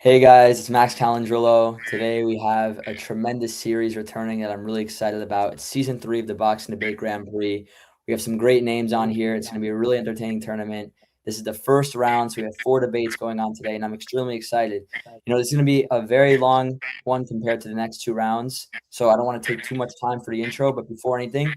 Hey guys, it's Max Calandrillo. Today we have a tremendous series returning that I'm really excited about. It's season 3 of the Boxing Debate Grand Prix. We have some great names on here. It's going to be a really entertaining tournament. This is the first round, so we have 4 debates going on today, and I'm extremely excited. This is going to be a very long one compared to the next 2 rounds, so I don't want to take too much time for the intro, but before anything,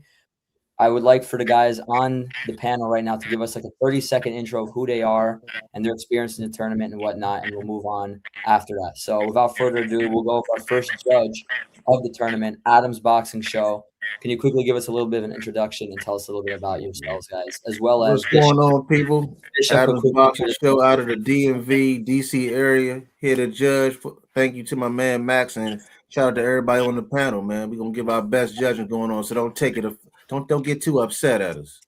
I would like for the guys on the panel right now to give us like a 30-second intro of who they are and their experience in the tournament and whatnot, and we'll move on after that. So without further ado, we'll go with our first judge of the tournament, Adam's Boxing Show. Can you quickly give us a little bit of an introduction and tell us a little bit about yourselves, guys, as well as What's going on, people? Bishop could Adam's quickly Boxing introduce Show out of the himself. DMV, DC area. Here to judge. Thank you to my man Max, and shout out to everybody on the panel, man. We're gonna give our best judging going on, so don't take it. Don't get too upset at us.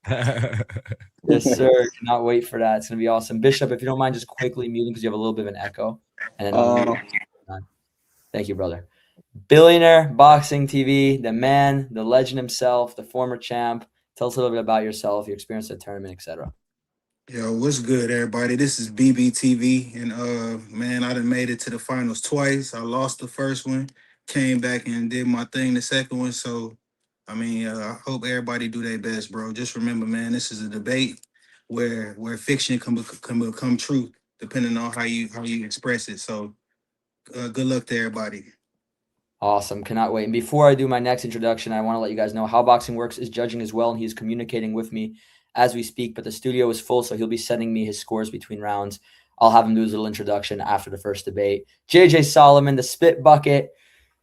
Yes, sir. Cannot wait for that. It's gonna be awesome. Bishop, if you don't mind just quickly muting because you have a little bit of an echo. And then thank you, brother. Billionaire Boxing TV, the man, the legend himself, the former champ. Tell us a little bit about yourself, your experience at the tournament, etc. Yo, what's good, everybody? This is BBTV, and man, I done made it to the finals twice. I lost the first one, came back and did my thing the second one. So, I hope everybody do their best, bro. Just remember, man, this is a debate where fiction can become truth, depending on how you express it. So, good luck to everybody. Awesome. Cannot wait. And before I do my next introduction, I want to let you guys know How Boxing Works is judging as well, and he's communicating with me as we speak, but the studio is full, so he'll be sending me his scores between rounds. I'll have him do his little introduction after the first debate. JJ Solomon, the Spitbucket.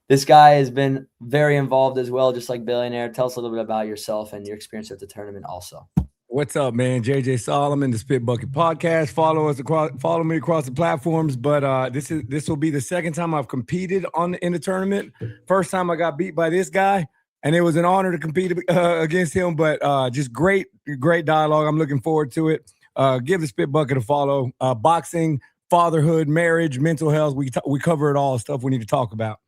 This guy has been very involved as well, just like Billionaire. Tell us a little bit about yourself and your experience at the tournament also. What's up, man? JJ Solomon, the Spitbucket Podcast. Follow me across the platforms. But this will be the second time I've competed in the tournament. First time I got beat by this guy, and it was an honor to compete against him. But just great dialogue. I'm looking forward to it. Give the Spitbucket a follow. Boxing, fatherhood, marriage, mental health. We cover it all. Stuff we need to talk about.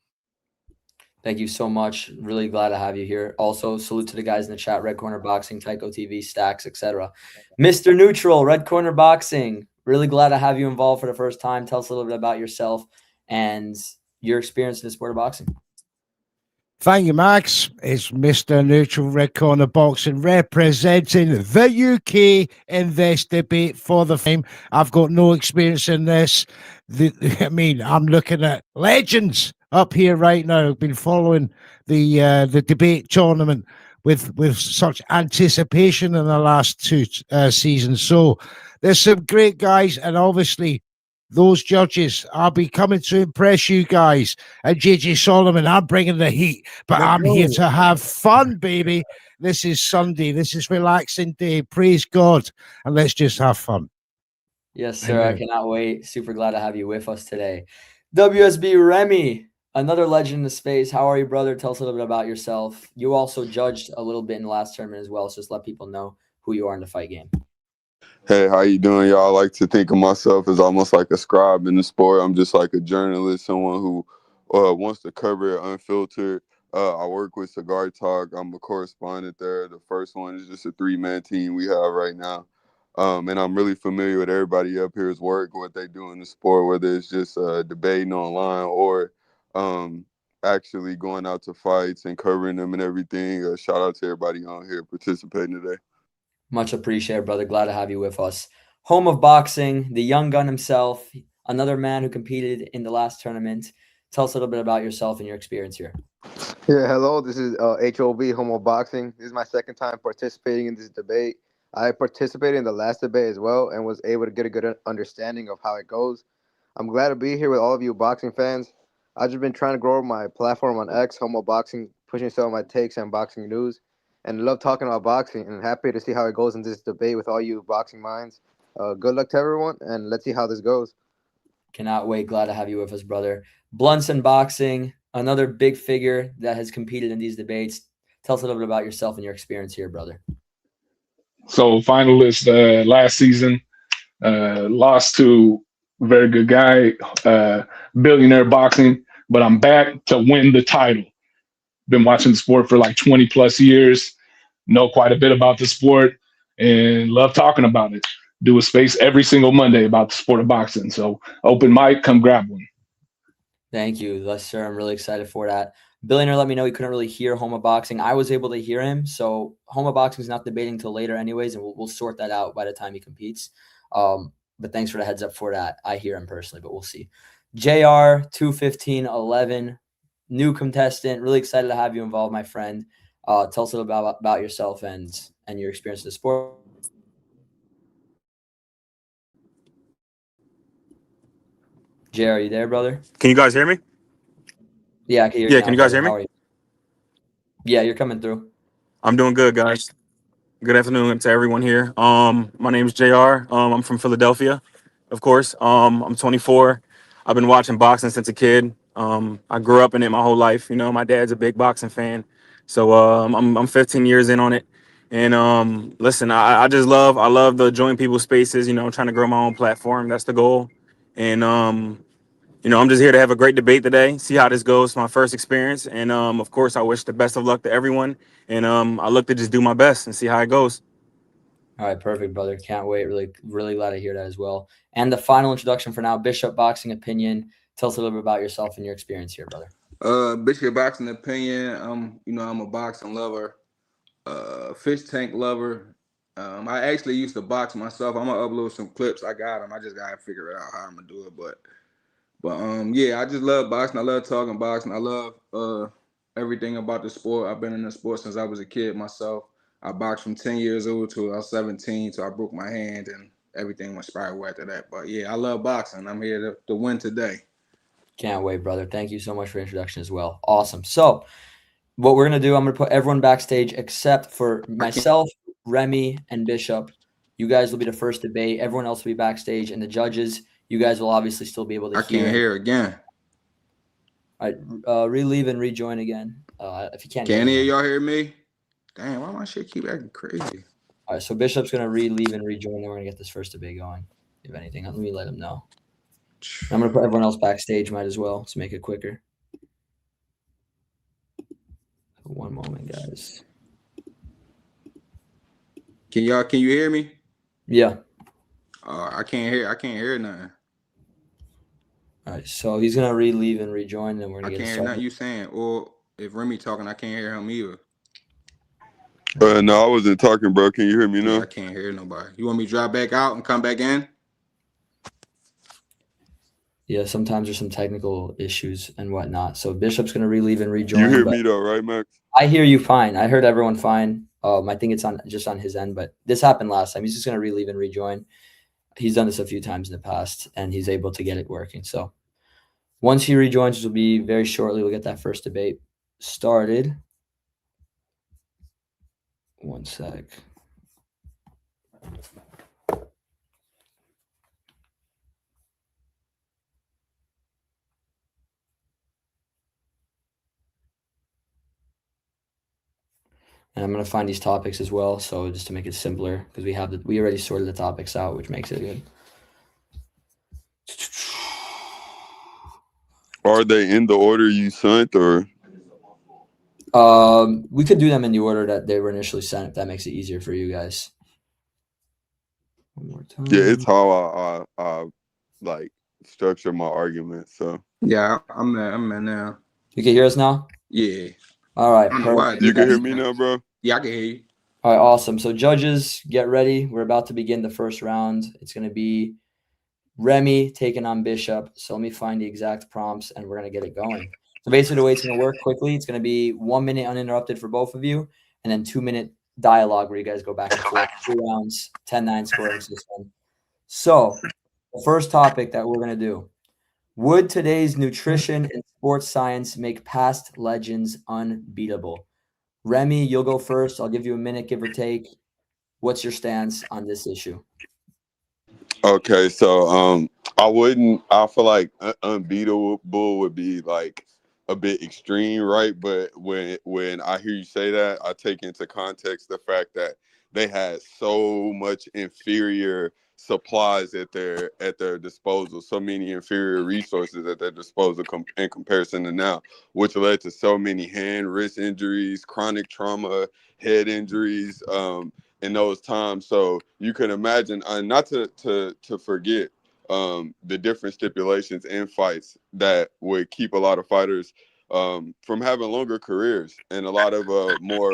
Thank you so much. Really glad to have you here. Also, salute to the guys in the chat, Red Corner Boxing, Tycho TV, Stacks, etc. Mr. Neutral, Red Corner Boxing. Really glad to have you involved for the first time. Tell us a little bit about yourself and your experience in the sport of boxing. Thank you, Max. It's Mr. Neutral, Red Corner Boxing, representing the UK in this debate for the fame. I've got no experience in this. I'm looking at legends up here right now. I've been following the debate tournament with such anticipation in the last 2 seasons. So there's some great guys, and obviously those judges, I'll be coming to impress you guys. And JJ Solomon, I'm bringing the heat, but I'm here to have fun, baby. This is Sunday. This is relaxing day. Praise God. And let's just have fun. Yes, sir. Amen. I cannot wait. Super glad to have you with us today. WSGRemy, another legend in the space. How are you, brother? Tell us a little bit about yourself. You also judged a little bit in the last tournament as well, so just let people know who you are in the fight game. Hey, how you doing, y'all? I like to think of myself as almost like a scribe in the sport. I'm just like a journalist, someone who wants to cover it unfiltered. I work with Cigar Talk. I'm a correspondent there. The first one is just a 3-man team we have right now. And I'm really familiar with everybody up here's work, what they do in the sport, whether it's just debating online or actually going out to fights and covering them and everything. Shout out to everybody on here participating today. Much appreciated, brother. Glad to have you with us. Home of Boxing, the young gun himself, another man who competed in the last tournament. Tell us a little bit about yourself and your experience here. Yeah, hello. This is HomeofBoxing. This is my second time participating in this debate. I participated in the last debate as well and was able to get a good understanding of how it goes. I'm glad to be here with all of you boxing fans. I've just been trying to grow my platform on X, HomeofBoxing, pushing some of my takes and boxing news. And love talking about boxing, and happy to see how it goes in this debate with all you boxing minds. Good luck to everyone, and let's see how this goes. Cannot wait. Glad to have you with us, brother. Blunts Boxing, another big figure that has competed in these debates. Tell us a little bit about yourself and your experience here, brother. So finalist last season, lost to a very good guy, Billionaire Boxing, but I'm back to win the title. Been watching the sport for like 20 plus years, know quite a bit about the sport, and love talking about it. Do a space every single Monday about the sport of boxing. So open mic, come grab one. Thank you. Yes, sir. I'm really excited for that. Billionaire let me know he couldn't really hear HomeofBoxing. I was able to hear him. So HomeofBoxing is not debating until later anyways, and we'll sort that out by the time he competes. But thanks for the heads up for that. I hear him personally, but we'll see. JR 21511, new contestant. Really excited to have you involved, my friend. Tell us a little about yourself and your experience in the sport. JR, are you there, brother? Can you guys hear me? Yeah, I can hear you Yeah, now, can you guys brother. hear me? How are you? Yeah, you're coming through. I'm doing good, guys. Good afternoon to everyone here. My name is JR. I'm from Philadelphia, of course. I'm 24. I've been watching boxing since a kid. I grew up in it my whole life. You know, my dad's a big boxing fan, so I'm 15 years in on it. And listen, I love the join people spaces. You know, trying to grow my own platform. That's the goal. And you know, I'm just here to have a great debate today, see how this goes. It's my first experience. And of course, I wish the best of luck to everyone. And I look to just do my best and see how it goes. All right, perfect, brother. Can't wait. Really glad to hear that as well. And the final introduction for now, Bishop Boxing Opinion. Tell us a little bit about yourself and your experience here, brother. Bishop Boxing Opinion. I'm a boxing lover, fish tank lover. I actually used to box myself. I'm gonna upload some clips. I got them. I just gotta figure out how I'm gonna do it. But yeah, I just love boxing. I love talking boxing. I love everything about the sport. I've been in the sport since I was a kid myself. I boxed from 10 years old to I was 17, so I broke my hand and everything went spiral after that. But yeah, I love boxing. I'm here to win today. Can't wait, brother. Thank you so much for the introduction as well. Awesome. So what we're going to do, I'm going to put everyone backstage except for myself, Remy, and Bishop. You guys will be the first debate. Everyone else will be backstage. And the judges, you guys will obviously still be able to I can't hear again. All right, relieve and rejoin again. If you can't Can any hear of me. y'all hear me? Damn, why my shit keep acting crazy? All right, so Bishop's going to relieve and rejoin, and we're going to get this first debate going. If anything, let me let him know. I'm going to put everyone else backstage, might as well, to make it quicker. One moment, guys. Can you hear me? Yeah. I can't hear nothing. All right, so he's going to relieve and rejoin, and then we're going to get I can't hear started. nothing you saying. Or if Remy talking, I can't hear him either. No, I wasn't talking, bro. Can you hear me now? Yeah, I can't hear nobody. You want me to drop back out and come back in? Yeah, sometimes there's some technical issues and whatnot. So Bishop's going to relieve and rejoin. You hear me though, right, Max? I hear you fine. I heard everyone fine. I think it's just on his end, but this happened last time. He's just going to relieve and rejoin. He's done this a few times in the past, and he's able to get it working. So once he rejoins, which will be very shortly, we'll get that first debate started. One sec. And I'm going to find these topics as well. So just to make it simpler, because we already sorted the topics out, which makes it good. Are they in the order you sent, or? We could do them in the order that they were initially sent, if that makes it easier for you guys. One more time. Yeah, it's how I like structure my argument. So yeah, I'm in now. You can hear us now? Yeah. All right. You can hear me now, bro? Yeah, I can hear you. All right, awesome. So judges, get ready. We're about to begin the first round. It's going to be Remy taking on Bishop. So let me find the exact prompts, and we're going to get it going. So basically the way it's going to work quickly, it's going to be 1 minute uninterrupted for both of you, and then 2-minute dialogue where you guys go back and forth. 2 rounds, 10-9 scoring system. So the first topic that we're going to do, would today's nutrition and sports science make past legends unbeatable? Remy, you'll go first. I'll give you a minute, give or take. What's your stance on this issue? Okay, so I feel like unbeatable would be like a bit extreme, right? But when I hear you say that, I take into context the fact that they had so much inferior supplies at their disposal, so many inferior resources at their disposal in comparison to now, which led to so many hand, wrist injuries, chronic trauma, head injuries, in those times. So you can imagine, not to forget, the different stipulations in fights that would keep a lot of fighters from having longer careers, and a lot of more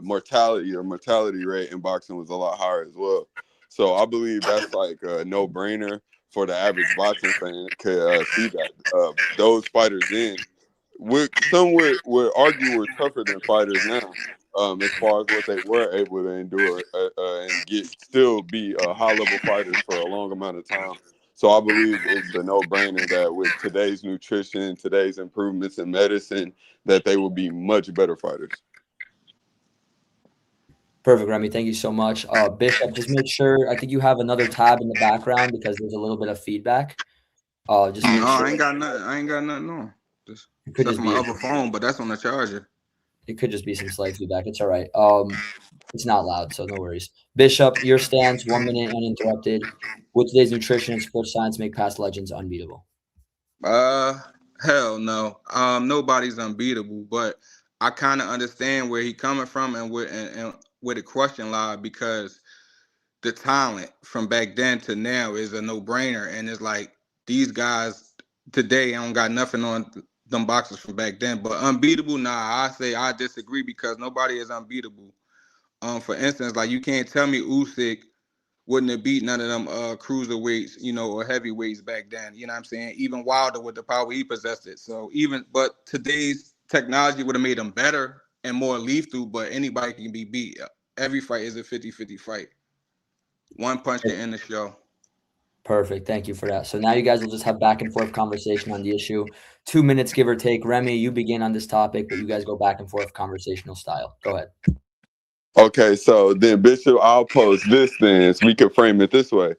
mortality rate in boxing was a lot higher as well. So I believe that's like a no-brainer for the average boxing fan could see that those fighters then some would argue were tougher than fighters now, as far as what they were able to endure and still be high-level fighters for a long amount of time. So I believe it's a no-brainer that with today's nutrition, today's improvements in medicine, that they will be much better fighters. Perfect, Remy. Thank you so much. Bishop, just make sure, I think you have another tab in the background because there's a little bit of feedback. Just No, make sure. I ain't got nothing. I ain't got nothing on. Just It could except just for my be other phone, but that's on the charger. it could just be some slight feedback. It's all right. It's not loud, so no worries. Bishop, your stance, 1 minute uninterrupted. Would today's nutrition and sports science make past legends unbeatable? Hell no. Nobody's unbeatable, but I kind of understand where he coming from and where the question lies, because the talent from back then to now is a no-brainer, and it's like these guys today don't got nothing on them boxers from back then. But unbeatable, nah, I disagree, because nobody is unbeatable. For instance, like you can't tell me Usyk wouldn't have beat none of them cruiserweights, or heavyweights back then. You know what I'm saying? Even Wilder with the power he possessed it. But today's technology would have made them better and more lethal, but anybody can be beat. Every fight is a 50-50 fight. One punch can end the show. Perfect. Thank you for that. So now you guys will just have back and forth conversation on the issue. 2 minutes, give or take. Remy, you begin on this topic, but you guys go back and forth conversational style. Go ahead. Okay, so then Bishop, I'll pose this then, so we can frame it this way.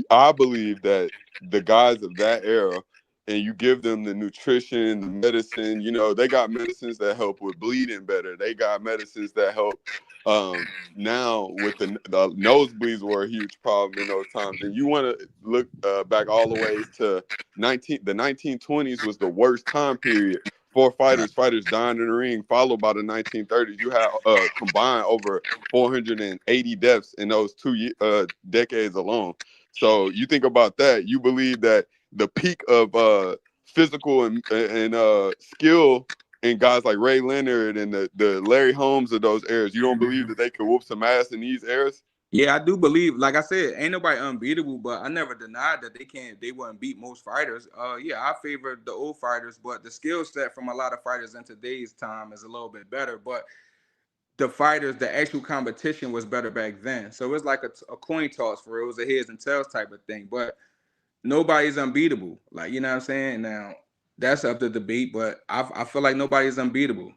I believe that the guys of that era, and you give them the nutrition, the medicine, they got medicines that help with bleeding better. They got medicines that help now with the nosebleeds were a huge problem in those times. And you want to look back all the ways to the 1920s was the worst time period for fighters dying in the ring, followed by the 1930s. You had combined over 480 deaths in those 2 decades alone. So you think about that. You believe that the peak of physical and skill in guys like Ray Leonard and the Larry Holmes of those eras, you don't believe that they could whoop some ass in these eras? Yeah, I do believe, like I said, ain't nobody unbeatable, but I never denied that they wouldn't beat most fighters. Yeah, I favor the old fighters, but the skill set from a lot of fighters in today's time is a little bit better. But the actual competition was better back then. So it's like a coin toss for it. It was a heads and tails type of thing. But nobody's unbeatable. Like, you know what I'm saying? Now, that's up to debate, but I feel like nobody's unbeatable.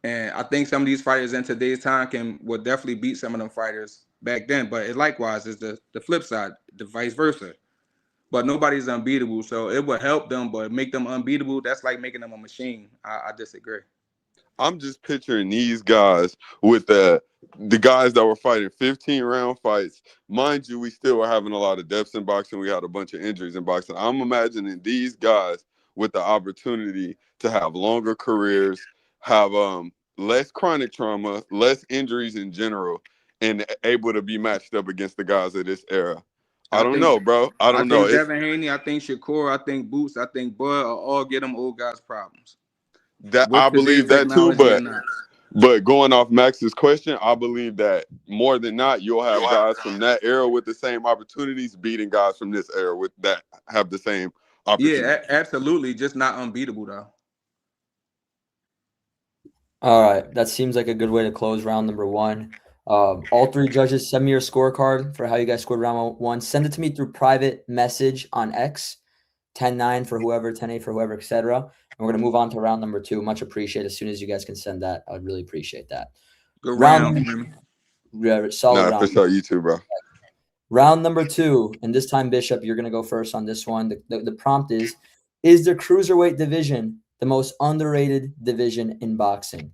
And I think some of these fighters in today's time will definitely beat some of them fighters back then. But it likewise is the flip side, the vice versa. But nobody's unbeatable, so it would help them, but make them unbeatable, that's like making them a machine. I disagree. I'm just picturing these guys with the guys that were fighting 15-round fights. Mind you, we still were having a lot of deaths in boxing. We had a bunch of injuries in boxing. I'm imagining these guys with the opportunity to have longer careers, have less chronic trauma, less injuries in general, and able to be matched up against the guys of this era. I don't know, bro. I don't know. Devin Haney, I think Shakur, I think Boots, I think Bud all get them old guys problems. That With I believe that too, but going off Max's question, I believe that more than not, you'll have guys from that era with the same opportunities beating guys from this era with that have the same opportunities. Yeah, absolutely. Just not unbeatable, though. All right. That seems like a good way to close round number one. All three judges, send me your scorecard for how you guys scored round one. Send it to me through private message on X, 10-9 for whoever, 10-8 for whoever, etc. And we're going to move on to round number two. Much appreciated. As soon as you guys can send that, I'd really appreciate that. Good round. Solid round. For sure, you too, bro. Round number two, and this time, Bishop, you're going to go first on this one. The prompt is the cruiserweight division the most underrated division in boxing?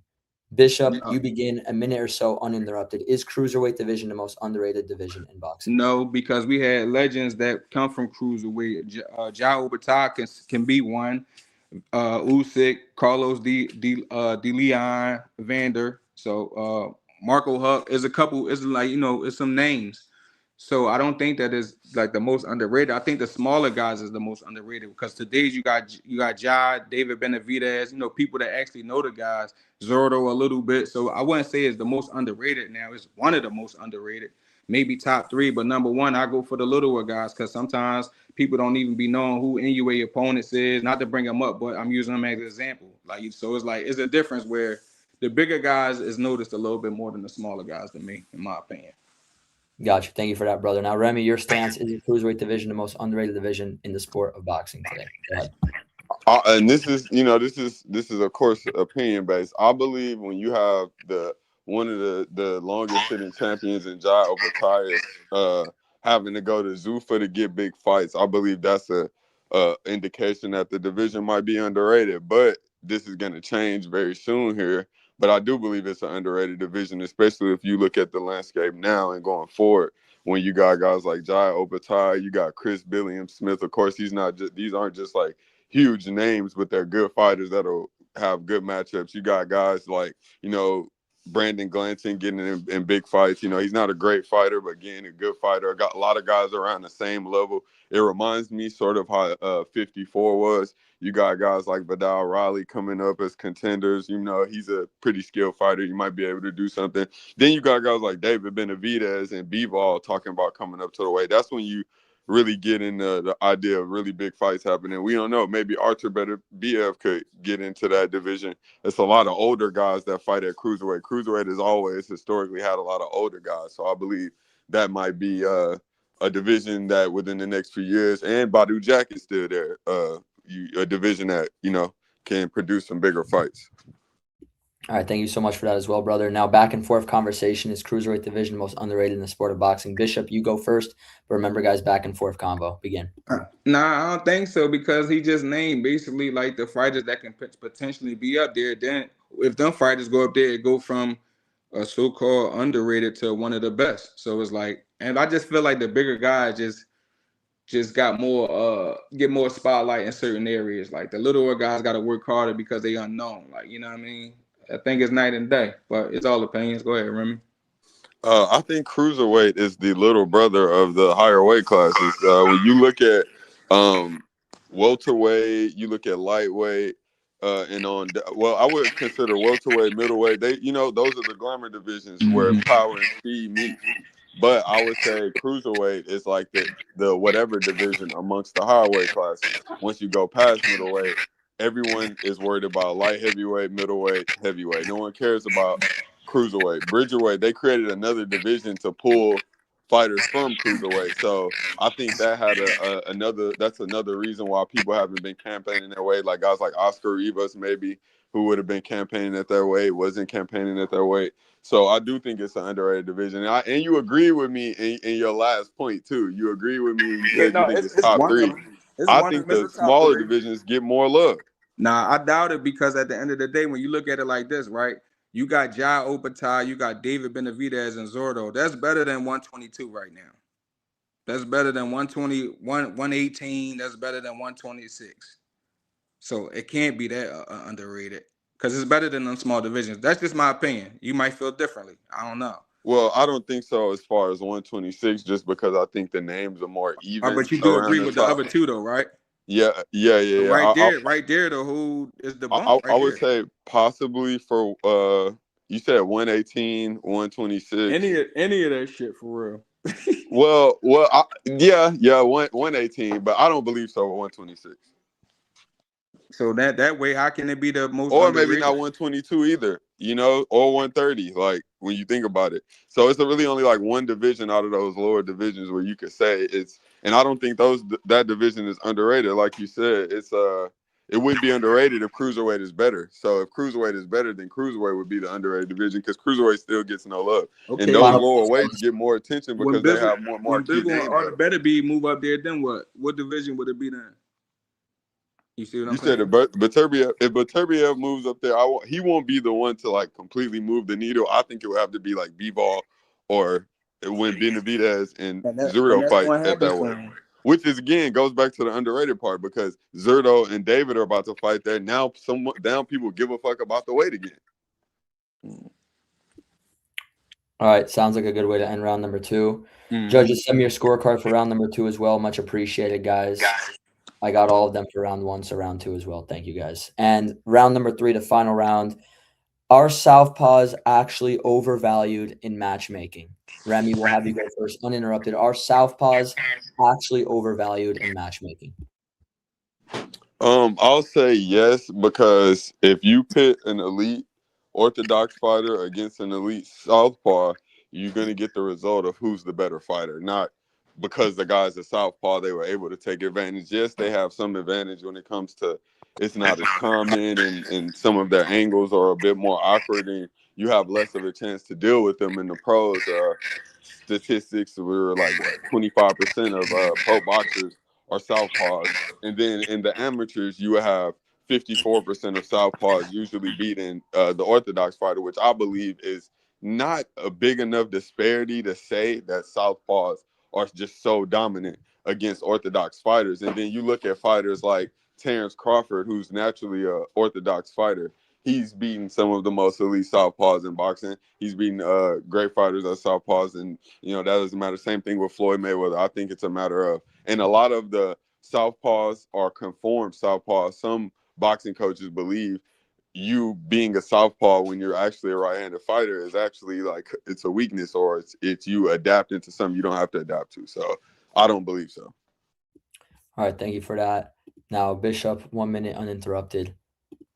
Bishop, you begin, a minute or so uninterrupted. Is cruiserweight division the most underrated division in boxing? No, because we had legends that come from cruiserweight. Jao Obata can be one. Usyk, Carlos De Leon, Vander. So Marco Huck is a couple. It's like, it's some names. So I don't think that is like the most underrated. I think the smaller guys is the most underrated because today's you got Ja, David Benavidez, people that actually know the guys, Zordo a little bit. So I wouldn't say it's the most underrated now. It's one of the most underrated, maybe top 3. But number 1, I go for the littler guys because sometimes people don't even be knowing who NUA opponents is. Not to bring them up, but I'm using them as an example. So it's a difference where the bigger guys is noticed a little bit more than the smaller guys to me, in my opinion. Gotcha. Thank you for that, brother. Now, Remy, your stance is the cruiserweight division the most underrated division in the sport of boxing today. Go ahead. And this is of course opinion based. I believe when you have one of the longest sitting champions in Jai Opetaia having to go to Zuffa to get big fights, I believe that's a indication that the division might be underrated. But this is going to change very soon here. But I do believe it's an underrated division, especially if you look at the landscape now and going forward. When you got guys like Jai Opetaia, you got Chris Billiam Smith. Of course, these aren't just like huge names, but they're good fighters that'll have good matchups. You got guys like, Brandon Glanton getting in big fights. He's not a great fighter, but getting a good fighter. Got a lot of guys around the same level. It reminds me sort of how 54 was. You got guys like Vidal Riley coming up as contenders. He's a pretty skilled fighter. You might be able to do something. Then you got guys like David Benavidez and B-Ball talking about coming up to the weight. That's when you really get into the idea of really big fights happening. We don't know. Maybe Arthur BF could get into that division. It's a lot of older guys that fight at cruiserweight. Cruiserweight has always historically had a lot of older guys. So I believe that might be a division that within the next few years, and Badu Jack is still there, a division that, can produce some bigger fights. All right, thank you so much for that as well, brother. Now, back and forth conversation is cruiserweight division most underrated in the sport of boxing. Bishop, you go first, but remember, guys, back and forth convo. Begin. Nah, I don't think so because he just named basically like the fighters that can potentially be up there. Then if them fighters go up there, it go from a so-called underrated to one of the best. So it's like, and I just feel like the bigger guys just got more get more spotlight in certain areas. Like the littler guys got to work harder because they unknown. Like, you know what I mean? I think it's night and day, but it's all opinions. Go ahead, Remy. I think cruiserweight is the little brother of the higher weight classes. When you look at welterweight, you look at lightweight, I would consider welterweight, middleweight. Those are the glamour divisions where power and speed meet. But I would say cruiserweight is like the whatever division amongst the higher weight classes. Once you go past middleweight, everyone is worried about light heavyweight, middleweight, heavyweight. No one cares about cruiserweight. Bridgerweight, they created another division to pull fighters from cruiserweight. So I think that had that's another reason why people haven't been campaigning their way. Like guys like Oscar Rivas, maybe, who would have been campaigning at their weight, wasn't campaigning at their weight. So I do think it's an underrated division. And you agree with me in your last point, too. You agree with me. You said you think it's top 3. I think the smaller divisions get more love. Nah, I doubt it because at the end of the day, when you look at it like this, right? You got Jai Opetaia, you got David Benavidez and Zordo. That's better than 122 right now. That's better than 120, 118. That's better than 126. So it can't be that underrated because it's better than them small divisions. That's just my opinion. You might feel differently. I don't know. Well, I don't think so as far as 126, just because I think the names are more even. But you do agree with the other two, though, right? Yeah. Right there, though, who is the bump? I would say possibly for you said 118, 126. Any of that shit for real. well, 118, but I don't believe so. 126. So that way, how can it be the most? Or underrated? maybe not 122 either, or 130. Like when you think about it, so it's really only like one division out of those lower divisions where you could say it's. And I don't think that division is underrated. Like you said, it wouldn't be underrated if cruiserweight is better. So if cruiserweight is better, then cruiserweight would be the underrated division because cruiserweight still gets no love. Okay. And those lower weights get more attention because they have more marquee names. Better be move up there. Then what? What division would it be then? You see what I'm saying? You said if Beterbiev moves up there, he won't be the one to like completely move the needle. I think it would have to be like B-Ball or when Benavidez and Zurdo fight at that way. Which is, again, goes back to the underrated part because Zurdo and David are about to fight there. Now people give a fuck about the weight again. All right, sounds like a good way to end round number 2. Judges, send me your scorecard for round number 2 as well. Much appreciated, guys. I got all of them for round 1, so round 2 as well. Thank you, guys. And round number 3, the final round. Are southpaws actually overvalued in matchmaking? Remy, we'll have you go first, uninterrupted. Are southpaws actually overvalued in matchmaking? I'll say yes, because if you pit an elite orthodox fighter against an elite southpaw, you're gonna get the result of who's the better fighter, not because the guy's a southpaw they were able to take advantage. Yes, they have some advantage when it comes to it's not as common, and some of their angles are a bit more awkward, and you have less of a chance to deal with them in the pros. Statistics, we were like what 25% of pro boxers are southpaws, and then in the amateurs you have 54% of southpaws usually beating the orthodox fighter, which I believe is not a big enough disparity to say that southpaws are just so dominant against orthodox fighters. And then you look at fighters like Terrence Crawford, who's naturally an orthodox fighter. He's beaten some of the most elite southpaws in boxing. He's beaten great fighters at southpaws, and that doesn't matter. Same thing with Floyd Mayweather. I think it's a matter of, and a lot of the southpaws are conformed southpaws. Some boxing coaches believe you being a southpaw when you're actually a right-handed fighter is actually like it's a weakness, or it's you adapting to something you don't have to adapt to. So I don't believe so. All right, thank you for that. Now, Bishop, 1 minute uninterrupted.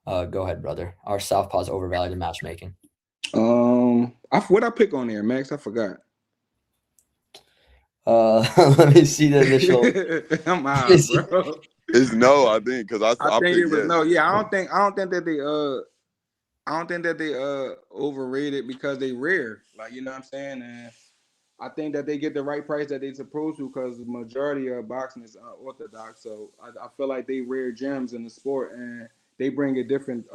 Go ahead, brother. Are southpaws overvalued in matchmaking? What I pick on there, Max? I forgot. Let me see the initial. I'm out, bro. It's no, I think, because I think picked it was yes. no. Yeah, I don't think that they overrated because they rare. Like, you know what I'm saying? And I think that they get the right price that they're supposed to, because the majority of boxing is orthodox. So I feel like they rare gems in the sport, and they bring a different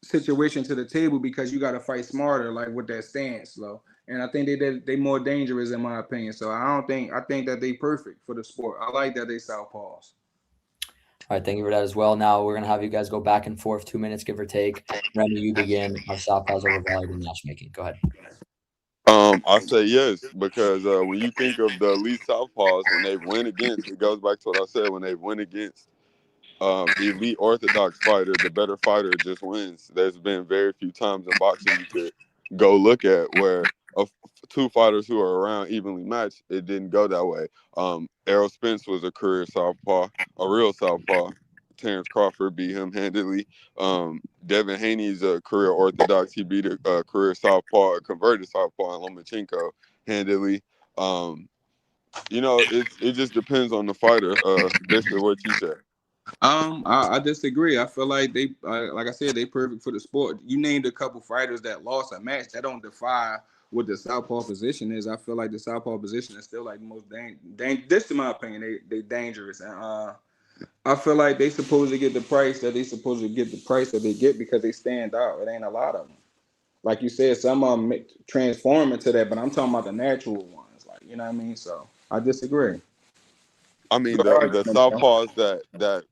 situation to the table, because you got to fight smarter, like with that stance, slow. And I think they more dangerous, in my opinion. So I think that they perfect for the sport. I like that they southpaws. All right, thank you for that as well. Now we're gonna have you guys go back and forth, 2 minutes, give or take. Remy, you begin. Are southpaws overvalued in matchmaking? Go ahead. I say yes, because when you think of the elite southpaws, when they win against, it goes back to what I said, when they win against elite orthodox fighter, the better fighter just wins. There's been very few times in boxing you could go look at where two fighters who are around evenly matched, it didn't go that way. Errol Spence was a career southpaw, a real southpaw. Terrence Crawford beat him handedly. Devin Haney's a career orthodox. He beat a career southpaw, a converted southpaw, in Lomachenko handedly. It just depends on the fighter. Bishop, what you say? I disagree. I feel like they, like I said, they perfect for the sport. You named a couple fighters that lost a match. That don't defy what the southpaw position is. I feel like the southpaw position is still like the most this, in my opinion, they dangerous. And I feel like they supposed to get the price that they get because they stand out. It ain't a lot of them. Like you said, some of them transform into that, but I'm talking about the natural ones. Like, you know what I mean? So I disagree. I mean, the southpaws that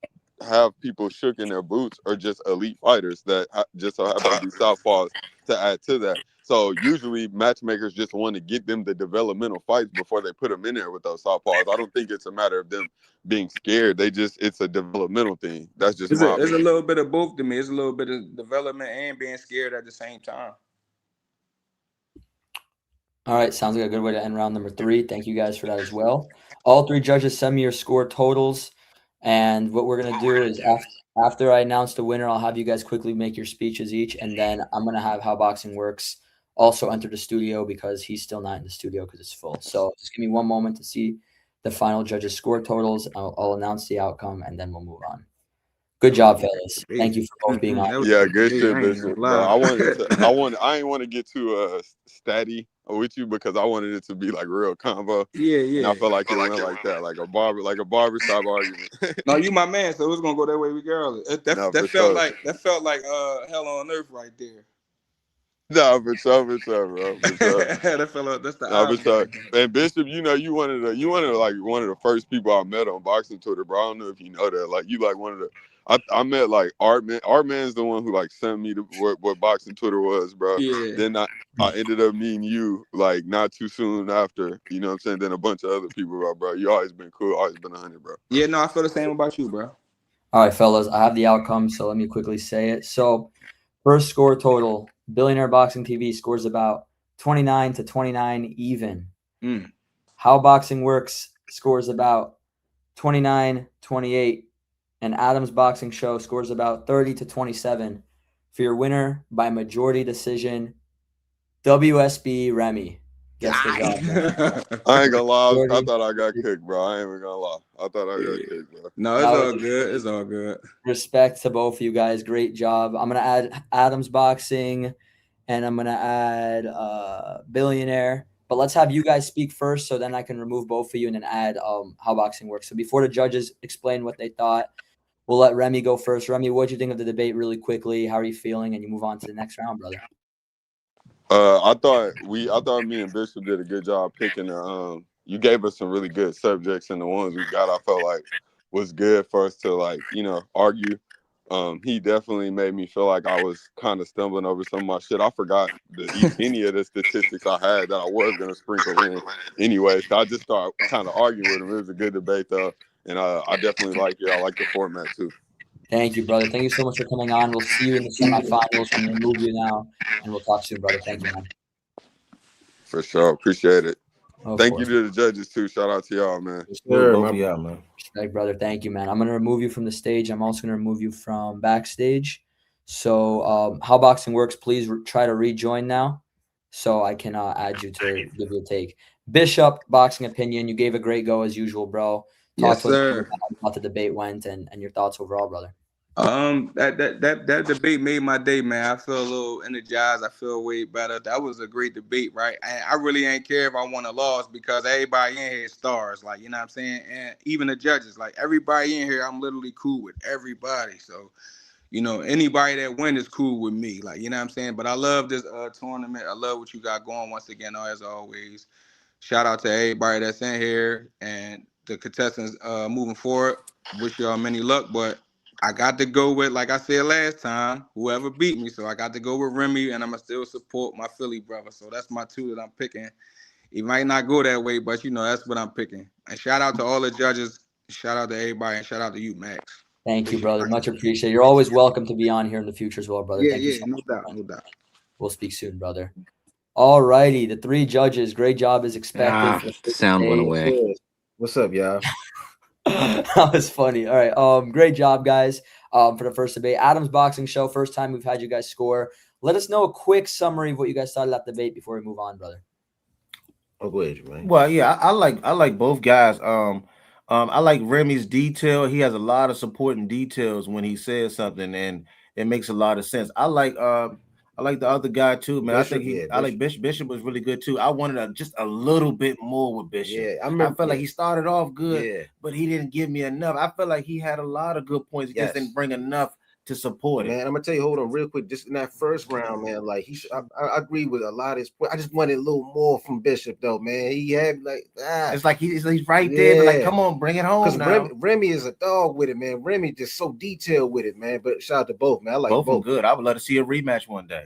have people shook in their boots are just elite fighters that just so happen to be southpaws to add to that. So usually matchmakers just want to get them the developmental fights before they put them in there with those southpaws. I don't think it's a matter of them being scared. It's a developmental thing. That's just It's my a opinion. little bit of both to me. It's a little bit of development and being scared at the same time. All right, sounds like a good way to end round number 3. Thank you guys for that as well. All 3 judges send me your score totals, and what we're gonna do is after I announce the winner, I'll have you guys quickly make your speeches each, and then I'm gonna have How Boxing Works also enter the studio, because he's still not in the studio because it's full. So just give me 1 moment to see the final judges' score totals. I'll announce the outcome, and then we'll move on. Good job, fellas. Thank you for both being on. Yeah, good shit, Bishop. But I ain't want to get too statty with you, because I wanted it to be like real convo. Yeah. And I feel like it went like that, like a barbershop argument. No, you my man, so it's gonna go that way regardless. That felt like hell on earth right there. Nah, for sure, bro, for sure. That's the Nah, for sure. icebreaker. And Bishop, you know, you one of the first people I met on boxing Twitter, bro. I don't know if you know that. Like, you like one of the. I met like Artman. Artman's the one who like sent me to what boxing Twitter was, bro. Yeah. Then I ended up meeting you like not too soon after. You know what I'm saying? Then a bunch of other people, bro. You always been cool, always been 100, bro. Yeah, no, I feel the same about you, bro. All right, fellas, I have the outcome, so let me quickly say it. So, first score total, Billionaire Boxing TV scores about 29 to 29 even. Mm. How Boxing Works scores about 29-28, and Adam's Boxing Show scores about 30 to 27 for your winner by majority decision, WSGRemy. Gets the job done. I ain't gonna lie. I Majority. thought I got kicked, bro. I ain't even gonna lie. I thought I got kicked, bro. No, it's That all was good. It's all good. respect to both of you guys. Great job. I'm gonna add Adam's Boxing, and I'm gonna add Billionaire. But let's have you guys speak first, so then I can remove both of you and then add How Boxing Works. So before the judges explain what they thought, we'll let Remy go first. Remy, what did you think of the debate really quickly? How are you feeling? And you move on to the next round, brother. I thought me and Bishop did a good job picking the. You gave us some really good subjects, and the ones we got, I felt like was good for us to like, argue. He definitely made me feel like I was kind of stumbling over some of my shit. I forgot any of the statistics I had that I was gonna sprinkle in anyway. So I just started kind of arguing with him. It was a good debate though, and I definitely like it. I like the format too. Thank you, brother. Thank you so much for coming on. We'll see you in the semifinals. I'm gonna remove you now, and we'll talk soon, brother. Thank you, man. For sure, appreciate it. Thank Course. you to the judges too. Shout out to y'all, man. Sure, both of y'all, man. Respect, brother. Thank you, man. I'm gonna remove you from the stage. I'm also gonna remove you from backstage. So, How Boxing Works, please try to rejoin now, so I can add you to give you a take. Bishop, Boxing Opinion. You gave a great go as usual, bro. Talk Yes, to us sir. about how the debate went and your thoughts overall, brother. That debate made my day, man. I feel a little energized. I feel way better. That was a great debate, right? And I really ain't care if I won or lost because everybody in here is stars, like, you know what I'm saying? And even the judges, like, everybody in here, I'm literally cool with everybody. So, anybody that win is cool with me, like, you know what I'm saying? But I love this tournament. I love what you got going once again, as always. Shout out to everybody that's in here and the contestants moving forward. Wish y'all many luck, but I got to go with, like I said last time, whoever beat me. So I got to go with Remy, and I'm going to still support my Philly brother. So that's my two that I'm picking. It might not go that way, but, that's what I'm picking. And shout out to all the judges. Shout out to everybody, and shout out to you, Max. Thank you, brother. Much appreciated. You're always welcome to be on here in the future as well, brother. Yeah, Thank you so no much. doubt, no doubt. We'll speak soon, brother. All righty, the three judges. Great job as expected. Sound went away. What's up, y'all? That was funny. All right. Great job, guys. For the first debate. Adam's Boxing Show. First time we've had you guys score. Let us know a quick summary of what you guys thought of that debate before we move on, brother. Oh, go ahead, man. Well, yeah, I like both guys. I like Remy's detail. He has a lot of supporting details when he says something, and it makes a lot of sense. I like the other guy too, man. Bishop, I think I like Bishop. Bishop was really good too. I wanted just a little bit more with Bishop. Yeah, I felt like he started off good, but he didn't give me enough. I felt like he had a lot of good points. He just didn't bring enough to support it. Man, I'm gonna tell you, hold on real quick. Just in that first round, man, like I agree with a lot of his points. I just wanted a little more from Bishop, though, man. He had it's like he's right there, but like, come on, bring it home. Because Remy is a dog with it, man. Remy just so detailed with it, man. But shout out to both, man. I like both. Good. I would love to see a rematch one day.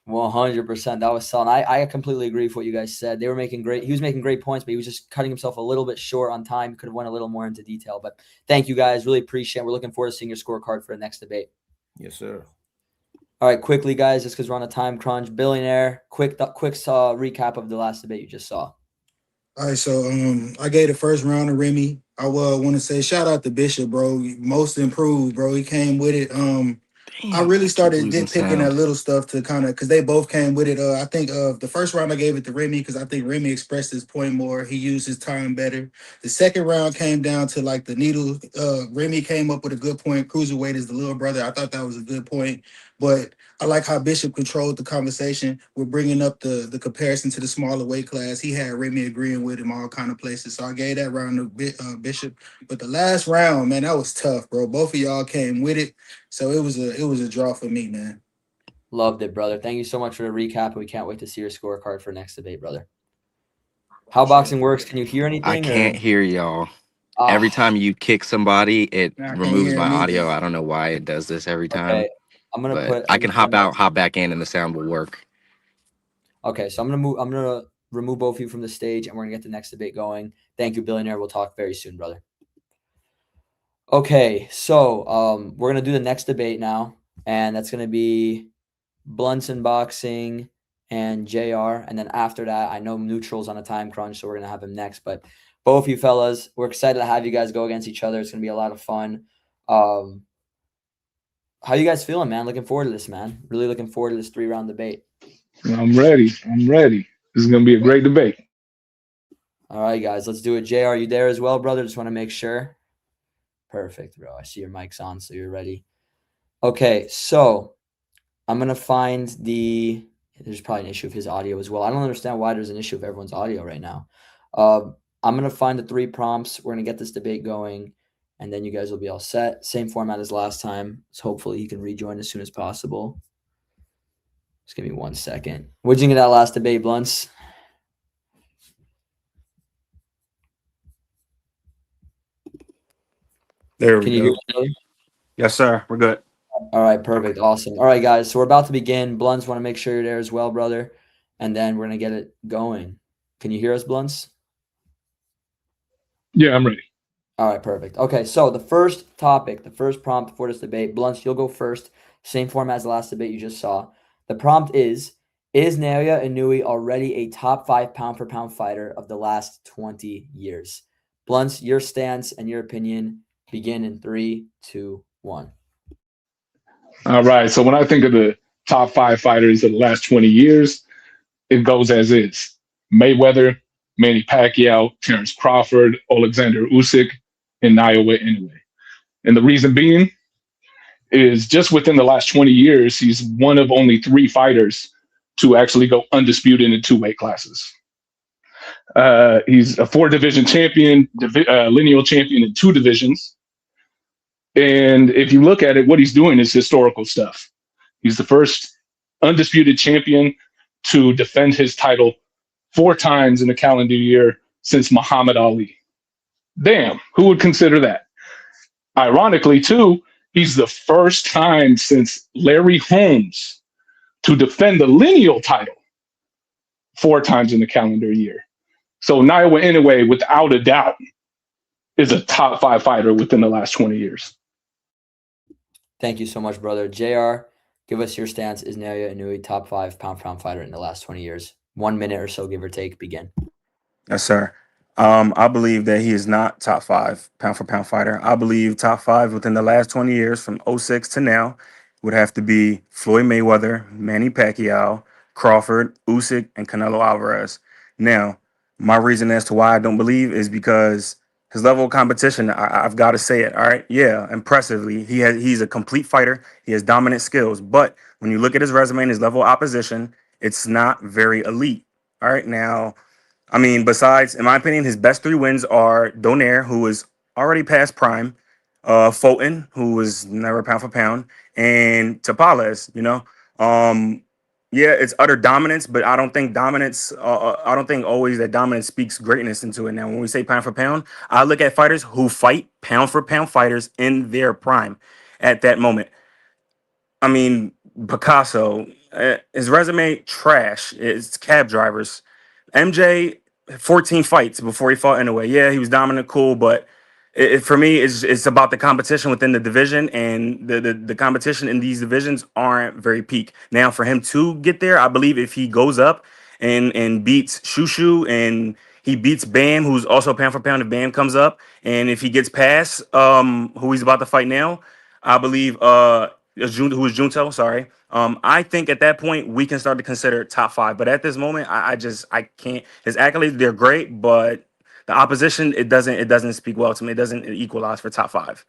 100%. That was solid. I completely agree with what you guys said. He was making great points, but he was just cutting himself a little bit short on time. Could have went a little more into detail. But thank you guys. Really appreciate it. We're looking forward to seeing your scorecard for the next debate. Yes, sir. All right, quickly, guys, just because we're on a time crunch. Billionaire, quick recap of the last debate you just saw. All right, so I gave the first round to Remy. I want to say shout out to Bishop, bro. Most improved, bro. He came with it. I really started nitpicking that little stuff to kind of, because they both came with it. I think the first round I gave it to Remy because I think Remy expressed his point more. He used his time better. The second round came down to like the needle. Remy came up with a good point. Cruiserweight is the little brother. I thought that was a good point. But I like how Bishop controlled the conversation. We're bringing up the comparison to the smaller weight class. He had Remy agreeing with him all kind of places. So I gave that round to Bishop. But the last round, man, that was tough, bro. Both of y'all came with it. So it was a draw for me, man. Loved it, brother. Thank you so much for the recap. We can't wait to see your scorecard for next debate, brother. How boxing works? Can you hear anything? I can't hear y'all. Ah, Every time you kick somebody, it I can't removes hear my him audio. either. I don't know why it does this every time. okay. I'm gonna But put. I Let me can hop turn that- out, hop back in, and the sound will work. Okay, so I'm gonna remove both of you from the stage, and we're gonna get the next debate going. Thank you, Billionaire. We'll talk very soon, brother. Okay, so we're gonna do the next debate now, and that's gonna be Blunts and Boxing and JR. And then after that, I know Neutral's on a time crunch, so we're gonna have him next. But both you fellas, we're excited to have you guys go against each other. It's gonna be a lot of fun. How you guys feeling, man? Looking forward to this, man. Really looking forward to this 3-round debate. I'm ready. This is gonna be a great debate. All right, guys, let's do it. JR, are you there as well, brother? Just want to make sure. Perfect, bro. I see your mic's on, so you're ready. Okay, so I'm gonna find the. There's probably an issue with his audio as well. I don't understand why there's an issue with everyone's audio right now. I'm gonna find the 3 prompts. We're gonna get this debate going, and then you guys will be all set. Same format as last time. So hopefully he can rejoin as soon as possible. Just give me 1 second. What'd you think of that last debate, Blunts? There Can we you go. hear me, brother? Yes, sir. We're good. All right, perfect. Awesome. All right, guys. So we're about to begin. Blunts, want to make sure you're there as well, brother. And then we're going to get it going. Can you hear us, Blunts? Yeah, I'm ready. All right, perfect. Okay, so the first topic, the first prompt for this debate, Blunts, you'll go first. Same format as the last debate you just saw. The prompt is Naoya Inoue already a top 5 pound-for-pound fighter of the last 20 years? Blunts, your stance and your opinion begin in 3, 2, 1. All right. So when I think of the top 5 fighters of the last 20 years, it goes as is: Mayweather, Manny Pacquiao, Terrence Crawford, Alexander Usyk, and Naoya Inoue. And the reason being is just within the last 20 years, he's one of only 3 fighters to actually go undisputed in 2 weight classes. He's a 4-division champion, lineal champion in 2 divisions. And if you look at it, what he's doing is historical stuff. He's the first undisputed champion to defend his title 4 times in a calendar year since Muhammad Ali. Damn, who would consider that? Ironically, too, he's the first time since Larry Holmes to defend the lineal title 4 times in a calendar year. So Naoya Inoue, without a doubt, is a top 5 fighter within the last 20 years. Thank you so much, brother. JR, give us your stance. Is Naoya Inoue top 5 pound-for-pound fighter in the last 20 years? 1 minute or so, give or take. Begin. Yes, sir. I believe that he is not top 5 pound for pound fighter. I believe top 5 within the last 20 years from 06 to now would have to be Floyd Mayweather, Manny Pacquiao, Crawford, Usyk, and Canelo Alvarez. Now, my reason as to why I don't believe is because his level of competition, I've got to say it. All right. Yeah, impressively. He's a complete fighter. He has dominant skills. But when you look at his resume and his level of opposition, it's not very elite. All right. Now, I mean, besides, in my opinion, his best 3 wins are Donaire, who is already past prime, Fulton, who was never pound for pound, and Tapales, you know. Yeah, it's utter dominance, but I don't think dominance, I don't think always that dominance speaks greatness into it. Now, when we say pound for pound, I look at fighters who fight pound for pound fighters in their prime at that moment. I mean, Picasso, his resume, trash. It's cab drivers. MJ, 14 fights before he fought anyway. Yeah, he was dominant, cool, but for me, it's about the competition within the division, and the competition in these divisions aren't very peak. Now, for him to get there, I believe if he goes up and beats Shushu and he beats Bam, who's also pound for pound, if Bam comes up, and if he gets past who he's about to fight now, I believe who is Junto, sorry. I think at that point we can start to consider top 5. But at this moment, I can't. His accolades, they're great, but the opposition, it doesn't speak well to me. It doesn't equalize for top 5.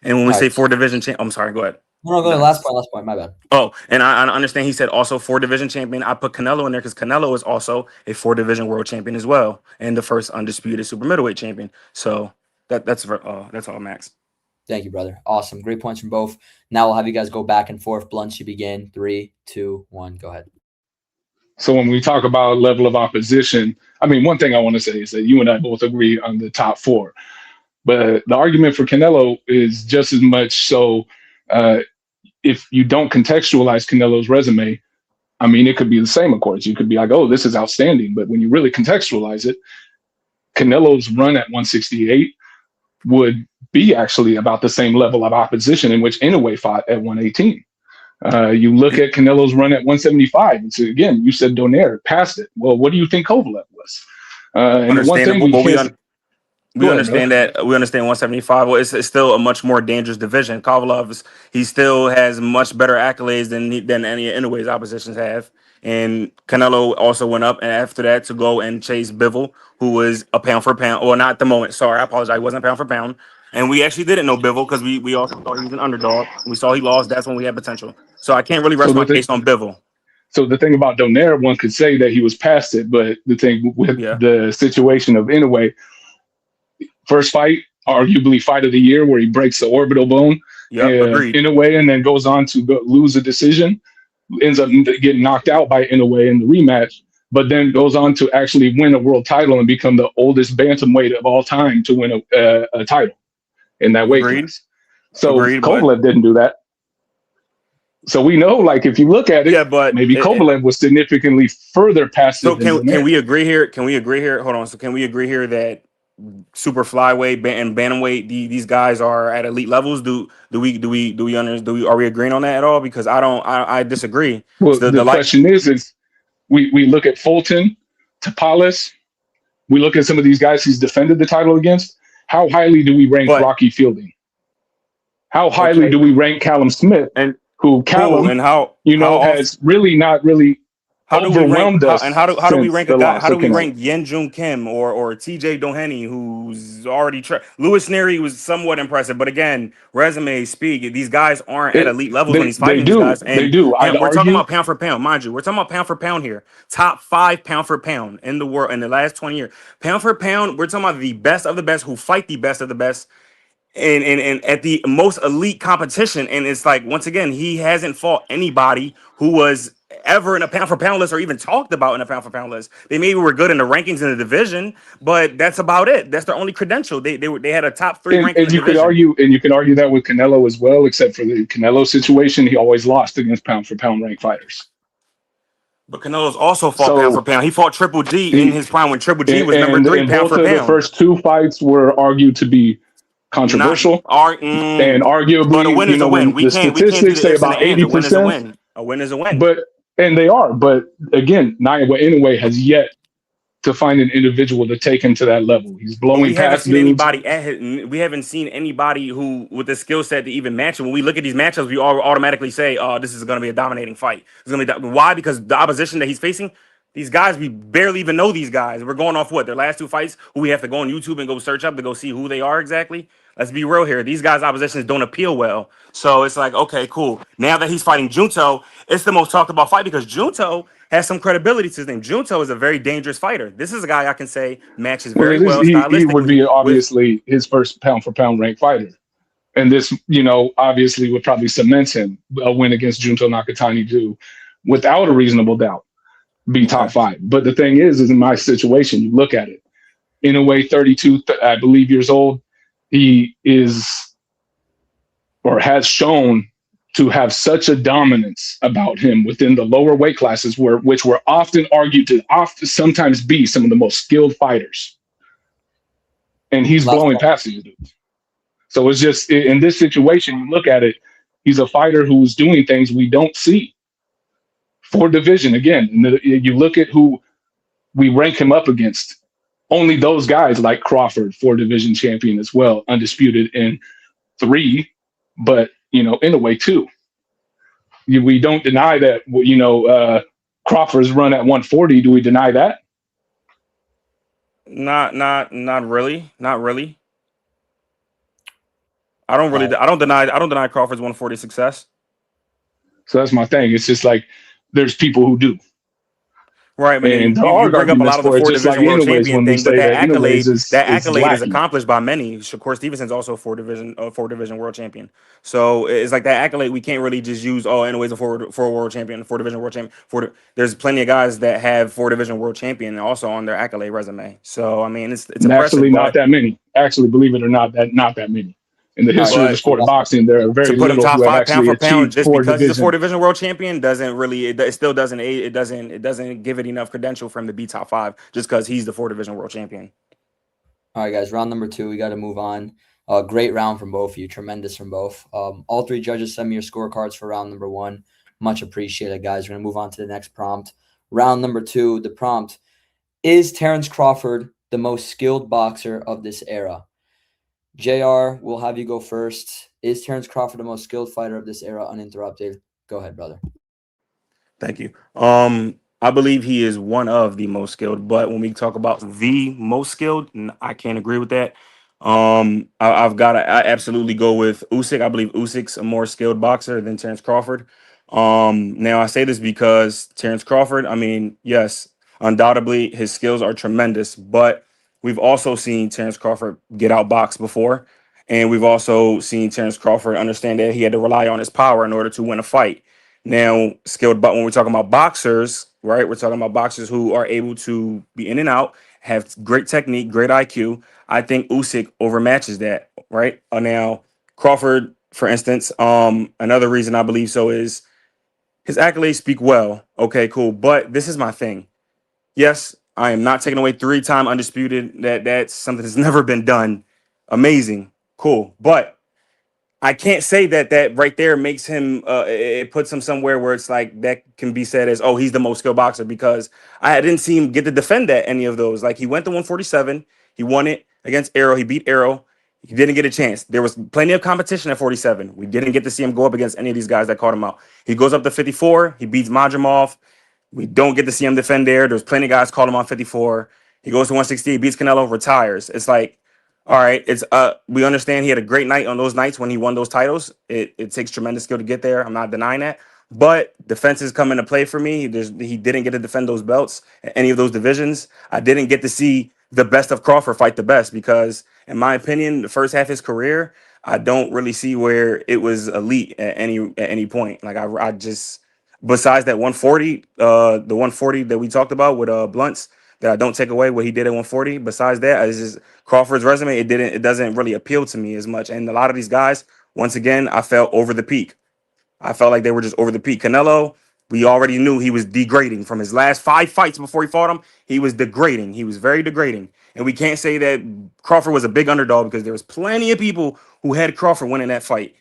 And when we All say right. 4 division champ, I'm sorry, go ahead. No, go ahead. Last point. My bad. Oh, and I understand he said also 4 division champion. I put Canelo in there because Canelo is also a 4 division world champion as well, and the first undisputed super middleweight champion. So that's all, Max. Thank you, brother. Awesome. Great points from both. Now we'll have you guys go back and forth. Blunts, you begin. 3, 2, 1. Go ahead. So when we talk about level of opposition, I mean, one thing I want to say is that you and I both agree on the top 4. But the argument for Canelo is just as much so if you don't contextualize Canelo's resume, I mean, it could be the same, of course. You could be like, oh, this is outstanding. But when you really contextualize it, Canelo's run at 168 would be actually about the same level of opposition in which Inoue fought at 118. You look at Canelo's run at 175. And so again, you said Donaire passed it. Well, what do you think Kovalev was? And the one thing we understand that. We understand 175. Well, it's still a much more dangerous division. Kovalev, he still has much better accolades than any Inoue's oppositions have. And Canelo also went up and after that to go and chase Bivol, who was a pound for pound, or not at the moment. Sorry, I apologize. He wasn't pound for pound. And we actually didn't know Bivol because we also thought he was an underdog. We saw he lost. That's when we had potential. So I can't really rest my case on Bivol. So the thing about Donaire, one could say that he was past it, but the thing with the situation of Inoue, first fight, arguably fight of the year, where he breaks the orbital bone Inoue and then goes on to lose a decision, ends up getting knocked out by Inoue in the rematch, but then goes on to actually win a world title and become the oldest bantamweight of all time to win a title in that weight class. So Kovalev didn't do that. So we know, like, if you look at it, but maybe Kovalev was significantly further past. So can we agree here? Can we agree here? Hold on. So can we agree here that super flyweight and bantamweight, these guys are at elite levels? Are we agreeing on that at all? Because I disagree. Well, the question is we look at Fulton, Tapales, we look at some of these guys he's defended the title against. How highly do we rank Rocky Fielding? How highly do we rank Callum Smith? And who Callum, has really not really overwhelmed us. And how do we rank a guy? How do we rank Yen Jun Kim or TJ Doheny, who's already Louis Nery was somewhat impressive, but again, resumes speak. These guys aren't at elite levels when he's fighting these guys. And they do. And we're talking about pound for pound, mind you. We're talking about pound for pound here. Top 5 pound for pound in the world in the last 20 years. Pound for pound, we're talking about the best of the best who fight the best of the best. And at the most elite competition, and it's like, once again, he hasn't fought anybody who was ever in a pound for pound list or even talked about in a pound for pound list. They maybe were good in the rankings in the division, but that's about it. That's their only credential. They had a top 3 ranking. And you could argue that with Canelo as well, except for the Canelo situation, he always lost against pound for pound ranked fighters. But Canelo's also fought pound for pound. He fought Triple G in his prime when Triple G was number 3 pound for pound. The first 2 fights were argued to be controversial, and arguably, but a win is a win. The statistics say about 80%. A win is a win. And they are. But again, Inoue has yet to find an individual to take him to that level. He's blowing past dudes. We haven't seen anybody who with the skill set to even match him. When we look at these matchups, we all automatically say, "Oh, this is going to be a dominating fight." It's going to be why? Because the opposition that he's facing. These guys, we barely even know these guys. We're going off their last 2 fights, who we have to go on YouTube and go search up to go see who they are exactly. Let's be real here. These guys' oppositions don't appeal well. So it's like, okay, cool. Now that he's fighting Junto, it's the most talked about fight because Junto has some credibility to his name. Junto is a very dangerous fighter. This is a guy I can say matches very well. He would be obviously his first pound for pound ranked fighter. And this, obviously would probably cement him a win against Junto Nakatani too, without a reasonable doubt. Be top 5. But the thing is in my situation, you look at it. Inoue, 32, I believe, years old. He is or has shown to have such a dominance about him within the lower weight classes, which were often argued to sometimes be some of the most skilled fighters. And he's blowing past these dudes. So it's just in this situation, you look at it, he's a fighter who's doing things we don't see. 4 division again. You look at who we rank him up against. Only those guys like Crawford, 4 division champion as well, undisputed in 3, but Inoue 2. We don't deny that. Crawford's run at 140. Do we deny that? Not really. Not really. I don't deny Crawford's 140 success. So that's my thing. It's just like there's people who do. Right, but then And there you are bring up a lot arguments of the for it, four just like division world anyways, champion when we thing, but say that anyways that is accolade is lacking. accomplished by many. Shakur Stevenson's also four division world champion. So it's like that accolade we can't really just use. Oh, anyways, a four world champion, four division world champion. There's plenty of guys that have four division world champion also on their accolade resume. So I mean, it's And actually impressive, not but that many. Actually, believe it or not, not that many. In the All right, history of the but sport of boxing, there are to very put him little top who have five pound actually for pound achieved just four because he's a four division. division world champion doesn't really it still doesn't aid it doesn't give it enough credential for him to be top five just because he's the four division world champion. All right, guys, round number 2. We got to move on. Great round from both of you. Tremendous from both. All 3 judges send me your scorecards for round number 1. Much appreciated, guys. We're going to move on to the next prompt. Round number 2, the prompt: is Terrence Crawford the most skilled boxer of this era? JR, we'll have you go first. Is Terrence Crawford the most skilled fighter of this era, uninterrupted? Go ahead, brother. Thank you. I believe he is one of the most skilled, but when we talk about the most skilled, I can't agree with that. I've got to absolutely go with Usyk. I believe Usyk's a more skilled boxer than Terrence Crawford. Now I say this because Terrence Crawford, I mean, yes, undoubtedly his skills are tremendous, but we've also seen Terrence Crawford get outboxed before, and we've also seen Terrence Crawford understand that he had to rely on his power in order to win a fight. Now, skilled, but when we're talking about boxers, right? We're talking about boxers who are able to be in and out, have great technique, great IQ. I think Usyk overmatches that, right? Now, Crawford, for instance, another reason I believe so is his accolades speak well. Okay, cool. But this is my thing. Yes, I am not taking away 3-time undisputed. That's something that's never been done. Amazing, cool. But I can't say that right there makes him it puts him somewhere where it's like that can be said as, oh, he's the most skilled boxer, because I didn't see him get to defend that any of those. Like, he went to 147, he won it against Arrow, he beat Arrow, he didn't get a chance. There was plenty of competition at 47. We didn't get to see him go up against any of these guys that caught him out. He goes up to 54, he beats Madrimov. We don't get to see him defend there. There's plenty of guys called him on 54. He goes to 160, beats Canelo, retires. It's like, all right, it's we understand he had a great night on those nights when he won those titles. It takes tremendous skill to get there. I'm not denying that. But defenses come into play for me. He didn't get to defend those belts in any of those divisions. I didn't get to see the best of Crawford fight the best because, in my opinion, the first half of his career, I don't really see where it was elite at any point. Like, I just, besides that 140, the 140 that we talked about with Blunts, that I don't take away what he did at 140. Besides that, it's just Crawford's resume. It doesn't really appeal to me as much. And a lot of these guys, once again, I felt over the peak. I felt like they were just over the peak. Canelo, we already knew he was degrading from his last 5 fights before he fought him. He was degrading. He was very degrading. And we can't say that Crawford was a big underdog because there was plenty of people who had Crawford winning that fight.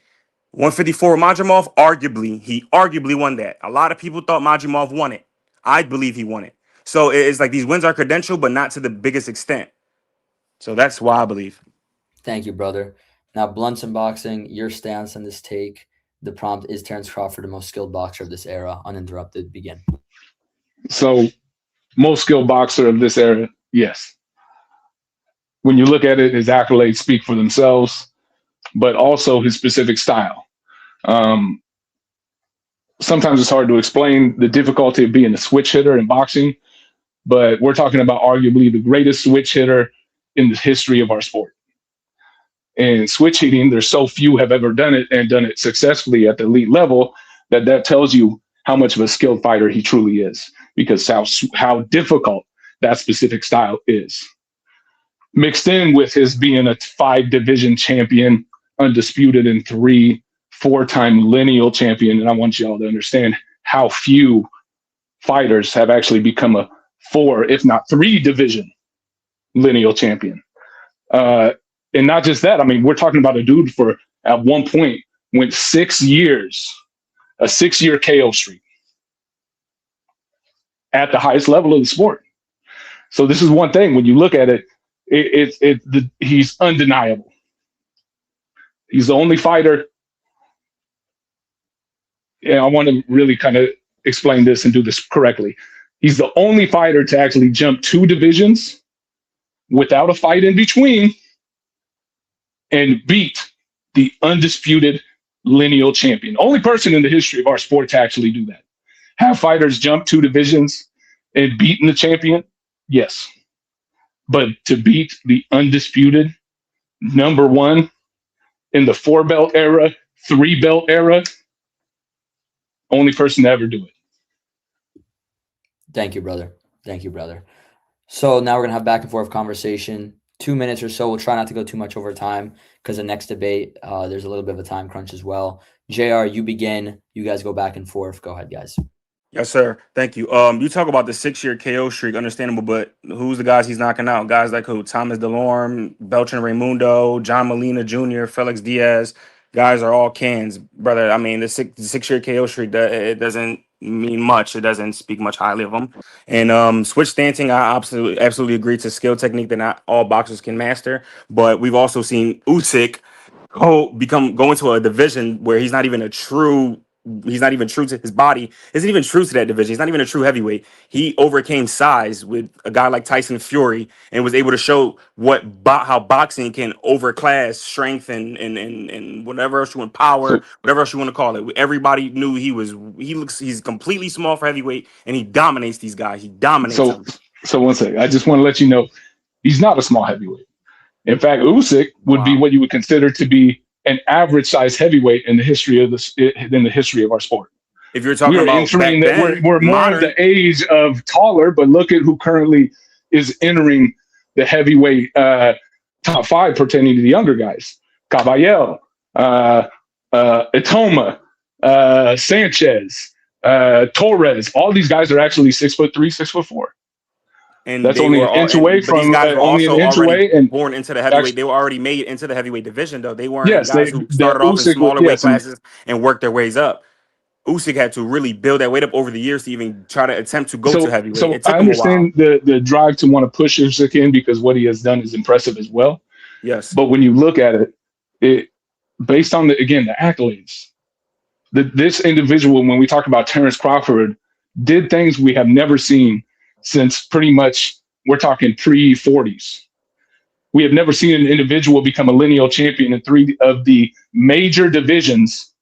154 Madrimov, he arguably won that. A lot of people thought Madrimov won it. I believe he won it. So it's like these wins are credential, but not to the biggest extent. So that's why I believe. Thank you, brother. Now, Blunts and Boxing, your stance on this take. The prompt: is Terrence Crawford the most skilled boxer of this era? Uninterrupted. Begin. So, most skilled boxer of this era, yes. When you look at it, his accolades speak for themselves, but also his specific style. Sometimes it's hard to explain the difficulty of being a switch hitter in boxing, but we're talking about arguably the greatest switch hitter in the history of our sport. And switch hitting, there's so few have ever done it and done it successfully at the elite level that tells you how much of a skilled fighter he truly is, because how difficult that specific style is. Mixed in with his being a 5-division champion, undisputed in 3, 4-time lineal champion. And I want y'all to understand how few fighters have actually become a 4, if not 3-division lineal champion. And not just that, I mean, we're talking about a dude for, at one point, went 6 years, a 6-year KO streak at the highest level of the sport. So this is one thing, when you look at it, he's undeniable. He's the only fighter. Yeah, I want to really kind of explain this and do this correctly. He's the only fighter to actually jump 2 divisions without a fight in between and beat the undisputed lineal champion. Only person in the history of our sport to actually do that. Have fighters jump 2 divisions and beaten the champion, yes. But to beat the undisputed number one in the 4-belt era, 3-belt era, only person to ever do it. Thank you, brother. Thank you, brother. So now we're going to have back and forth conversation, 2 minutes or so. We'll try not to go too much over time because the next debate, there's a little bit of a time crunch as well. JR, you begin. You guys go back and forth. Go ahead, guys. Yes, sir. Thank you. You talk about the 6-year KO streak, understandable, but who's the guys he's knocking out? Guys like who? Thomas DeLorme, Beltran Raimundo, John Molina Jr., Felix Diaz. Guys are all cans, brother. I mean, the 6-year KO streak, it doesn't mean much. It doesn't speak much highly of them. And switch stancing, I absolutely agree. It's a skill technique that not all boxers can master. But we've also seen Usyk go into a division where he's not even true to his body, isn't even true to that division. He's not even a true heavyweight. He overcame size with a guy like Tyson Fury and was able to show how boxing can overclass strength and whatever else you want, power, whatever else you want to call it. Everybody knew he's completely small for heavyweight, and he dominates these guys. He dominates them. So one second, I just want to let you know he's not a small heavyweight. In fact, Usyk would be what you would consider to be an average size heavyweight in the history of our sport. If you're talking about entering we're more of the age of taller, but look at who currently is entering the heavyweight top 5 pertaining to the younger guys: Caballero, Itoma, Sanchez, Torres. All these guys are actually 6'3", 6'4". And that's only an inch away from these guys were only also an inch away and born into the heavyweight. They were already made into the heavyweight division, though. They weren't yes, guys who started off in smaller weight classes and worked their ways up. Usyk had to really build that weight up over the years to even try to attempt to go to heavyweight. So I understand the drive to want to push Usyk in because what he has done is impressive as well. Yes, but when you look at it based on the accolades, this individual, when we talk about Terrence Crawford, did things we have never seen since pretty much we're talking pre-40s. We have never seen an individual become a lineal champion in 3 of the major divisions.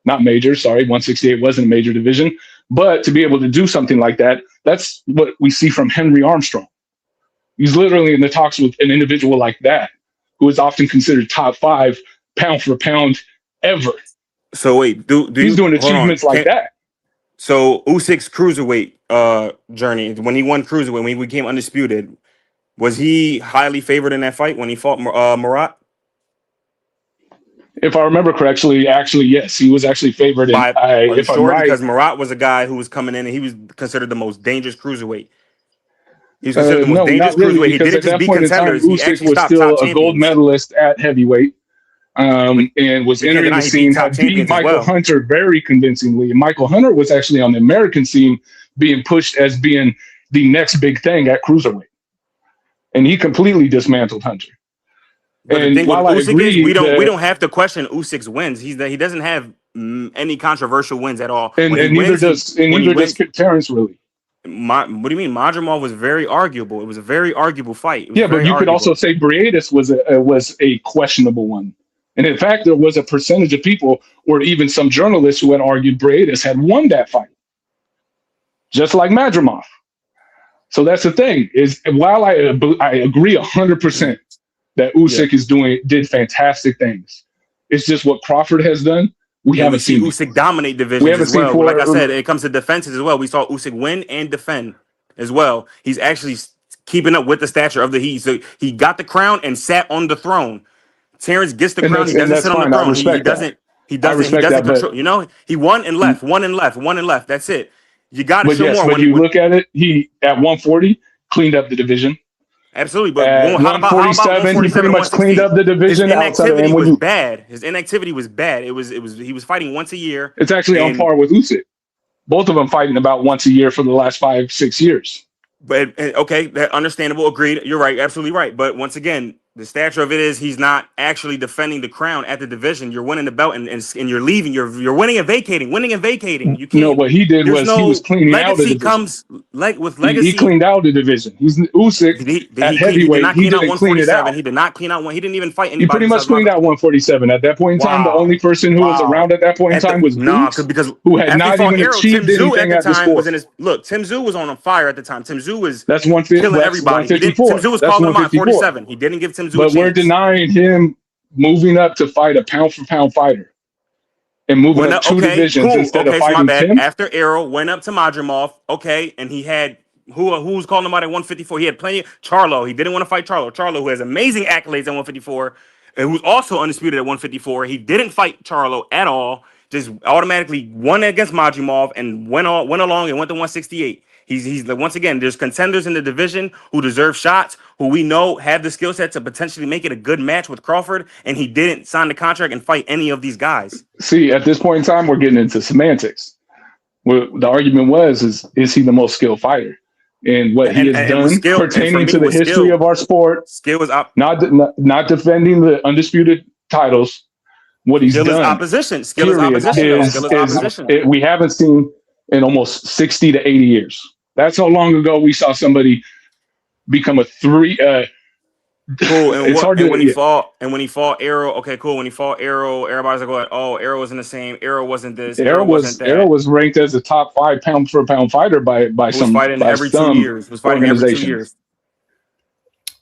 Not major, sorry, 168 wasn't a major division. But to be able to do something like that, that's what we see from Henry Armstrong. He's literally in the talks with an individual like that, who is often considered top 5 pound for pound ever. So wait, he's doing achievements like that. So Usyk's cruiserweight journey, when he won cruiserweight, when he became undisputed, was he highly favored in that fight when he fought Murat? If I remember correctly, actually, yes, he was actually favored. Are you sure? Because Murat was a guy who was coming in and he was considered the most dangerous cruiserweight. He was considered the most dangerous cruiserweight. He didn't just beat contenders. He actually was still a gold medalist at heavyweight. And was entering the scene, had beat Michael Hunter very convincingly. And Michael Hunter was actually on the American scene being pushed as being the next big thing at cruiserweight. And he completely dismantled Hunter. But and the thing with Usyk is we don't have to question Usyk's wins. He doesn't have any controversial wins at all. And neither does Terrence really. What do you mean? Madrimov was very arguable. It was a very arguable fight. Yeah, but you could also say Briedis was a questionable one. And in fact, there was a percentage of people, or even some journalists, who had argued Briedis had won that fight, just like Madrimov. So that's the thing. Is while I agree 100% that Usyk did fantastic things, it's just what Crawford has done. We haven't seen Usyk dominate divisions as well. Like I said, it comes to defenses as well. We saw Usyk win and defend as well. He's actually keeping up with the stature of the Heat. So he got the crown and sat on the throne. Terrence gets the crown. He doesn't sit on the throne. He doesn't control. You know, he won and left. That's it. You got to show more. But you look at it, he at 140 cleaned up the division. Absolutely, but at 147, he pretty much cleaned up the division. His inactivity was bad. His inactivity was bad. He was fighting once a year. It's actually on par with Usyk. Both of them fighting about once a year for the last 5-6 years. But okay, that understandable. Agreed. You're right. Absolutely right. But once again, The stature of it is he's not actually defending the crown at the division. You're winning the belt and you're leaving. You're winning and vacating. Winning and vacating. You No, can't. what he did There's was he was no cleaning out the legacy division. comes like with He legacy. cleaned out the division. He's Usyk at He did heavyweight. not He clean out didn't clean it 147. out. He did not clean out one. He didn't even fight He anybody pretty much besides cleaned out 147. At that point in time, the only person who was around at that point in time was Boots, because who had after he not fought even Arrow, achieved Tim Tszyu at anything the at the time was sport. in his look. Tim Tszyu was on fire at the time. Tim Tszyu was That's killing everybody. He didn't. Tim 154. Tszyu was That's calling him out at 154. 47. He didn't give Tim Tszyu a But chance. we're denying him moving up to fight a pound for pound fighter and moving up two divisions instead of fighting Tim. After Arrow went up to Madrimov, and he had who was calling him out at 154. He had plenty of Charlo. He didn't want to fight Charlo. Charlo, who has amazing accolades at 154, and who's also undisputed at 154. He didn't fight Charlo at all. Just automatically won against Madrimov and went along and went to 168. He's once again, there's contenders in the division who deserve shots, who we know have the skill set to potentially make it a good match with Crawford, and he didn't sign the contract and fight any of these guys. See, at this point in time, we're getting into semantics. The argument was, is he the most skilled fighter? And what he has done pertaining to the history of our sport, not defending the undisputed titles, what he's done. Skill is opposition. Skill is opposition. We haven't seen in almost 60 to 80 years. That's how long ago we saw somebody become a three. Cool. And when he fought Arrow, okay, cool. When he fought Arrow, everybody's like, "Oh, Arrow wasn't the same. Arrow wasn't this. Arrow wasn't that." Arrow was ranked as a top 5 pound for pound fighter by some fighting every 2 years. Was fighting every 2 years.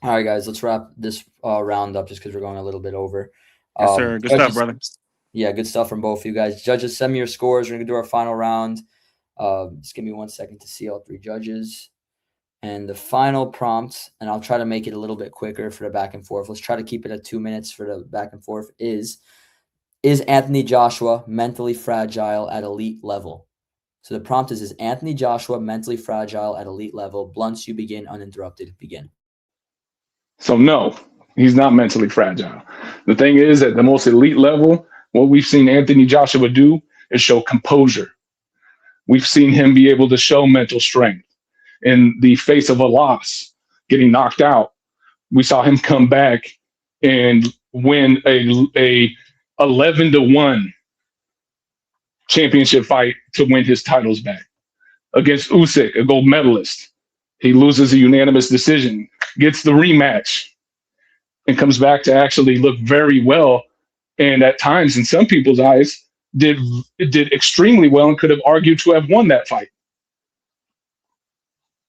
All right, guys, let's wrap this round up just because we're going a little bit over. Yes, sir. Good stuff, brother. Yeah, good stuff from both of you guys. Judges, send me your scores. We're gonna do our final round. Just give me 1 second to see all 3 judges. And the final prompt, and I'll try to make it a little bit quicker for the back and forth. Let's try to keep it at 2 minutes for the back and forth. Is Anthony Joshua mentally fragile at elite level? So the prompt is Anthony Joshua mentally fragile at elite level? Blunts, you begin uninterrupted. Begin. So no, he's not mentally fragile. The thing is, at the most elite level, what we've seen Anthony Joshua do is show composure. We've seen him be able to show mental strength. In the face of a loss, getting knocked out, we saw him come back and win a 11-1 championship fight to win his titles back against Usyk, a gold medalist. He loses a unanimous decision, gets the rematch, and comes back to actually look very well. And at times, in some people's eyes, did extremely well and could have argued to have won that fight.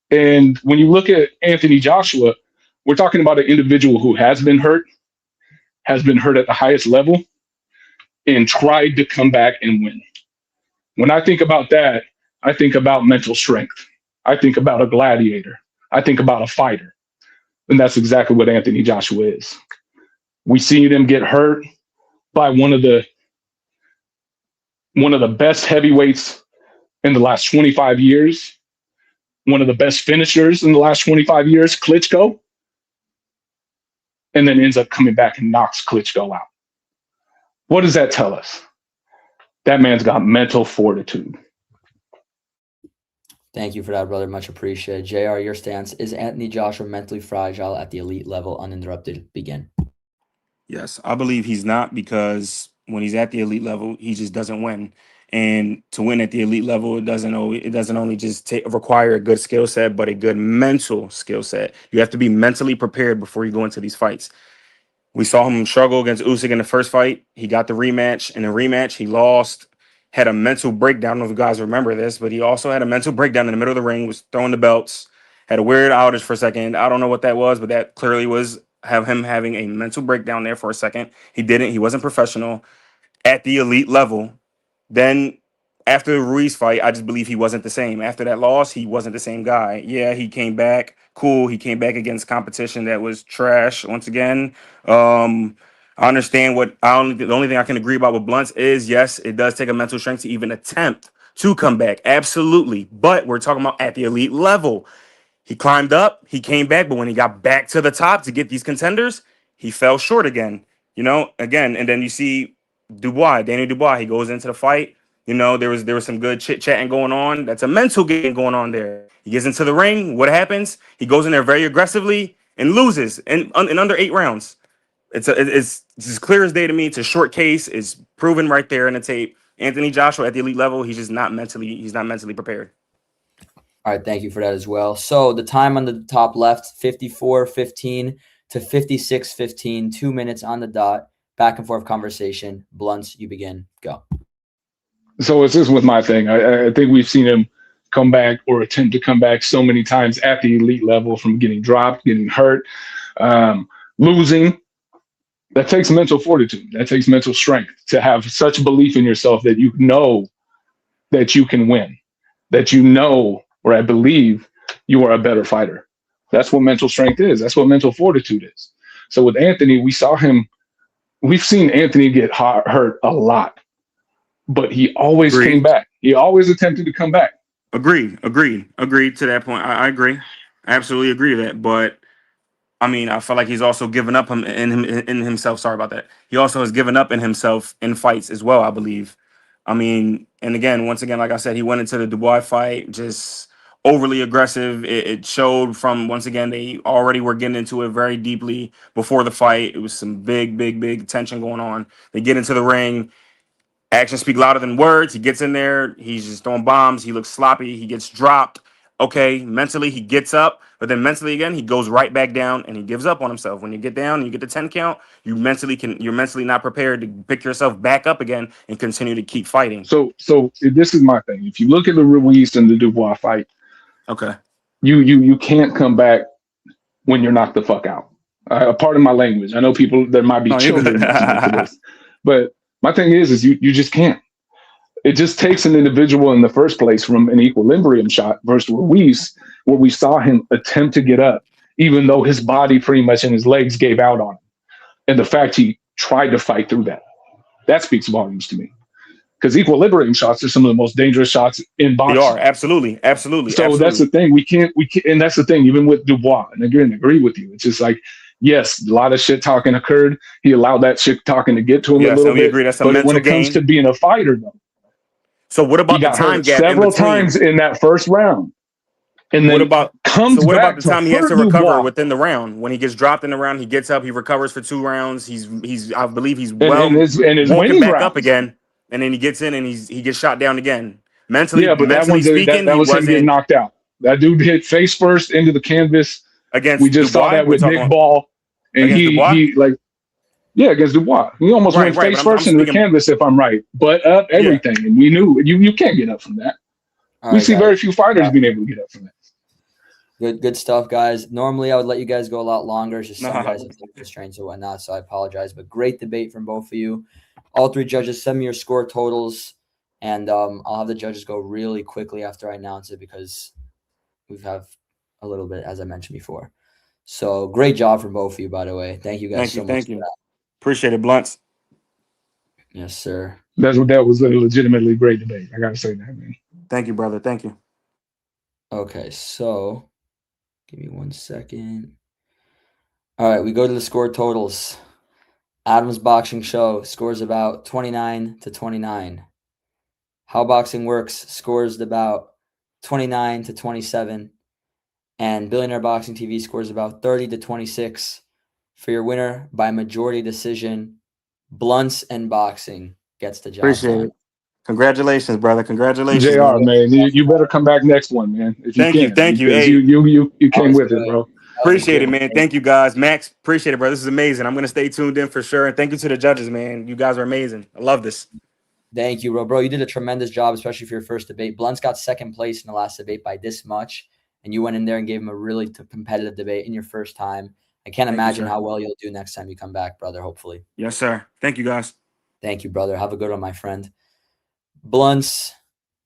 And when you look at Anthony Joshua, we're talking about an individual who has been hurt at the highest level, and tried to come back and win. When I think about that, I think about mental strength. I think about a gladiator. I think about a fighter. And that's exactly what Anthony Joshua is. We see them get hurt by one of the best heavyweights in the last 25 years. One of the best finishers in the last 25 years, Klitschko, and then ends up coming back and knocks Klitschko out. What does that tell us? That man's got mental fortitude. Thank you for that, brother. Much appreciated. JR, your stance. Is Anthony Joshua mentally fragile at the elite level? Uninterrupted. Begin. Yes, I believe he's not, because when he's at the elite level, he just doesn't win. And to win at the elite level, it doesn't only just require a good skill set, but a good mental skill set. You have to be mentally prepared before you go into these fights. We saw him struggle against Usyk in the first fight. He got the rematch. In the rematch, he lost, had a mental breakdown. I don't know if you guys remember this, but he also had a mental breakdown in the middle of the ring, was throwing the belts, had a weird outage for a second. I don't know what that was, but that clearly was him having a mental breakdown there for a second. He wasn't professional at the elite level. Then after the Ruiz fight, I just believe he wasn't the same. After that loss, he wasn't the same guy. Yeah, he came back. Cool. He came back against competition that was trash once again. I understand the only thing I can agree about with Blunts is, yes, it does take a mental strength to even attempt to come back. Absolutely. But we're talking about at the elite level. He climbed up, he came back, but when he got back to the top to get these contenders, he fell short again. And then you see Daniel Dubois, he goes into the fight. There was some good chit-chatting going on. That's a mental game going on there. He gets into the ring. What happens? He goes in there very aggressively, and loses in under 8 rounds. It's as clear as day to me. It's a short case. It's proven right there in the tape. Anthony Joshua at the elite level, he's not mentally prepared. All right, thank you for that as well. So the time on the top left, 54-15 to 56-15, 2 minutes on the dot. Back and forth conversation. Blunts, you begin. Go. So it's just with my thing. I think we've seen him come back or attempt to come back so many times at the elite level from getting dropped, getting hurt, losing. That takes mental fortitude. That takes mental strength to have such belief in yourself that you know that you can win, that you know, or I believe you are a better fighter. That's what mental strength is. That's what mental fortitude is. So with Anthony, we've seen Anthony get hurt a lot, but he always came back. He always attempted to come back. Agreed to that point. I agree. I absolutely agree with that. But I mean, I feel like he's also given up in himself. Sorry about that. He also has given up in himself in fights as well, I believe. I mean, and again, once again, like I said, he went into the Dubois fight just overly aggressive. It showed from, once again, they already were getting into it very deeply before the fight. It was some big tension going on. They get into the ring. Actions speak louder than words. He gets in there. He's just throwing bombs. He looks sloppy. He gets dropped. Okay, mentally he gets up, but then mentally again he goes right back down and he gives up on himself. When you get down and you get the 10 count, you're mentally not prepared to pick yourself back up again and continue to keep fighting. So this is my thing. If you look at the Ruiz and the Dubois fight, okay, you can't come back when you're knocked the fuck out. Pardon my language. I know there might be children listening to this, but my thing is you just can't. It just takes an individual in the first place from an equilibrium shot versus Ruiz, where we saw him attempt to get up, even though his body pretty much and his legs gave out on him. And the fact he tried to fight through that speaks volumes to me. Because equilibrium shots are some of the most dangerous shots in boxing. They are, absolutely. So absolutely. That's the thing. We can't, and that's the thing, even with Dubois, and again, agree with you. It's just like, yes, a lot of shit talking occurred. He allowed that shit talking to get to him a little bit. Agree. That's a but mental when it comes to being a fighter, though, so what about he got the time hurt gap several in between? times in that first round, and then what about back the time he has to recover Dubois. within the round? When he gets dropped in the round, he gets up, he recovers for 2 rounds. I believe he's and his winning back rounds. up again, and then he gets in and he gets shot down again. Mentally, yeah, but that was him getting knocked out. That dude hit face first into the canvas. Against we just Dubois, saw that with Nick Ball, and he like. Yeah, against Dubois. He almost went face first into the canvas, if I'm right. But up everything. And we knew you can't get up from that. We see very few fighters being able to get up from that. Good stuff, guys. Normally, I would let you guys go a lot longer. It's just some guys have constraints and whatnot, so I apologize. But great debate from both of you. All 3 judges, send me your score totals, and I'll have the judges go really quickly after I announce it because we have a little bit, as I mentioned before. So great job from both of you, by the way. Thank you guys so much. Thank you. Appreciate it, Blunts. Yes, sir. That was a legitimately great debate. I gotta say that, man. Thank you, brother. Thank you. Okay, so give me 1 second. All right, we go to the score totals. Adam's Boxing Show scores about 29-29. How Boxing Works scores about 29-27. And Billionaire Boxing TV scores about 30-26. For your winner by majority decision, Blunts and Boxing gets the job Appreciate done. it. Congratulations, brother. Congratulations, JR, man. You better come back next one, man. If you can. Thank you. Hey, you came with it, bro. Appreciate it, man. Thank you, guys. Max, appreciate it, bro. This is amazing. I'm going to stay tuned in for sure. And thank you to the judges, man. You guys are amazing. I love this. Thank you, bro. You did a tremendous job, especially for your first debate. Blunts got second place in the last debate by this much, and you went in there and gave him a really competitive debate in your first time. I can't imagine how well you'll do next time you come back, brother, hopefully. Yes, sir. Thank you, guys. Thank you, brother. Have a good one, my friend. Blunts,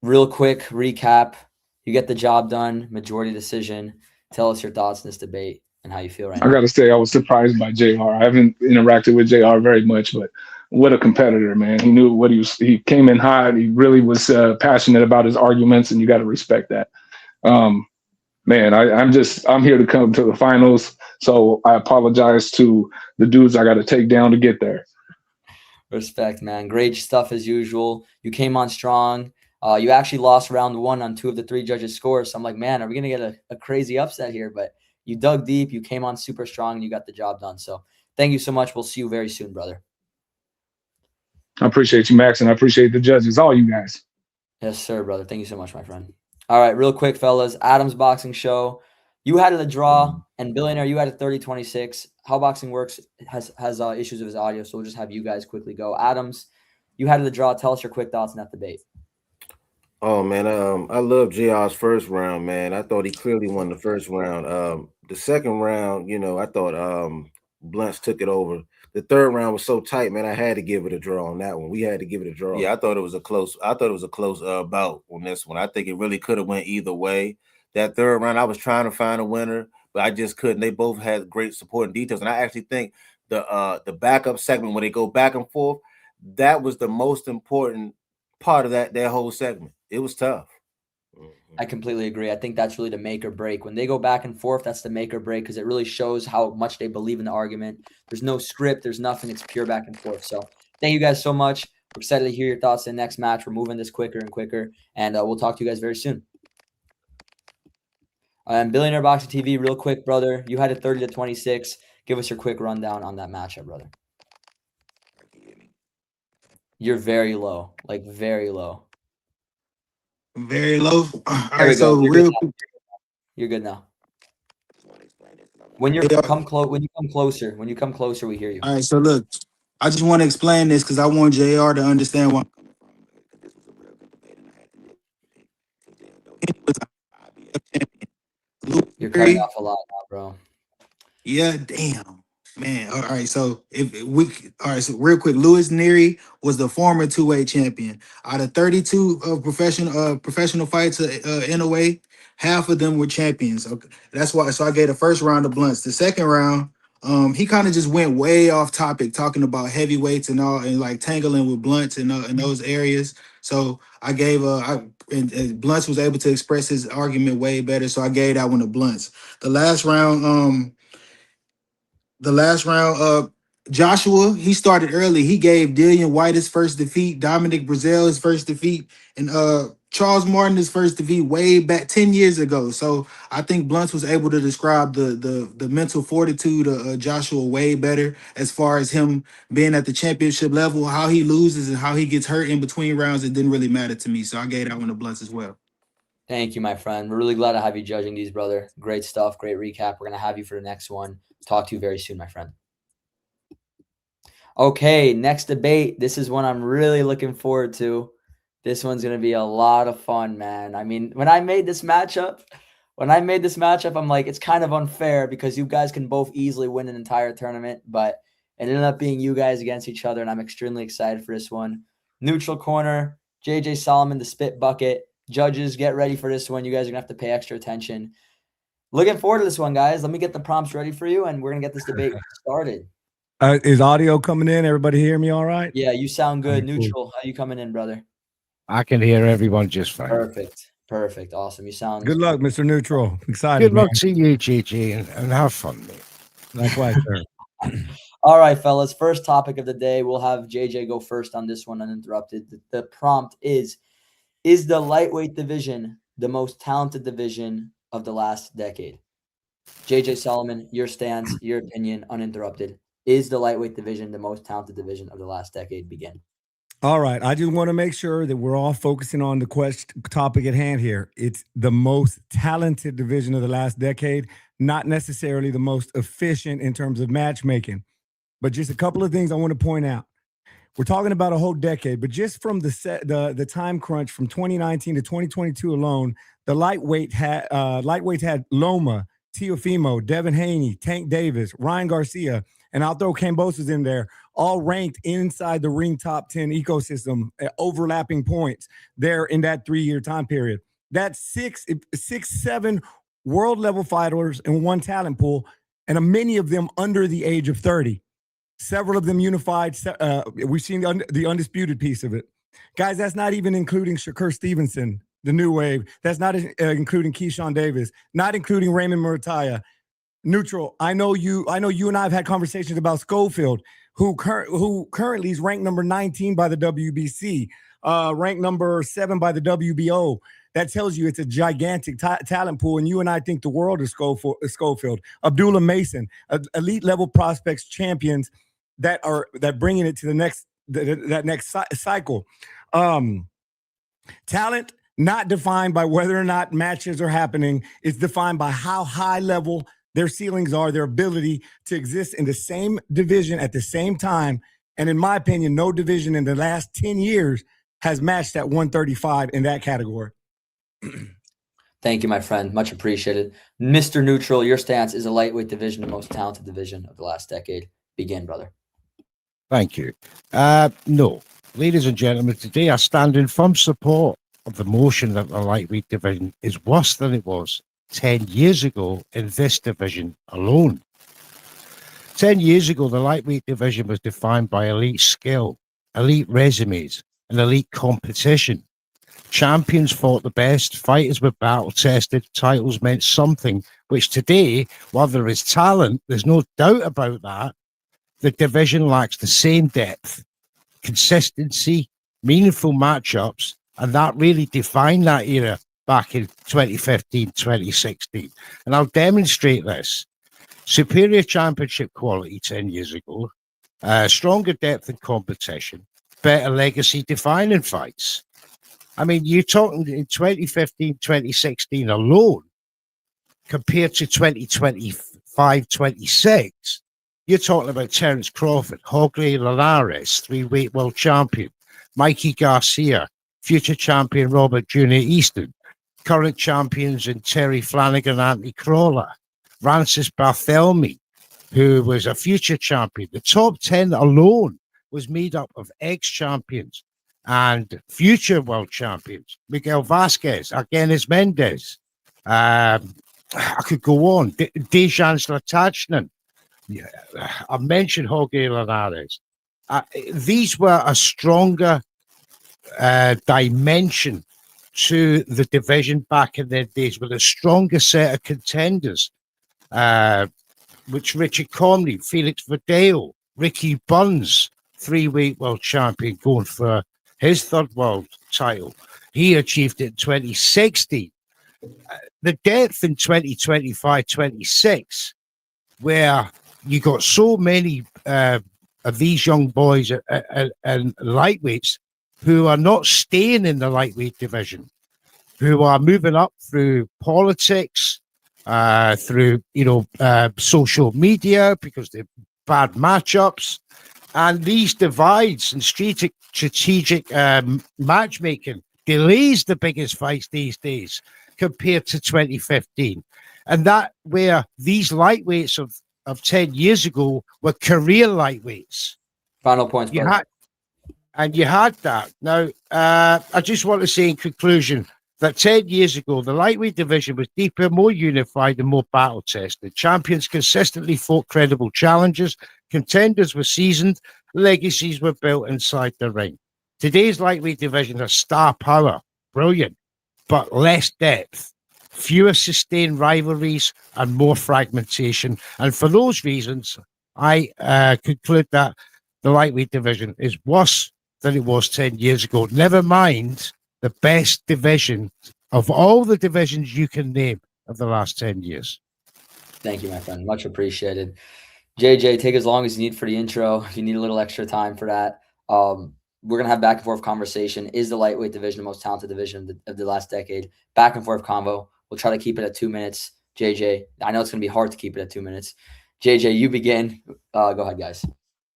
real quick recap. You get the job done, majority decision. Tell us your thoughts on this debate and how you feel right now. I got to say, I was surprised by JR. I haven't interacted with JR very much, but what a competitor, man. He knew what he came in hot. He really was passionate about his arguments, and you got to respect that. Man, I'm here to come to the finals, so I apologize to the dudes I got to take down to get there. Respect, man. Great stuff as usual. You came on strong. You actually lost round 1 on 2 of the 3 judges' scores. So I'm like, man, are we going to get a crazy upset here? But you dug deep, you came on super strong, and you got the job done. So thank you so much. We'll see you very soon, brother. I appreciate you, Max, and I appreciate the judges, all you guys. Yes, sir, brother. Thank you so much, my friend. All right, real quick, fellas. Adam's Boxing Show. You had it a draw, and Billionaire, you had a 30-26. How Boxing Works has issues with his audio, so we'll just have you guys quickly go. Adams, you had it a draw. Tell us your quick thoughts on that debate. Oh man, I love JR's first round, man. I thought he clearly won the first round. The second round, I thought Blunts took it over. The third round was so tight, man. I had to give it a draw on that one. We had to give it a draw. Yeah, I thought it was a close bout on this one. I think it really could have went either way. That third round, I was trying to find a winner, but I just couldn't. They both had great supporting details, and I actually think the backup segment when they go back and forth, that was the most important part of that whole segment. It was tough. I completely agree. I think that's really the make or break. When they go back and forth, that's the make or break because it really shows how much they believe in the argument. There's no script. There's nothing. It's pure back and forth. So thank you guys so much. We're excited to hear your thoughts in the next match. We're moving this quicker and quicker, and we'll talk to you guys very soon. Billionaire Boxing TV, real quick, brother. You had a 30-26. Give us your quick rundown on that matchup, brother. You're very low, like very low. Very low. All There we right, so go. You're good now. When you come closer, we hear you. All right, so look, I just want to explain this because I want JR to understand why. You're cutting off a lot now, bro. Yeah, damn. Man, all right. So so real quick, Louis Neary was the former two-weight champion. Out of 32 professional fights in a way, half of them were champions. Okay, that's why. So I gave the first round to Blunts. The second round, he kind of just went way off topic, talking about heavyweights and all, and like tangling with Blunts in those areas. So I gave and Blunts was able to express his argument way better. So I gave that one to Blunts. The last round, Joshua, he started early. He gave Dillian White his first defeat, Dominic Breazeale his first defeat, and Charles Martin his first defeat way back 10 years ago. So I think Blunts was able to describe the mental fortitude of Joshua way better as far as him being at the championship level. How he loses and how he gets hurt in between rounds, it didn't really matter to me. So I gave that one to Blunts as well. Thank you, my friend. We're really glad to have you judging these, brother. Great stuff. Great recap. We're going to have you for the next one. Talk to you very soon, my friend. Okay, next debate. This is one I'm really looking forward to. This one's going to be a lot of fun, man. I mean, when I made this matchup, I'm like, it's kind of unfair because you guys can both easily win an entire tournament, but it ended up being you guys against each other, and I'm extremely excited for this one. Neutral corner, JJ Solomon, the Spitbucket. Judges, get ready for this one. You guys are going to have to pay extra attention. Looking forward to this one, guys. Let me get the prompts ready for you, and we're going to get this debate started. Is audio coming in? Everybody hear me all right? Yeah, you sound good. Neutral, how you coming in, brother? I can hear everyone just fine. Perfect. Awesome. You sound good. Luck, Mr. Neutral. Excited. Good luck to you, Gigi, and have fun, mate. Likewise, sir. All right, fellas. First topic of the day. We'll have JJ go first on this one uninterrupted. The prompt is the lightweight division the most talented division of the last decade? JJ Solomon, your stance, your opinion, uninterrupted. Is the lightweight division the most talented division of the last decade? Begin. All right. I just want to make sure that we're all focusing on the topic at hand here. It's the most talented division of the last decade, not necessarily the most efficient in terms of matchmaking. But just a couple of things I want to point out. We're talking about a whole decade, but just from the time crunch from 2019 to 2022 alone, the lightweights had Loma, Teofimo, Devin Haney, Tank Davis, Ryan Garcia, and I'll throw Cambosos in there, all ranked inside the ring top 10 ecosystem, overlapping points there in that 3-year time period. That's six, 7 world level fighters in one talent pool, and many of them under the age of 30. Several of them unified. We've seen the undisputed piece of it. Guys, that's not even including Shakur Stevenson, the new wave. That's not including Keyshawn Davis, not including Raymond Murataya. Neutral, I know you and I have had conversations about Schofield, who currently is ranked number 19 by the WBC, ranked number 7 by the WBO. that tells you it's a gigantic talent pool. And you and I think the world of Schofield, Abdullah Mason, elite level prospects, champions that bringing it to the next cycle. Talent not defined by whether or not matches are happening. It's defined by how high level their ceilings are, their ability to exist in the same division at the same time. And in my opinion, no division in the last 10 years has matched that 135 in that category. Thank you, my friend. Much appreciated. Mr. Neutral, your stance is a lightweight division, the most talented division of the last decade. Begin, brother. Thank you. No. Ladies and gentlemen, today I stand in firm support of the motion that the lightweight division is worse than it was 10 years ago in this division alone. 10 years ago, the lightweight division was defined by elite skill, elite resumes, and elite competition. Champions fought the best, fighters were battle-tested, titles meant something, which today, while there is talent, there's no doubt about that, the division lacks the same depth, consistency, meaningful matchups, and that really defined that era back in 2015, 2016. And I'll demonstrate this. Superior championship quality 10 years ago, stronger depth and competition, better legacy defining fights. I mean, you're talking in 2015, 2016 alone, compared to 2025, 26, you're talking about Terence Crawford, Jorge Linares, 3-weight world champion, Mikey Garcia, future champion Robert Jr. Easton, current champions in Terry Flanagan, Anthony Crawler, Francis Barthelemy, who was a future champion. The top 10 alone was made up of ex-champions and future world champions. Miguel Vasquez, Argenis Mendez. I could go on. Dejan Zlatachnin. I mentioned Jorge Linares. These were a stronger dimension to the division back in their days, with a stronger set of contenders, which Richard Conley, Felix Verdale, Ricky Burns, 3-weight world champion, going for his third world title. He achieved it in 2016. The depth in 2025, 26, where you got so many of these young boys and lightweights who are not staying in the lightweight division, who are moving up through politics, through social media because they're bad matchups, and these divides and strategic matchmaking delays the biggest fights these days compared to 2015, and that where these lightweights of 10 years ago were career lightweights. Final points. You had that. Now, I just want to say in conclusion that 10 years ago, the lightweight division was deeper, more unified, and more battle-tested. Champions consistently fought credible challenges. Contenders were seasoned. Legacies were built inside the ring. Today's lightweight division has star power, brilliant, but less depth, fewer sustained rivalries, and more fragmentation. And for those reasons, I conclude that the lightweight division is worse than it was 10 years ago. Never mind the best division of all the divisions you can name of the last 10 years. Thank you, my friend. Much appreciated. JJ, take as long as you need for the intro. If you need a little extra time for that, we're going to have back and forth conversation. Is the lightweight division the most talented division of the last decade? Back and forth convo. We'll try to keep it at 2 minutes. JJ, I know it's going to be hard to keep it at 2 minutes. JJ, you begin. Go ahead, guys.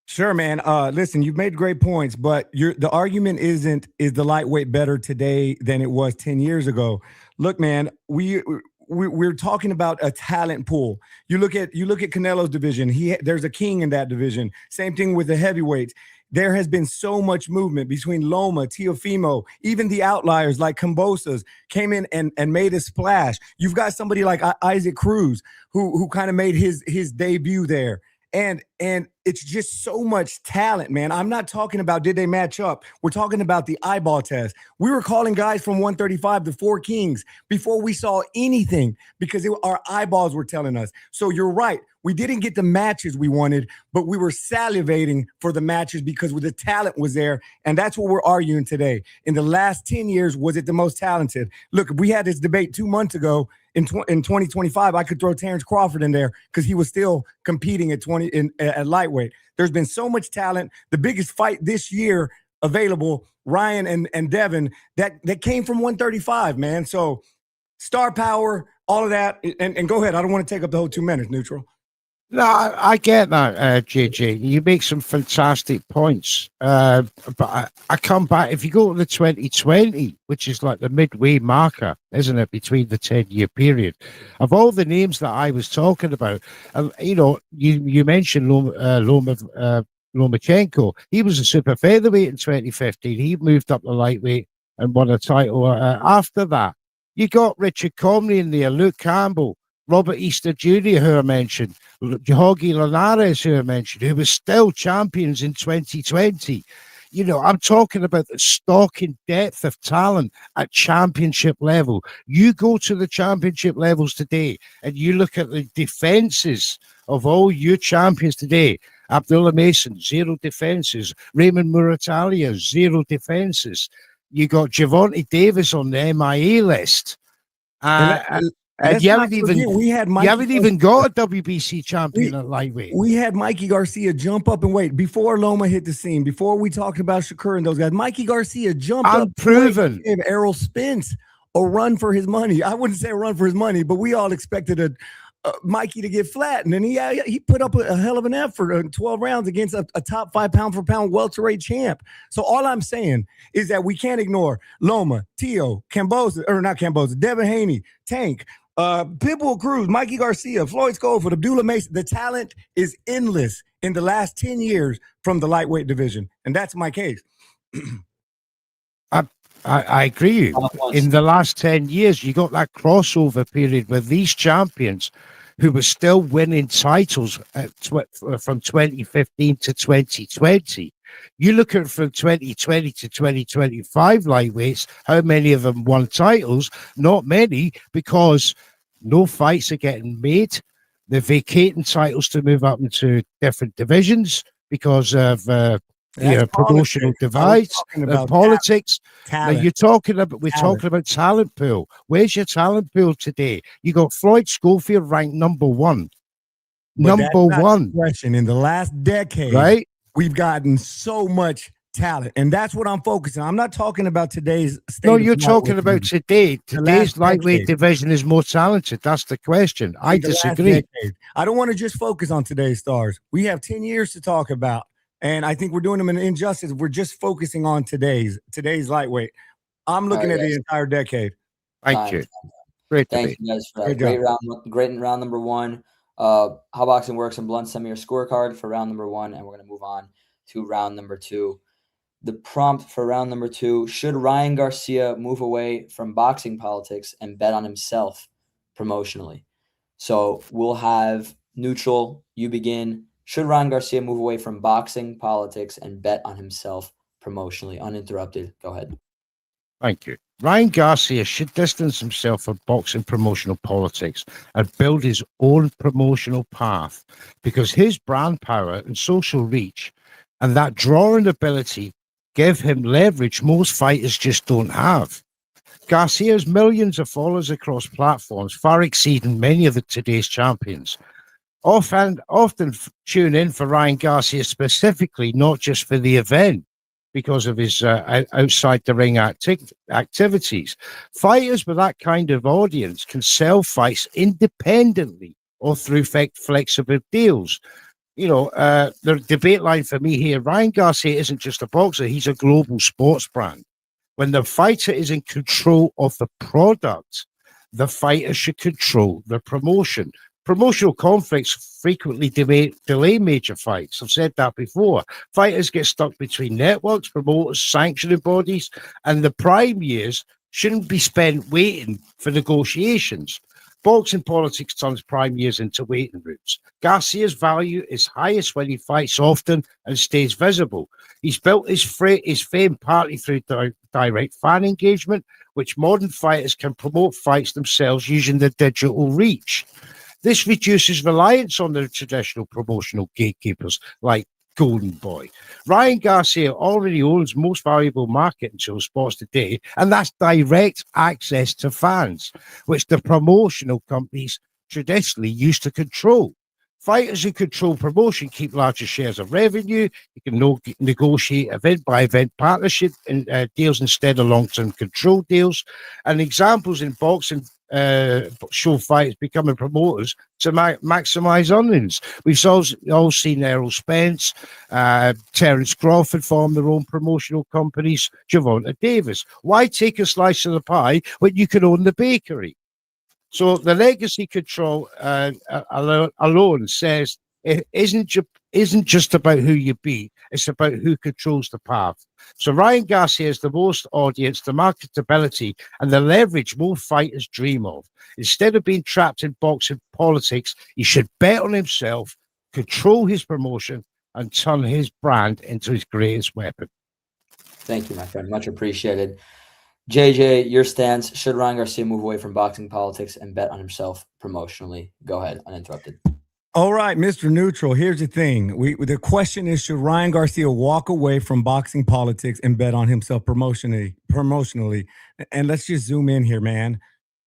Sure, man. Listen, you've made great points, but the argument is the lightweight better today than it was 10 years ago? Look, man, we're talking about a talent pool. You look at Canelo's division. There's a king in that division. Same thing with the heavyweights. There has been so much movement between Loma, Teofimo, even the outliers like Cambosas came in and made a splash. You've got somebody like Isaac Cruz who kind of made his debut there. And it's just so much talent, man. I'm not talking about did they match up. We're talking about the eyeball test. We were calling guys from 135 to 4 Kings before we saw anything because our eyeballs were telling us. So you're right. We didn't get the matches we wanted, but we were salivating for the matches because the talent was there. And that's what we're arguing today. In the last 10 years, was it the most talented? Look, we had this debate 2 months ago. In 2025, I could throw Terrence Crawford in there because he was still competing at lightweight. There's been so much talent. The biggest fight this year available, Ryan and Devin, that came from 135, man. So star power, all of that. And go ahead. I don't want to take up the whole 2 minutes, Neutral. No, I get that, JJ. You make some fantastic points. But I come back. If you go to the 2020, which is like the midway marker, isn't it, between the 10-year period, of all the names that I was talking about, you mentioned Lomachenko. He was a super featherweight in 2015. He moved up the lightweight and won a title. After that, you got Richard Comrie in there, Luke Campbell, Robert Easter Jr., who I mentioned, Jorge Linares, who I mentioned, who was still champions in 2020. I'm talking about the stalking depth of talent at championship level. You go to the championship levels today and you look at the defenses of all your champions today. Abdullah Mason, 0 defenses. Raymond Muratalia, 0 defenses. You got Gervonta Davis on the MIA list. And you haven't even got a WBC champion at lightweight. We had Mikey Garcia jump up and wait before Loma hit the scene. Before we talked about Shakur and those guys, Mikey Garcia jumped unproven. Up and gave Errol Spence a run for his money. I wouldn't say a run for his money, but we all expected Mikey to get flattened, and he put up a hell of an effort in 12 rounds against a top 5 pound-for-pound welterweight champ. So all I'm saying is that we can't ignore Loma, Tio, Devin Haney, Tank, Pitbull Cruz, Mikey Garcia, Floyd Schofield, Abdullah Mason. The talent is endless in the last 10 years from the lightweight division, and that's my case. I agree. In the last 10 years, you got that crossover period with these champions who were still winning titles from 2015 to 2020. You look at from 2020 to 2025 lightweights, how many of them won titles? Not many, because no fights are getting made. They're vacating titles to move up into different divisions because of promotional divides and politics. Talent. Now talking about talent pool. Where's your talent pool today? You got Floyd Schofield ranked number 1. Number 1. In the last decade, right? We've gotten so much talent, and that's what I'm focusing on. I'm not talking about today's state. No, you're talking about today. Today's lightweight division is more talented. That's the question. I disagree. I don't want to just focus on today's stars. We have 10 years to talk about. And I think we're doing them an injustice. We're just focusing on today's lightweight. I'm looking at the entire decade. Thank you. Thank you guys for that. Great round number 1. How Boxing Works and Blunt sent me your scorecard for round number 1, and we're going to move on to round number 2. The prompt for round number 2: should Ryan Garcia move away from boxing politics and bet on himself promotionally? So we'll have Neutral, you begin. Should Ryan Garcia move away from boxing, politics, and bet on himself promotionally? Uninterrupted. Go ahead. Thank you. Ryan Garcia should distance himself from boxing promotional politics and build his own promotional path, because his brand power and social reach and that drawing ability give him leverage most fighters just don't have. Garcia's millions of followers across platforms far exceeding many of today's champions. Often tune in for Ryan Garcia specifically, not just for the event, because of his outside the ring activities. Fighters with that kind of audience can sell fights independently or through flexible deals. The debate line for me here: Ryan Garcia isn't just a boxer; he's a global sports brand. When the fighter is in control of the product, the fighter should control the promotion. Promotional conflicts frequently delay major fights. I've said that before. Fighters get stuck between networks, promoters, sanctioning bodies, and the prime years shouldn't be spent waiting for negotiations. Boxing politics turns prime years into waiting rooms. Garcia's value is highest when he fights often and stays visible. He's built his fame partly through direct fan engagement, which modern fighters can promote fights themselves using the digital reach. This reduces reliance on the traditional promotional gatekeepers like Golden Boy. Ryan Garcia already owns most valuable marketing to sports today, and that's direct access to fans, which the promotional companies traditionally used to control. Fighters who control promotion keep larger shares of revenue. You can negotiate event by event partnership deals instead of long-term control deals. And examples in boxing show fighters becoming promoters to maximize earnings. We've all seen Errol Spence, Terence Crawford form their own promotional companies, Gervonta Davis. Why take a slice of the pie when you can own the bakery? So the legacy control alone says it isn't just about who you beat, it's about who controls the path. So Ryan Garcia has the most audience, the marketability, and the leverage most fighters dream of. Instead of being trapped in boxing politics, he should bet on himself, control his promotion, and turn his brand into his greatest weapon. Thank you, my friend. Much appreciated. JJ, your stance, should Ryan Garcia move away from boxing politics and bet on himself promotionally? Go ahead, uninterrupted. All right, Mr. Neutral, here's the thing. The question is, should Ryan Garcia walk away from boxing politics and bet on himself promotionally? And let's just zoom in here, man.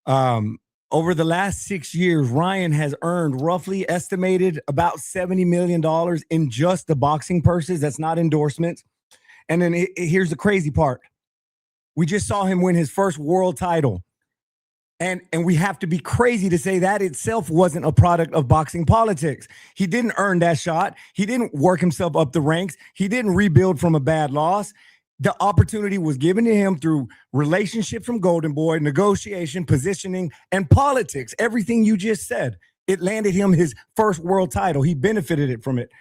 Over the last 6 years, Ryan has earned roughly estimated about $70 million in just the boxing purses. That's not endorsements. And then here's the crazy part. We just saw him win his first world title. And we have to be crazy to say that itself wasn't a product of boxing politics. He didn't earn that shot. He didn't work himself up the ranks. He didn't rebuild from a bad loss. The opportunity was given to him through relationship from Golden Boy, negotiation, positioning, and politics. Everything you just said. It landed him his first world title. He benefited from it.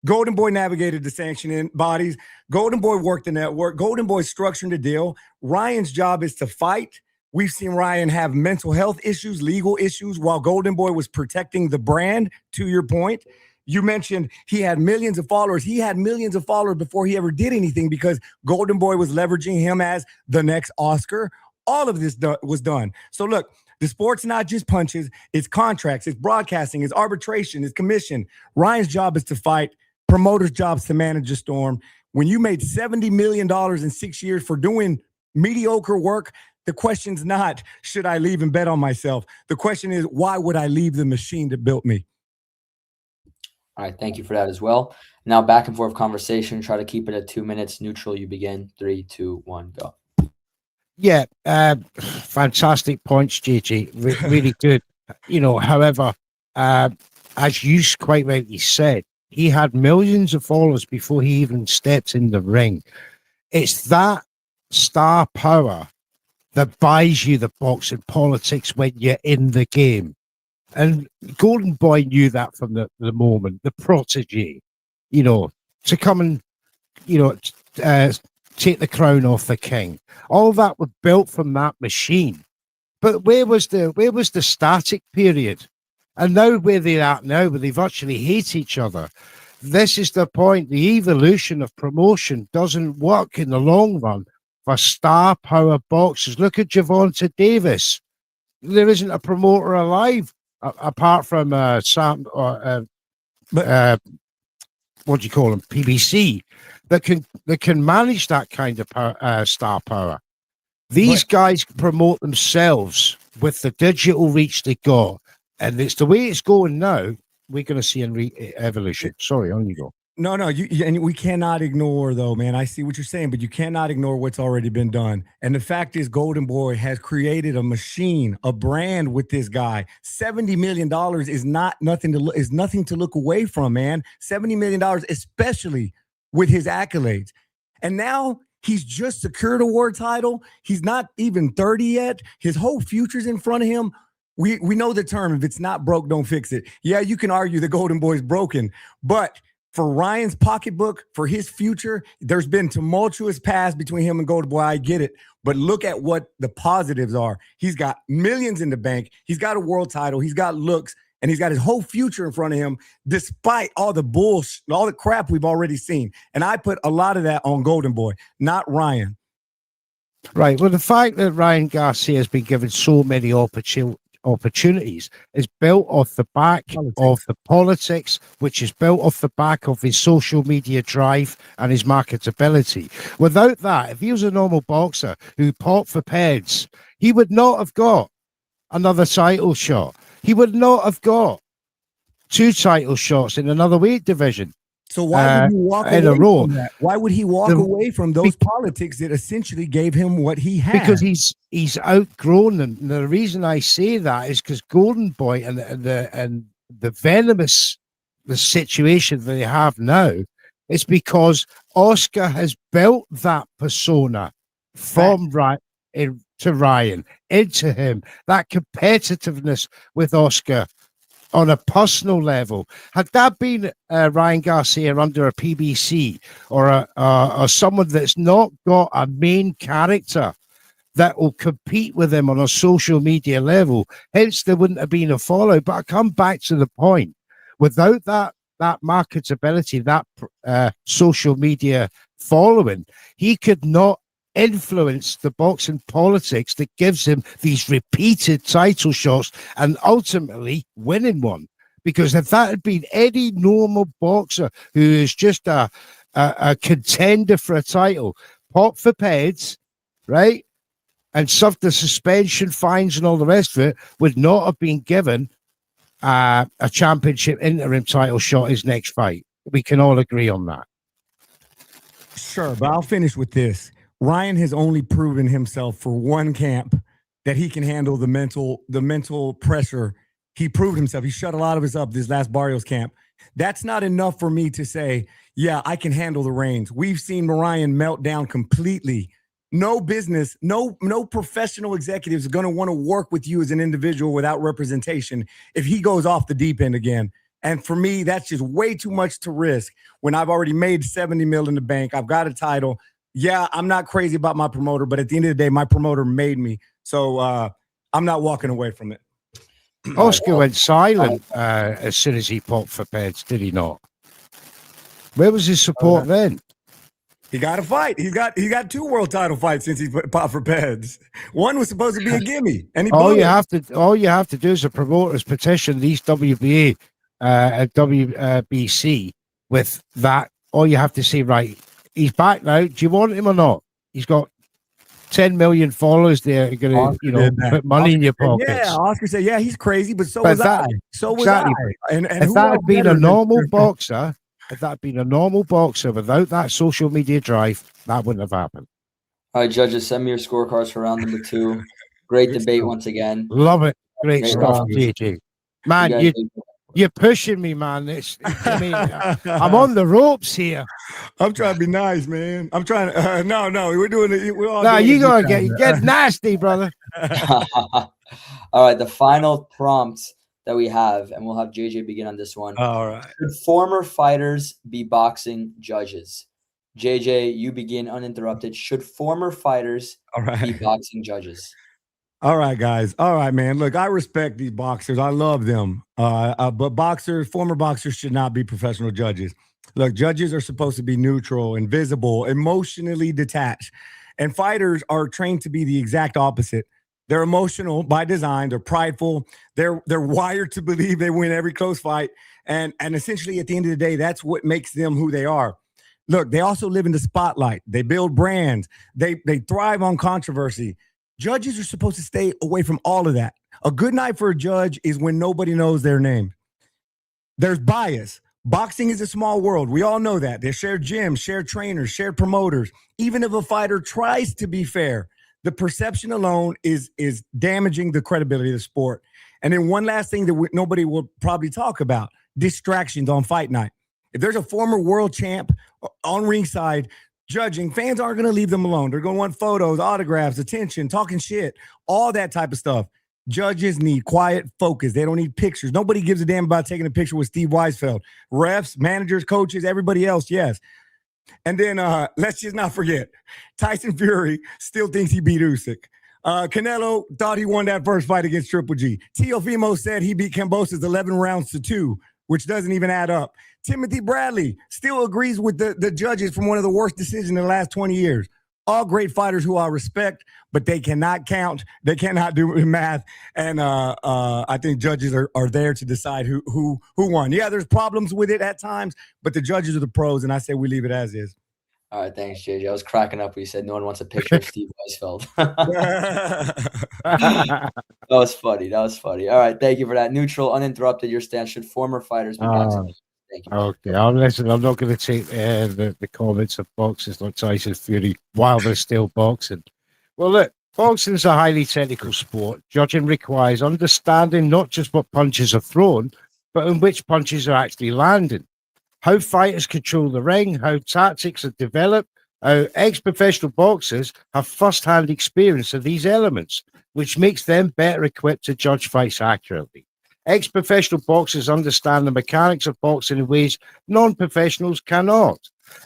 Golden Boy navigated the sanctioning bodies. Golden Boy worked the network. Golden Boy structured the deal. Ryan's job is to fight. We've seen Ryan have mental health issues, legal issues, while Golden Boy was protecting the brand, to your point. You mentioned he had millions of followers. He had millions of followers before he ever did anything because Golden Boy was leveraging him as the next Oscar. All of this was done. So look, the sport's not just punches. It's contracts. It's broadcasting. It's arbitration. It's commission. Ryan's job is to fight. Promoters' jobs to manage a storm. When you made $70 million in 6 years for doing mediocre work, the question's not, should I leave and bet on myself? The question is, why would I leave the machine that built me? All right, thank you for that as well. Now back and forth conversation. Try to keep it at 2 minutes. Neutral, you begin. 3, 2, 1, go. Yeah, fantastic points, JJ. Really good. However, as you quite rightly said, he had millions of followers before he even stepped in the ring. It's that star power that buys you the boxing politics when you're in the game. And Golden Boy knew that from the moment, the protege, to come and, take the crown off the king. All that was built from that machine. But where was the static period? And now where they're at now, where they virtually hate each other. This is the point. The evolution of promotion doesn't work in the long run for star power boxers. Look at Gervonta Davis. There isn't a promoter alive apart from Sam or what do you call him? PBC that can manage that kind of star power. These guys promote themselves with the digital reach they got. And it's the way it's going now. We're going to see an evolution. Sorry, on you go. No, and we cannot ignore, though, man. I see what you're saying, but you cannot ignore what's already been done. And the fact is, Golden Boy has created a machine, a brand with this guy. $70 million is nothing to look away from, man. $70 million, especially with his accolades. And now he's just secured a world title. He's not even 30 yet. His whole future's in front of him. We know the term, if it's not broke, don't fix it. Yeah, you can argue the Golden Boy's broken, but for Ryan's pocketbook, for his future, there's been tumultuous past between him and Golden Boy. I get it, but look at what the positives are. He's got millions in the bank. He's got a world title. He's got looks, and he's got his whole future in front of him, despite all the bullshit, all the crap we've already seen. And I put a lot of that on Golden Boy, not Ryan. Right. Well, the fact that Ryan Garcia has been given so many opportunities is built off the back of the politics, which is built off the back of his social media drive and his marketability. Without that, if he was a normal boxer who popped for peds, he would not have got another title shot. He would not have got 2 title shots in another weight division. So why would he walk away from that? Why would he walk away from those politics that essentially gave him what he had? Because he's outgrown them. And the reason I say that is because Golden Boy and the venomous the situation that they have now is because Oscar has built that persona from to Ryan into him. That competitiveness with Oscar on a personal level. Had that been Ryan Garcia under a PBC or someone that's not got a main character that will compete with him on a social media level, hence there wouldn't have been a follow. But I come back to the point, without that marketability, that social media following, he could not influence the boxing politics that gives him these repeated title shots and ultimately winning one. Because if that had been any normal boxer who is just a contender for a title, pop for peds, right, and suffered the suspension, fines and all the rest of it, would not have been given a championship interim title shot his next fight. We can all agree on that. Sure, but I'll finish with this. Ryan has only proven himself for one camp that he can handle the mental pressure. He proved himself. He shut a lot of us up this last Barrios camp. That's not enough for me to say, yeah, I can handle the reins. We've seen Ryan melt down completely. No business, no professional executive is going to want to work with you as an individual without representation if he goes off the deep end again. And for me, that's just way too much to risk when I've already made $70 million in the bank. I've got a title. Yeah, I'm not crazy about my promoter, but at the end of the day, my promoter made me. So I'm not walking away from it. Oscar went silent as soon as he popped for peds, did he not? Where was his support then? He got a fight. He got 2 world title fights since he popped for peds. One was supposed to be a gimme, and he all you have to do as a promoters petition these WBA and WBC with that. All you have to say, right, he's back now. Do you want him or not? He's got 10 million followers there. You're going to put money in your pockets. Yeah, Oscar said, yeah, he's crazy, but so was I. So was I. And if that had been a normal boxer, if that had been a normal boxer without that social media drive, that wouldn't have happened. All right, judges, send me your scorecards for round number 2. Great debate once again. Love it. Great stuff, JJ. Man, you're pushing me, man. I'm on the ropes here. I'm trying to be nice, man. I'm trying to. No, we're doing it. We're all. No, you gotta get nasty, brother. All right, the final prompt that we have, and we'll have JJ begin on this one. All right. Should former fighters be boxing judges? JJ, you begin uninterrupted. Should former fighters be boxing judges? All right, guys. All right, man. Look, I respect these boxers. I love them. But former boxers should not be professional judges. Look, judges are supposed to be neutral, invisible, emotionally detached. And fighters are trained to be the exact opposite. They're emotional by design. They're prideful. They're wired to believe they win every close fight. And essentially, at the end of the day, that's what makes them who they are. Look, they also live in the spotlight. They build brands. They thrive on controversy. Judges are supposed to stay away from all of that. A good night for a judge is when nobody knows their name. There's bias. Boxing is a small world. We all know that. They share gyms, share trainers, share promoters. Even if a fighter tries to be fair, the perception alone is damaging the credibility of the sport. And then one last thing that nobody will probably talk about, distractions on fight night. If there's a former world champ on ringside judging, fans aren't going to leave them alone. They're going to want photos, autographs, attention, talking shit, all that type of stuff. Judges need quiet focus. They don't need pictures. Nobody gives a damn about taking a picture with Steve Weisfeld. Refs, managers, coaches, everybody else, yes. And then let's just not forget, Tyson Fury still thinks he beat Usyk. Canelo thought he won that first fight against Triple G. Teofimo said he beat Kambosos 11 rounds to 2, which doesn't even add up. Timothy Bradley still agrees with the judges from one of the worst decisions in the last 20 years. all great fighters who I respect, but they cannot count. They cannot do math. And I think judges are there to decide who won. Yeah, there's problems with it at times, but the judges are the pros, and I say we leave it as is. All right, thanks, JJ. I was cracking up when you said no one wants a picture of Steve Weisfeld. That was funny. That was funny. All right, thank you for that. Neutral, uninterrupted. Your stance: should former fighters be vaccinated? Thank you. Okay, I'm not going to take the comments of boxers like Tyson Fury while they're still boxing. Well, look, boxing is a highly technical sport. Judging requires understanding not just what punches are thrown, but in which punches are actually landing, how fighters control the ring, how tactics are developed, how ex-professional boxers have first-hand experience of these elements, which makes them better equipped to judge fights accurately. Ex-professional boxers understand the mechanics of boxing in ways non-professionals cannot.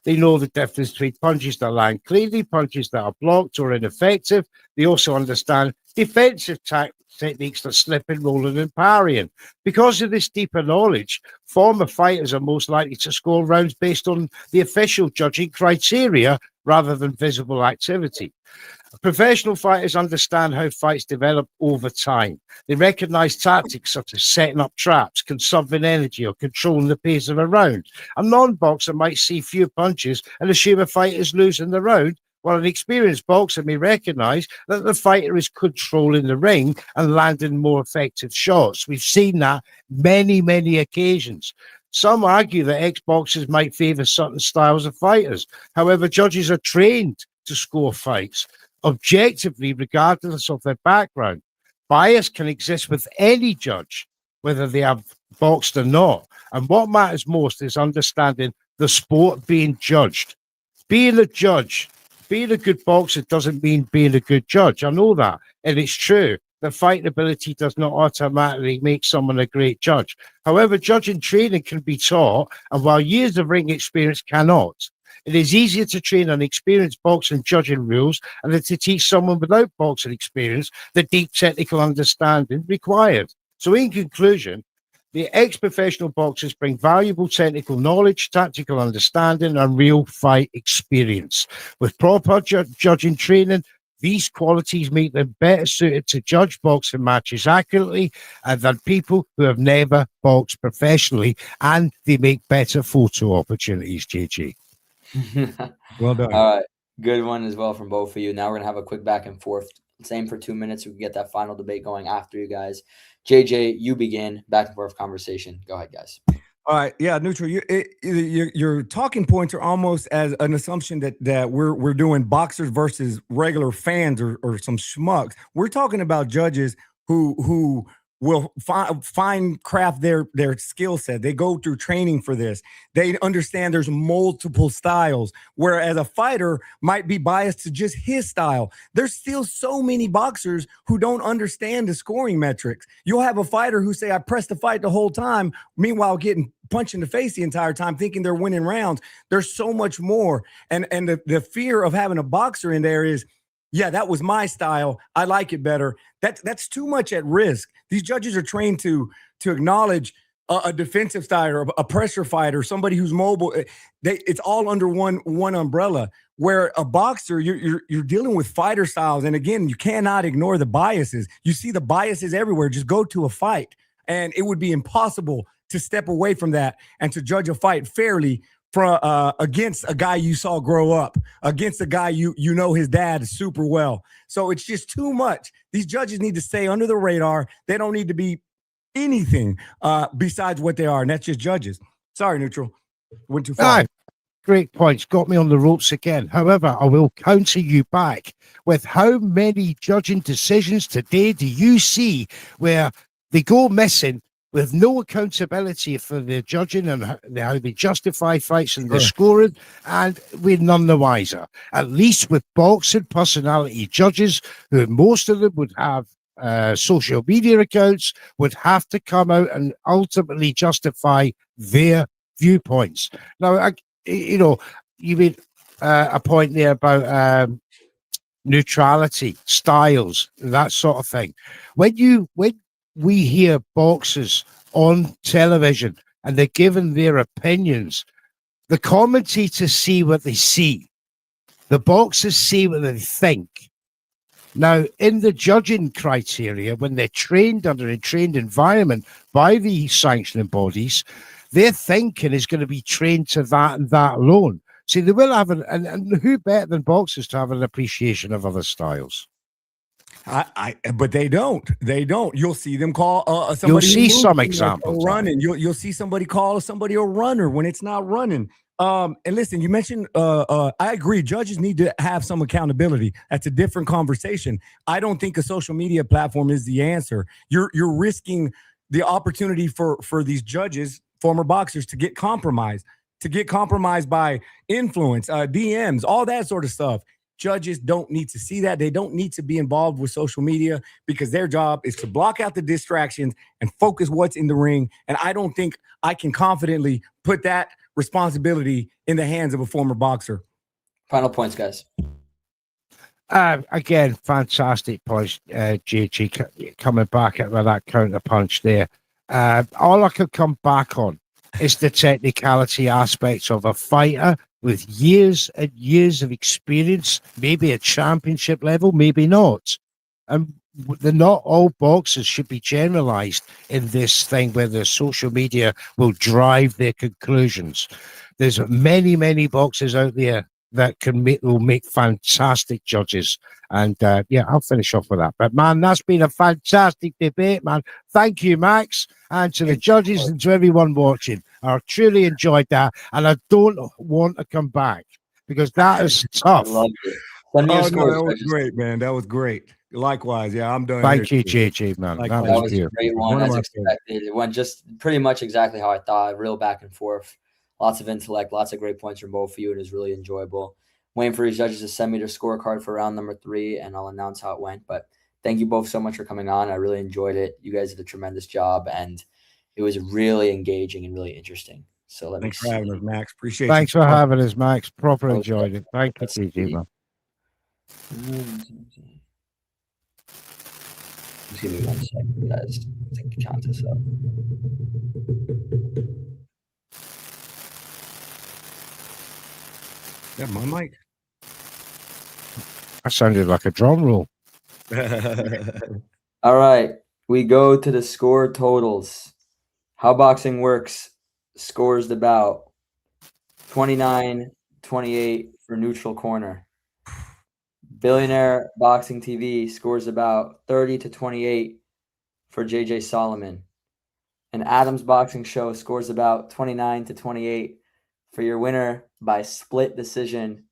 They know the difference between punches that land cleanly, punches that are blocked or ineffective. They also understand defensive techniques that slipping, rolling, and parrying. Because of this deeper knowledge, former fighters are most likely to score rounds based on the official judging criteria rather than visible activity. Professional fighters understand how fights develop over time. They recognize tactics such as setting up traps, conserving energy, or controlling the pace of a round. A non-boxer might see few punches and assume a fighter is losing the round, while an experienced boxer may recognize that the fighter is controlling the ring and landing more effective shots. We've seen that many, many occasions. Some argue that ex-boxers might favor certain styles of fighters. However, judges are trained to score fights objectively, regardless of their background. Bias can exist with any judge, whether they have boxed or not. And what matters most is understanding the sport being judged. Being a judge, being a good boxer doesn't mean being a good judge. I know that. And it's true that fighting ability does not automatically make someone a great judge. However, judging training can be taught, and while years of ring experience cannot, it is easier to train an experienced boxer in judging rules and than to teach someone without boxing experience the deep technical understanding required. So in conclusion, the ex-professional boxers bring valuable technical knowledge, tactical understanding, and real fight experience. With proper judging training, these qualities make them better suited to judge boxing matches accurately than people who have never boxed professionally, and they make better photo opportunities, JJ. Well done. All right. Good one as well from both of you. Now we're going to have a quick back and forth. Same for 2 minutes. We can get that final debate going after you guys. JJ, you begin. Back and forth conversation. Go ahead, guys. All right. Yeah, Neutral, your talking points are almost as an assumption that we're doing boxers versus regular fans or some schmucks. We're talking about judges who will fine craft their skill set. They go through training for this. They understand there's multiple styles, whereas a fighter might be biased to just his style. There's still so many boxers who don't understand the scoring metrics. You'll have a fighter who say, I pressed the fight the whole time, meanwhile getting punched in the face the entire time, thinking they're winning rounds. There's so much more. And the fear of having a boxer in there is, yeah, that was my style. I like it better. That's too much at risk. These judges are trained to acknowledge a defensive fighter, a pressure fighter, somebody who's mobile. It's all under one umbrella. Where a boxer, you're dealing with fighter styles, and again, you cannot ignore the biases. You see the biases everywhere. Just go to a fight, and it would be impossible to step away from that and to judge a fight fairly against a guy you saw grow up, against a guy you know his dad super well. So it's just too much. These judges need to stay under the radar. They don't need to be anything besides what they are, and that's just judges. Sorry, Neutral. Went too far. Great points. Got me on the ropes again. However, I will counter you back with how many judging decisions today do you see where they go missing with no accountability for their judging and how they justify fights and their scoring, and we're none the wiser. At least with boxing personality judges, who most of them would have social media accounts, would have to come out and ultimately justify their viewpoints. Now, you made a point there about neutrality, styles, that sort of thing. When we hear boxers on television and they're given their opinions, the commentators see what they see. The boxers see what they think. Now, in the judging criteria, when they're trained under a trained environment by the sanctioning bodies, their thinking is going to be trained to that and that alone. See, they will have and who better than boxers to have an appreciation of other styles? But they don't. They don't. You'll see them call somebody. You'll see some examples running. You'll see somebody call somebody a runner when it's not running. And listen, you mentioned. I agree. Judges need to have some accountability. That's a different conversation. I don't think a social media platform is the answer. You're risking the opportunity for these judges, former boxers, to get compromised by influence, DMs, all that sort of stuff. Judges don't need to see that. They don't need to be involved with social media because their job is to block out the distractions and focus what's in the ring. And I don't think I can confidently put that responsibility in the hands of a former boxer. Final points, guys. Again, fantastic points, JG, coming back at that counter punch there. All I could come back on is the technicality aspects of a fighter with years and years of experience, maybe at championship level, maybe not. And not all boxers should be generalized in this thing where the social media will drive their conclusions. There's many, many boxers out there that will make fantastic judges. And I'll finish off with that. But man, that's been a fantastic debate, man. Thank you, Max, and to the judges and to everyone watching. I truly enjoyed that, and I don't want to come back because that is tough. I love it. That was great, man. That was great. Likewise, yeah, I'm done. Thank you, JJ, man. That was a great one, as expected. It went just pretty much exactly how I thought. Real back and forth. Lots of intellect, lots of great points from both of you. It was really enjoyable. Waiting for these judges to send me their scorecard for round number 3, and I'll announce how it went. But thank you both so much for coming on. I really enjoyed it. You guys did a tremendous job, and it was really engaging and really interesting. So thanks for having us, Max. Appreciate Thanks for having us, Max. Proper enjoyed it. Thank you, CJ, man. Just give me 1 second, guys. I think the count this up. Yeah, my mic. That sounded like a drum roll. All right. We go to the score totals. How boxing works scores the bout 29-28 for neutral corner. Billionaire Boxing TV scores about 30-28 for JJ Solomon. And Adams Boxing Show scores about 29-28 for your winner by split decision,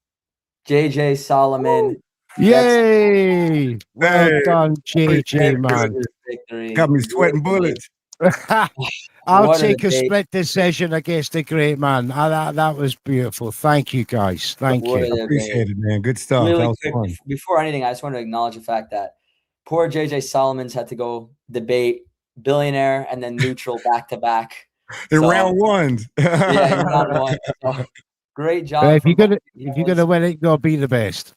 JJ Solomon. Yay! Well done, JJ, man. Got me sweating bullets. I'll take a split decision against the great man. That was beautiful. Thank you, guys. Thank you. Appreciate it, man. Good stuff. Really that was quick, fun. Before anything, I just want to acknowledge the fact that poor JJ Solomon's had to go debate Billionaire and then neutral back to back. In round 1. Yeah, in round 1. So, great job. If you're gonna win it, you gotta be the best.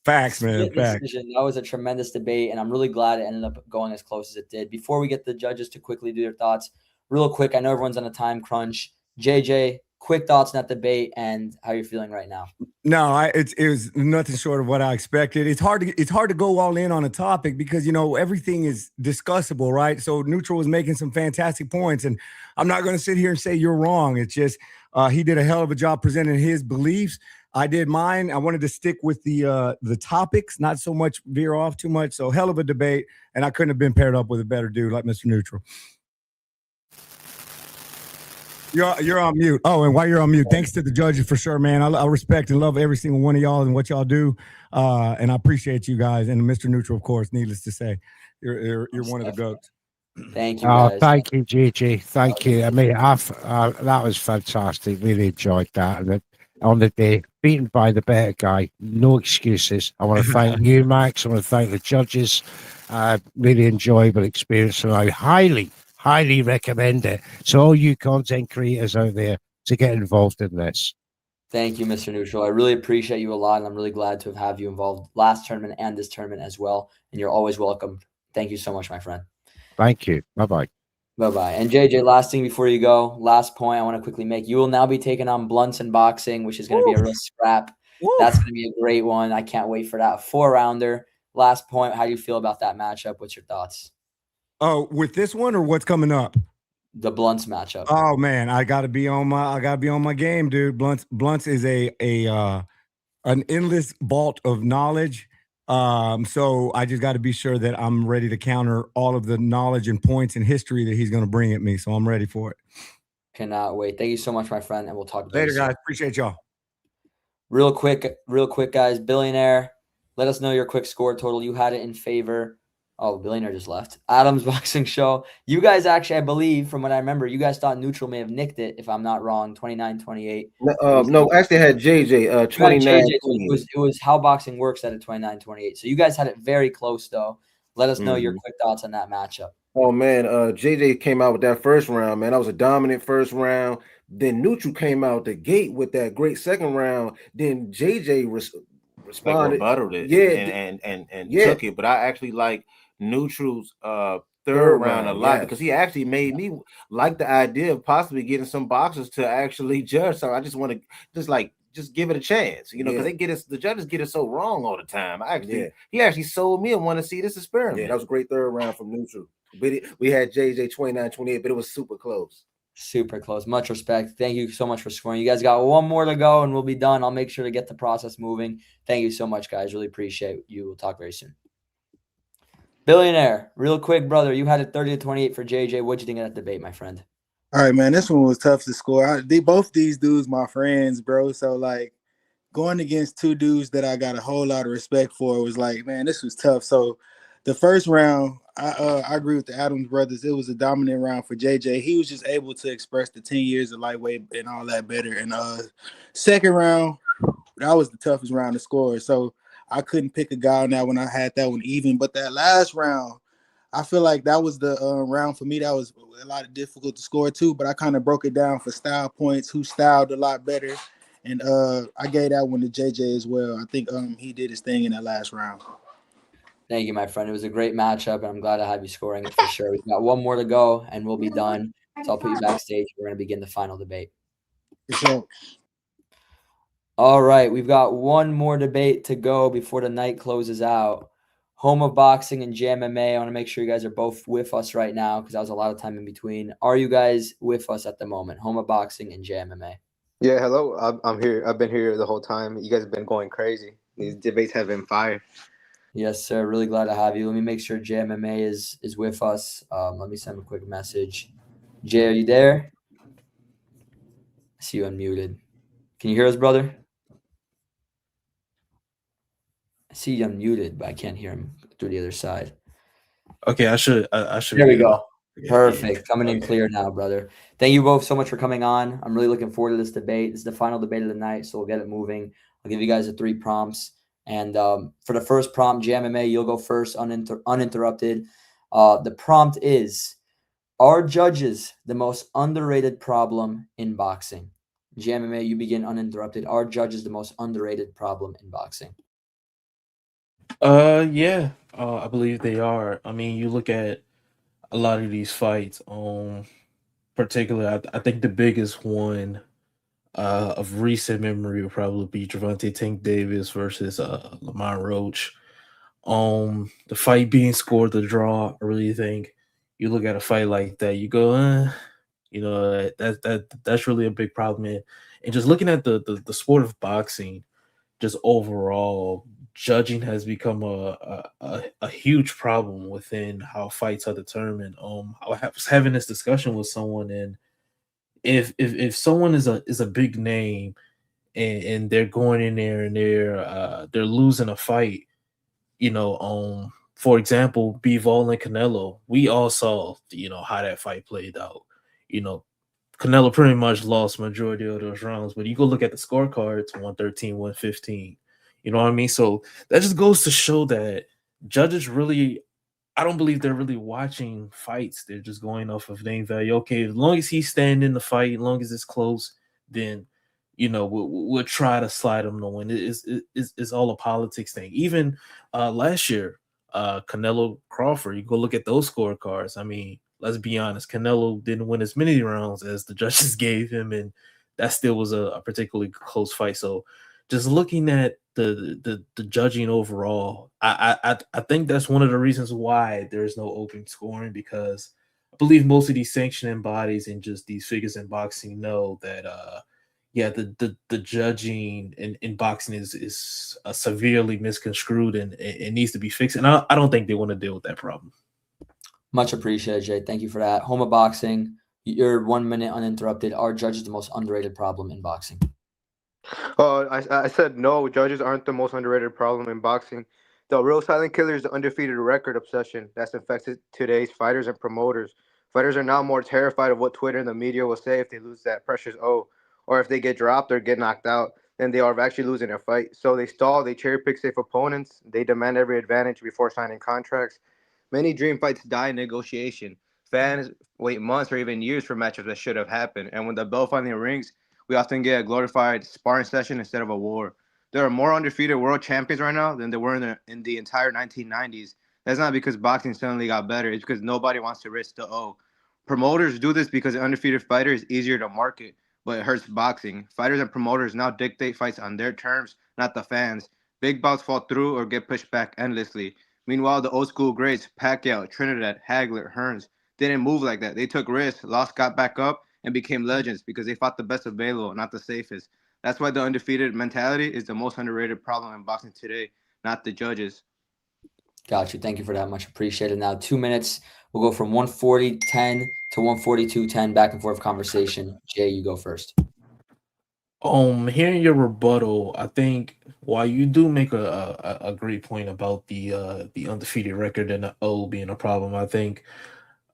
Facts, man. Facts. Decision. That was a tremendous debate, and I'm really glad it ended up going as close as it did. Before we get the judges to quickly do their thoughts, real quick, I know everyone's on a time crunch. JJ, quick thoughts on that debate and how you're feeling right now. No, it was nothing short of what I expected. It's hard to go all in on a topic because everything is discussable, right? So Neutral was making some fantastic points, and I'm not going to sit here and say you're wrong. It's just he did a hell of a job presenting his beliefs. I did mine. I wanted to stick with the topics, not so much veer off too much. So hell of a debate, and I couldn't have been paired up with a better dude like Mr. Neutral. You're on mute. Oh, and while you're on mute, thanks to the judges for sure, man. I respect and love every single one of y'all and what y'all do, and I appreciate you guys. And Mr. Neutral, of course, needless to say, you're one of the goats. Thank you, guys. Thank you, JJ. Thank you. I mean, that was fantastic. Really enjoyed that. And on the day, beaten by the better guy, no excuses. I want to thank you, Max. I want to thank the judges. Really enjoyable experience, and I highly recommend it. So all you content creators out there to get involved in this. Thank you, Mr. Neutral. I really appreciate you a lot, and I'm really glad to have you involved last tournament and this tournament as well. And you're always welcome. Thank you so much, my friend. Thank you. Bye-bye. Bye-bye. And JJ, last thing before you go, last point I want to quickly make. You will now be taking on Blunts and Boxing, which is going to be a real scrap. That's going to be a great one. I can't wait for that 4-rounder. Last point, how do you feel about that matchup? What's your thoughts? Oh, with this one or what's coming up? The Blunts matchup. Oh man, I gotta be on my game, dude. Blunts is an endless vault of knowledge. So I just got to be sure that I'm ready to counter all of the knowledge and points and history that he's going to bring at me. So I'm ready for it. Cannot wait. Thank you so much, my friend, and we'll talk later, guys. Appreciate y'all. Real quick, guys. Billionaire, let us know your quick score total. You had it in favor. Oh, Billionaire just left. Adam's Boxing Show. You guys actually, I believe, from what I remember, you guys thought Neutral may have nicked it, if I'm not wrong, 29-28. No, actually I had JJ 29. It was How Boxing Works at a 29-28. So you guys had it very close, though. Let us know your quick thoughts on that matchup. Oh man, JJ came out with that first round, man. That was a dominant first round. Then Neutral came out the gate with that great second round. Then JJ responded, rebutted it, and took it. But I actually like Neutral's third round a lot because he actually made me like the idea of possibly getting some boxers to actually judge. So I just want to just give it a chance, because the judges get it so wrong all the time. He actually sold me and want to see this experiment. Yeah, that was a great third round from Neutral. But we had JJ 29-28, but it was super close. Super close. Much respect. Thank you so much for scoring. You guys got one more to go and we'll be done. I'll make sure to get the process moving. Thank you so much, guys. Really appreciate you. We'll talk very soon. Billionaire, real quick, brother. You had it 30-28 for JJ. What'd you think of that debate, my friend? All right, man. This one was tough to score. Both these dudes, my friends, bro. So, like, going against two dudes that I got a whole lot of respect for was like, man, this was tough. So, the first round, I agree with the Adams brothers. It was a dominant round for JJ. He was just able to express the 10 years of lightweight and all that better. And second round, that was the toughest round to score. So, I couldn't pick a guy on that one. I had that one even. But that last round, I feel like that was the round for me. That was a lot of difficult to score too, but I kind of broke it down for style points, who styled a lot better. And I gave that one to JJ as well. I think he did his thing in that last round. Thank you, my friend. It was a great matchup, and I'm glad to have you scoring it for sure. We've got one more to go, and we'll be done. So I'll put you backstage. We're going to begin the final debate. All right, we've got one more debate to go before the night closes out. HomeofBoxing and JayMMA. I want to make sure you guys are both with us right now because that was a lot of time in between. Are you guys with us at the moment? HomeofBoxing and JayMMA. Yeah, hello. I'm here. I've been here the whole time. You guys have been going crazy. These debates have been fire. Yes, sir. Really glad to have you. Let me make sure JayMMA is with us. Let me send him a quick message. Jay, are you there? I see you unmuted. Can you hear us, brother? I see you unmuted, but I can't hear him through the other side. Okay, I should. There we go. Perfect. Coming in clear now, brother. Thank you both so much for coming on. I'm really looking forward to this debate. This is the final debate of the night, so we'll get it moving. I'll give you guys the 3 prompts. And for the first prompt, JayMMA, you'll go first uninterrupted. The prompt is, are judges the most underrated problem in boxing? JayMMA, you begin uninterrupted. Are judges the most underrated problem in boxing? Yeah. I believe they are. I mean, you look at a lot of these fights. Particularly, I think the biggest one of recent memory would probably be Gervonta Tank Davis versus Lamont Roach. The fight being scored the draw, I really think you look at a fight like that, you go, that's really a big problem. And just looking at the sport of boxing, just overall, judging has become a huge problem within how fights are determined. I was having this discussion with someone, and if someone is a big name and they're going in there and they're losing a fight, for example, Bivol and Canelo, we all saw how that fight played out. Canelo pretty much lost majority of those rounds, but you go look at the scorecards, 113, 115. You know what I mean? So that just goes to show that judges really, I don't believe they're really watching fights. They're just going off of name value. Okay, as long as he's staying in the fight, as long as it's close, then we'll try to slide him to win. It's all a politics thing. Even last year, Canelo Crawford, you go look at those scorecards. I mean, let's be honest, Canelo didn't win as many rounds as the judges gave him, and that still was a particularly close fight. So just looking at the judging overall, I think that's one of the reasons why there's no open scoring, because I believe most of these sanctioning bodies and just these figures in boxing know that yeah, the judging in boxing is severely misconstrued, and it needs to be fixed. And I don't think they want to deal with that problem. Much appreciated, Jay. Thank you for that. HomeofBoxing, you're 1 minute uninterrupted. Are judges the most underrated problem in boxing? I said no. Judges aren't the most underrated problem in boxing. The real silent killer is the undefeated record obsession that's infected today's fighters and promoters. Fighters are now more terrified of what Twitter and the media will say if they lose that precious O, or if they get dropped or get knocked out, than they are of actually losing a fight. So they stall, they cherry pick safe opponents, they demand every advantage before signing contracts. Many dream fights die in negotiation. Fans wait months or even years for matches that should have happened. And when the bell finally rings, we often get a glorified sparring session instead of a war. There are more undefeated world champions right now than there were in the entire 1990s. That's not because boxing suddenly got better. It's because nobody wants to risk the O. Promoters do this because an undefeated fighter is easier to market, but it hurts boxing. Fighters and promoters now dictate fights on their terms, not the fans. Big bouts fall through or get pushed back endlessly. Meanwhile, the old school greats, Pacquiao, Trinidad, Hagler, Hearns, didn't move like that. They took risks, lost, got back up, and became legends because they fought the best available, not the safest. That's why the undefeated mentality is the most underrated problem in boxing today, not the judges. Got you. Thank you for that. Much appreciated. Now 2 minutes. We'll go from 140-10 to 142-10, back and forth conversation. Jay, you go first. Hearing your rebuttal, I think while you do make a great point about the undefeated record and the O being a problem, I think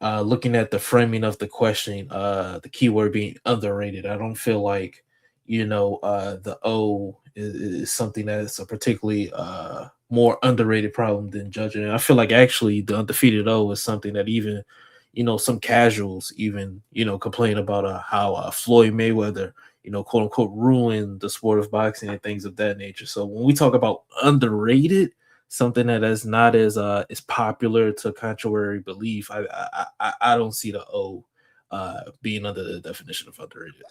looking at the framing of the question, the keyword being underrated, I don't feel like the O is something that's a particularly more underrated problem than judging. And I feel like actually the undefeated O is something that even some casuals even complain about how Floyd Mayweather quote unquote ruined the sport of boxing and things of that nature. So when we talk about underrated, something that is not as popular to contrary belief, I don't see the O being under the definition of underrated.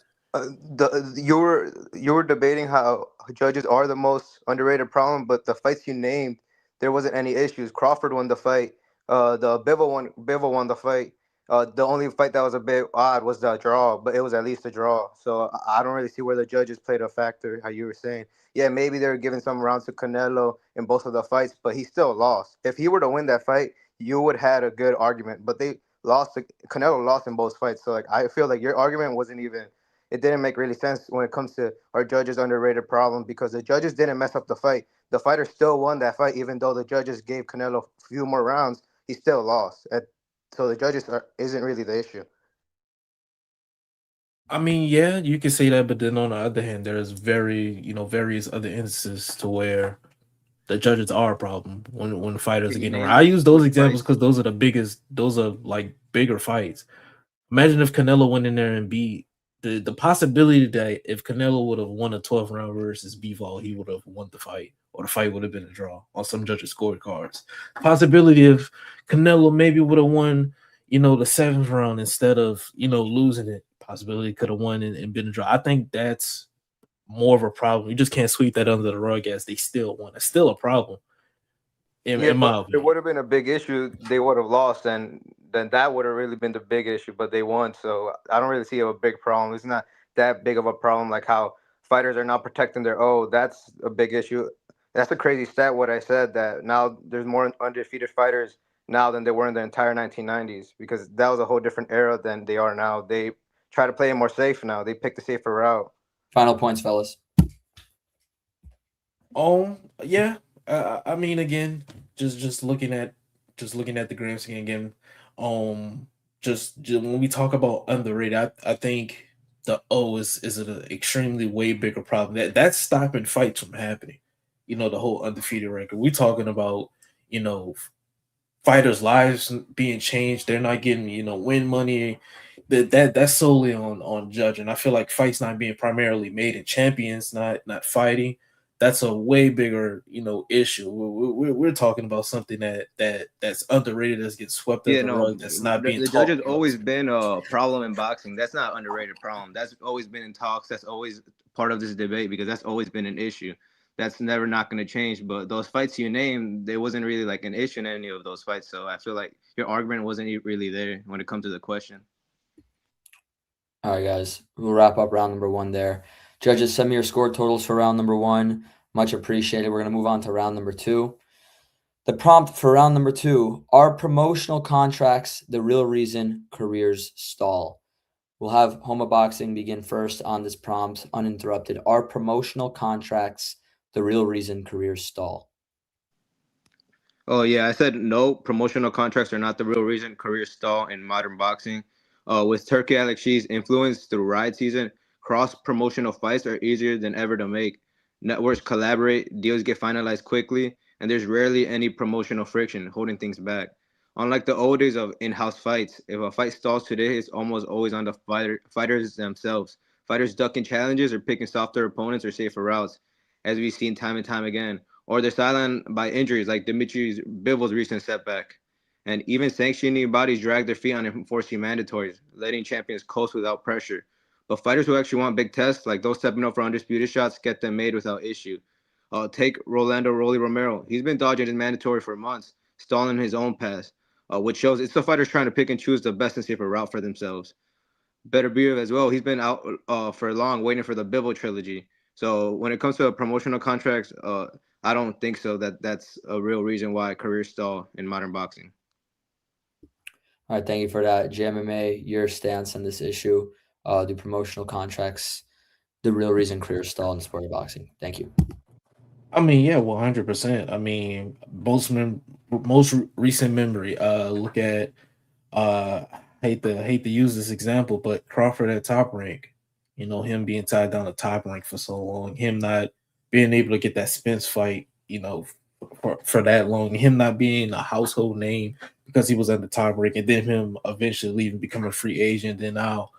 You were debating how judges are the most underrated problem, but the fights you named, there wasn't any issues. Crawford won the fight. The Bivol won the fight. The only fight that was a bit odd was the draw, but it was at least a draw. So I don't really see where the judges played a factor. How you were saying, yeah, maybe they were giving some rounds to Canelo in both of the fights, but he still lost. If he were to win that fight, you would had a good argument. But they lost. Canelo lost in both fights. So like I feel like your argument wasn't even, it didn't make really sense when it comes to our judges underrated problem, because the judges didn't mess up the fight. The fighter still won that fight, even though the judges gave Canelo a few more rounds. He still lost. So the judges isn't really the issue. I mean, yeah, you can say that, but then on the other hand, there's various other instances to where the judges are a problem when fighters are getting around. I use those examples because those are like bigger fights. Imagine if Canelo went in there and beat the possibility that if Canelo would have won a 12 round versus Bivol, he would have won the fight, or the fight would have been a draw on some judges' scorecards. Possibility if Canelo maybe would have won, the 7th round instead of losing it. Possibility could have won and been a draw. I think that's more of a problem. You just can't sweep that under the rug as they still won. It's still a problem. In my opinion, it would have been a big issue. They would have lost, and then that would have really been the big issue. But they won, so I don't really see a big problem. It's not that big of a problem, like how fighters are not protecting their O. That's a big issue. That's a crazy stat. What I said, that now there's more undefeated fighters now than there were in the entire 1990s, because that was a whole different era than they are now. They try to play it more safe now. They pick the safer route. Final points, fellas. Yeah. I mean, again, just looking at the grand scheme again. Just when we talk about underrated, I think the O is an extremely way bigger problem. That's stopping fights from happening. The whole undefeated record. We're talking about fighters' lives being changed. They're not getting win money. That's solely on judging. I feel like fights not being primarily made in champions, not fighting. that's a way bigger, issue. We're talking about something that's underrated, that's getting swept Yeah, under the no, rug, that's not being the judge has talked about. always been a problem in boxing. That's not underrated problem. That's always been in talks. That's always part of this debate because that's always been an issue. That's never not going to change. But those fights you named, there wasn't really like an issue in any of those fights. So I feel like your argument wasn't really there when it comes to the question. All right, guys, we'll wrap up round number 1 there. Judges, send me your score totals for round number 1. Much appreciated. We're going to move on to round number 2. The prompt for round number 2, are promotional contracts the real reason careers stall? We'll have HomeofBoxing begin first on this prompt, uninterrupted. Are promotional contracts the real reason careers stall? Oh yeah, I said no. Promotional contracts are not the real reason careers stall in modern boxing. With Turkey Alex Shee's influence through ride season, cross promotional fights are easier than ever to make. Networks collaborate, deals get finalized quickly, and there's rarely any promotional friction holding things back. Unlike the old days of in-house fights, if a fight stalls today, it's almost always on the fighters themselves. Fighters ducking challenges or picking softer opponents or safer routes, as we've seen time and time again, or they're sidelined by injuries like Dimitri Bivol's recent setback. And even sanctioning bodies drag their feet on enforcing mandatories, letting champions coast without pressure. But fighters who actually want big tests, like those stepping up for undisputed shots, get them made without issue. Take Rolando Rolly Romero. He's been dodging his mandatory for months, stalling his own pass, which shows it's the fighters trying to pick and choose the best and safer route for themselves. Better Beer as well. He's been out for long, waiting for the Bivol trilogy. So when it comes to promotional contracts, I don't think so. That's a real reason why careers stall in modern boxing. All right, thank you for that. JayMMA, your stance on this issue. Do promotional contracts the real reason careers stall in the sport of boxing? Thank you. I mean, yeah, 100%. I mean, most recent memory. Look at hate to use this example, but Crawford at Top Rank. Him being tied down to Top Rank for so long, him not being able to get that Spence fight, for that long, him not being a household name because he was at the Top Rank, and then him eventually leaving, becoming a free agent. Then now,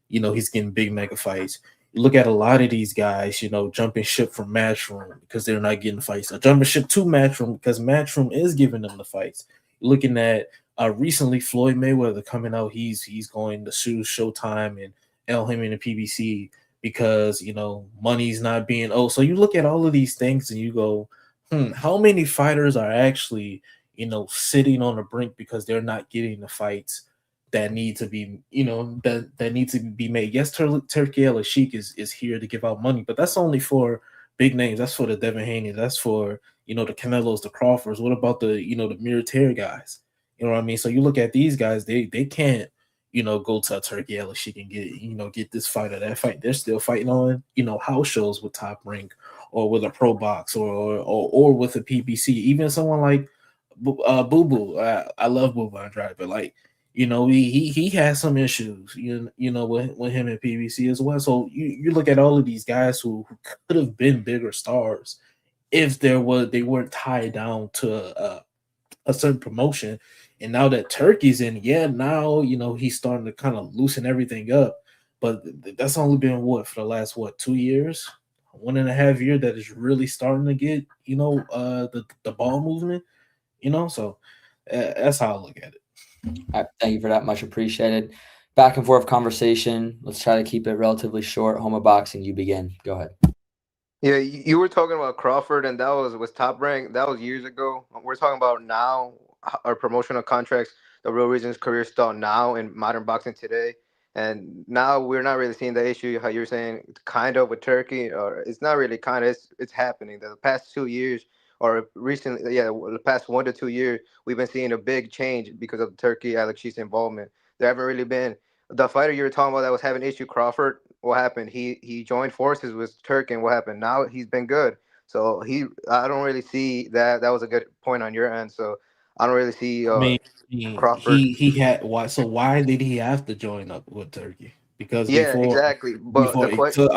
he's getting big mega fights. You look at a lot of these guys, jumping ship from Matchroom because they're not getting fights, or jumping ship to Matchroom because Matchroom is giving them the fights. You're looking at recently Floyd Mayweather coming out, he's going to sue Showtime and El Heyman and PBC because money's not being owed. So you look at all of these things and you go, how many fighters are actually sitting on the brink because they're not getting the fights that need to be, that need to be made. Yes, Turkey El Sheik is here to give out money, but that's only for big names. That's for the Devin Haney. That's for the Canelos, the Crawfords. What about the the Muir guys? You know what I mean? So you look at these guys, they can't go to Turkey El Sheik and get this fight or that fight. They're still fighting on house shows with Top Rank or with a Pro Box or with a PBC. Even someone like Boo Boo. I love Boo Boo Andrade, but like. He has some issues, with him and PBC as well. So you look at all of these guys who could have been bigger stars if they weren't tied down to a certain promotion. And now that Turkey's in, now he's starting to kind of loosen everything up. But that's only been for the last 2 years, 1.5 years that is really starting to get the ball movement. So that's how I look at it. All right, thank you for that. Much appreciated. Back and forth conversation. Let's try to keep it relatively short. HomeofBoxing, you begin. Go ahead. Yeah, you were talking about Crawford, and that was Top Rank. That was years ago. We're talking about now, our promotional contracts. The real reason his career stalled now in modern boxing today. And now we're not really seeing the issue, how you're saying, kind of with Turkey, or it's not really kind of, it's happening. The past 2 years, or recently, the past 1 to 2 years, we've been seeing a big change because of Turkey, Alex Shee's involvement. There haven't really been the fighter you were talking about that was having issue, Crawford. What happened? He joined forces with Turkey, and what happened? Now he's been good. So I don't really see that. That was a good point on your end. So I don't really see I mean, Crawford. he had why? So why did he have to join up with Turkey? Because Yeah, exactly. But the question.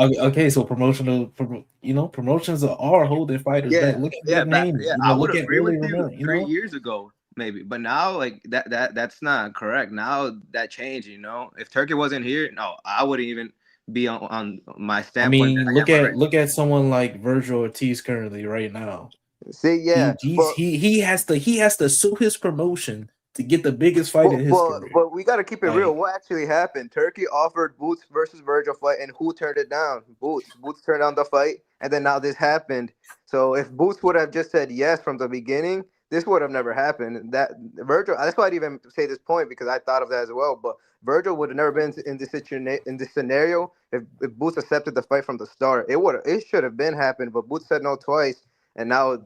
So promotions are holding fighters back. Look at Devin Haney. I would Look at agree with Rolly you Romero. 3 years ago, maybe. But now, like that's not correct. Now that changed. If Turkey wasn't here, no, I wouldn't even be on my I standpoint that mean, I am already. look at someone like Virgil Ortiz currently right now. See, yeah, but He has to sue his promotion to get the biggest fight But, in his but career. but we gotta keep it real. Like, What actually happened? Turkey offered Boots versus Virgil fight, and who turned it down? Boots. Boots turned down the fight, and then now this happened. So if Boots would have just said yes from the beginning, this would have never happened. That Virgil. That's why I didn't even say this point because I thought of that as well. But Virgil would have never been in this scenario if Boots accepted the fight from the start. It should have been happened, but Boots said no twice, and now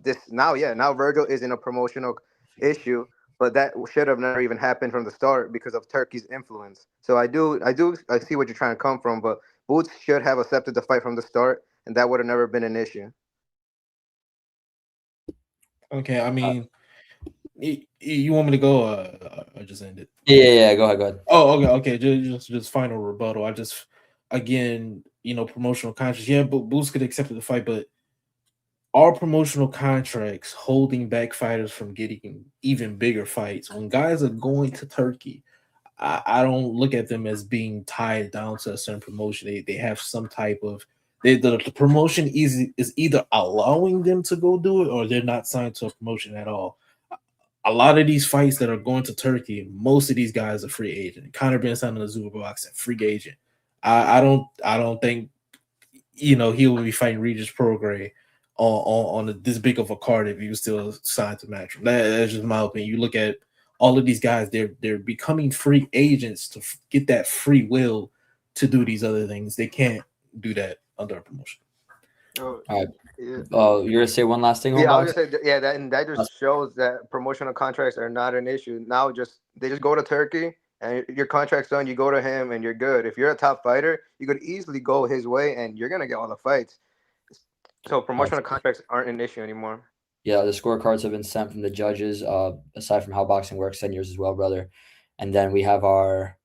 Virgil is in a promotional issue, but that should have never even happened from the start because of Turkey's influence. So I see what you're trying to come from, but Boots should have accepted the fight from the start, and that would have never been an issue. okay, I mean, you want me to go? I just ended. Yeah. Go ahead. Oh, okay. Just final rebuttal. I just again, promotional contracts. Yeah, but Boots could accept the fight, but are promotional contracts holding back fighters from getting even bigger fights? When guys are going to Turkey, I don't look at them as being tied down to a certain promotion. They have some type of the promotion is either allowing them to go do it or they're not signed to a promotion at all. A lot of these fights that are going to Turkey, most of these guys are free agent. Conor been signed to the Super Box, free agent. I don't think he will be fighting Regis Prograis on this big of a card if he was still signed to Matchroom. That's just my opinion. You look at all of these guys; they're becoming free agents to get that free will to do these other things. They can't do that under a promotion. Oh, All right. yeah. You're gonna say one last thing, Yeah, I was Homebox? gonna say that just shows that promotional contracts are not an issue. Now they just go to Turkey and your contract's done, you go to him and you're good. If you're a top fighter, you could easily go his way and you're gonna get all the fights. So promotional contracts aren't an issue anymore. Yeah, the scorecards have been sent from the judges, aside from how boxing works, 10 years as well, brother. And then we have our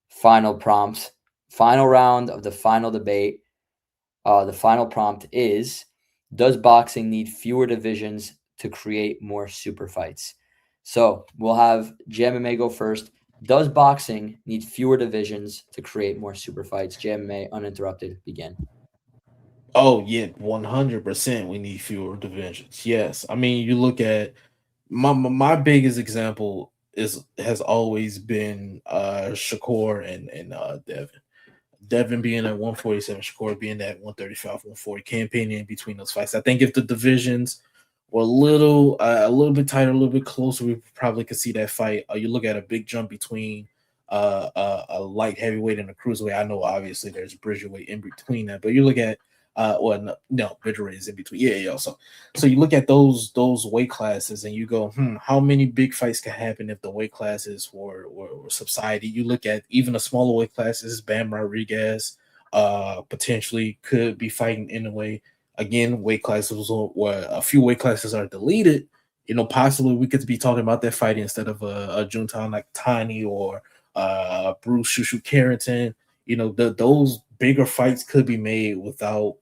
final prompt, final round of the final debate. The final prompt is, does boxing need fewer divisions to create more super fights? So we'll have JayMMA go first. Does boxing need fewer divisions to create more super fights? JayMMA, uninterrupted, begin. Oh yeah, 100%. We need fewer divisions. Yes, I mean you look at my biggest example has always been Shakur and Devin. Devin being at 147, Shakur being at 135, 140, campaigning in between those fights. I think if the divisions were a little bit tighter, a little bit closer, we probably could see that fight. You look at a big jump between a light heavyweight and a cruiserweight. I know obviously there's a bridgerweight in between that, but you look at no, bridgerweight is in between. Yeah. So you look at those weight classes and you go, how many big fights can happen if the weight classes were subsided? You look at even a smaller weight classes, Bam Rodriguez potentially could be fighting in a way. Again, weight classes where a few weight classes are deleted. Possibly we could be talking about that fight instead of a Juntan like Tiny or Bruce Shushu Carrington. Those bigger fights could be made without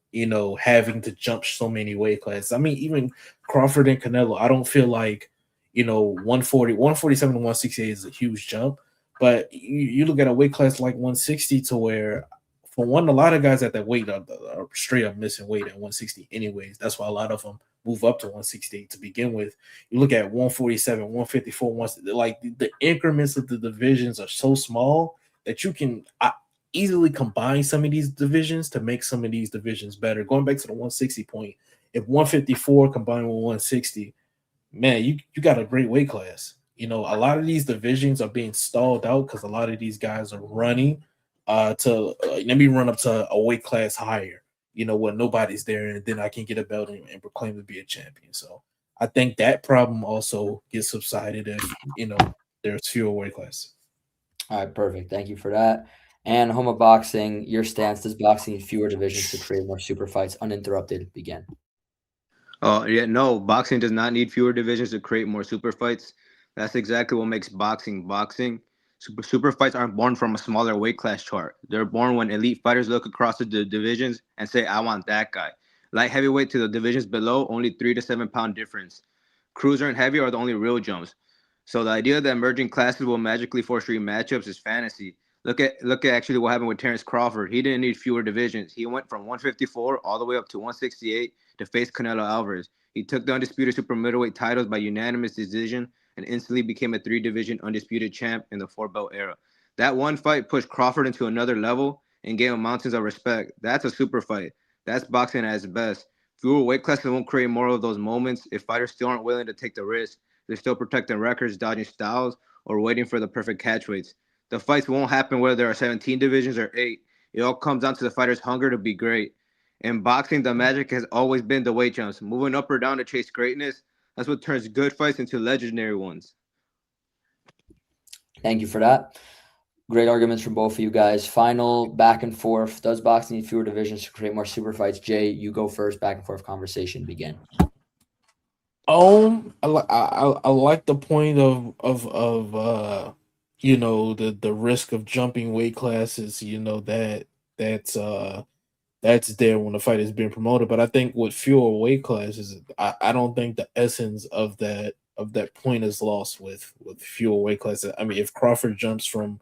having to jump so many weight classes. I mean, even Crawford and Canelo, I don't feel like 147 to 168 is a huge jump, but you look at a weight class like 160 to where, for one, a lot of guys at that weight are straight up missing weight at 160 anyways. That's why a lot of them move up to 168 to begin with. You look at 147, 154, like the increments of the divisions are so small that you can easily combine some of these divisions to make some of these divisions better. Going back to the 160 point, if 154 combined with 160, man, you got a great weight class. A lot of these divisions are being stalled out because a lot of these guys are running to let me run up to a weight class higher, when nobody's there, and then I can get a belt and proclaim to be a champion. So I think that problem also gets subsided if there's fewer weight classes. All right, perfect. Thank you for that. And HomeofBoxing, your stance, does boxing need fewer divisions to create more super fights? Uninterrupted, begin. No, boxing does not need fewer divisions to create more super fights. That's exactly what makes boxing boxing. Super fights aren't born from a smaller weight class chart. They're born when elite fighters look across the divisions and say, I want that guy. Light heavyweight to the divisions below, only 3 to 7 pound difference. Cruiser and heavy are the only real jumps. So the idea that merging classes will magically force rematchups is fantasy. Look at actually what happened with Terrence Crawford. He didn't need fewer divisions. He went from 154 all the way up to 168 to face Canelo Alvarez. He took the undisputed super middleweight titles by unanimous decision and instantly became a 3-division undisputed champ in the 4-belt era. That one fight pushed Crawford into another level and gave him mountains of respect. That's a super fight. That's boxing at its best. Fewer weight classes won't create more of those moments if fighters still aren't willing to take the risk. They're still protecting records, dodging styles, or waiting for the perfect catch weights. The fights won't happen whether there are 17 divisions or 8. It all comes down to the fighter's hunger to be great. In boxing, the magic has always been the weight jumps, moving up or down to chase greatness. That's what turns good fights into legendary ones. Thank you for that. Great arguments from both of you guys. Final back and forth. Does boxing need fewer divisions to create more super fights? Jay, you go first. Back and forth conversation begin. I like the point of you know, the risk of jumping weight classes. You know that's that's there when the fight is being promoted. But I think with fewer weight classes, I don't think the essence of that point is lost with fewer weight classes. I mean, if Crawford jumps from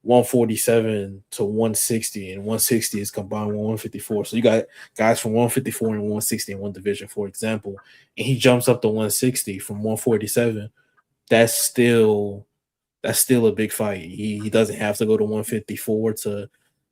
147 to 160, and 160 is combined with 154. So you got guys from 154 and 160 in one division, for example, and he jumps up to 160 from 147. That's still a big fight. He doesn't have to go to 154 to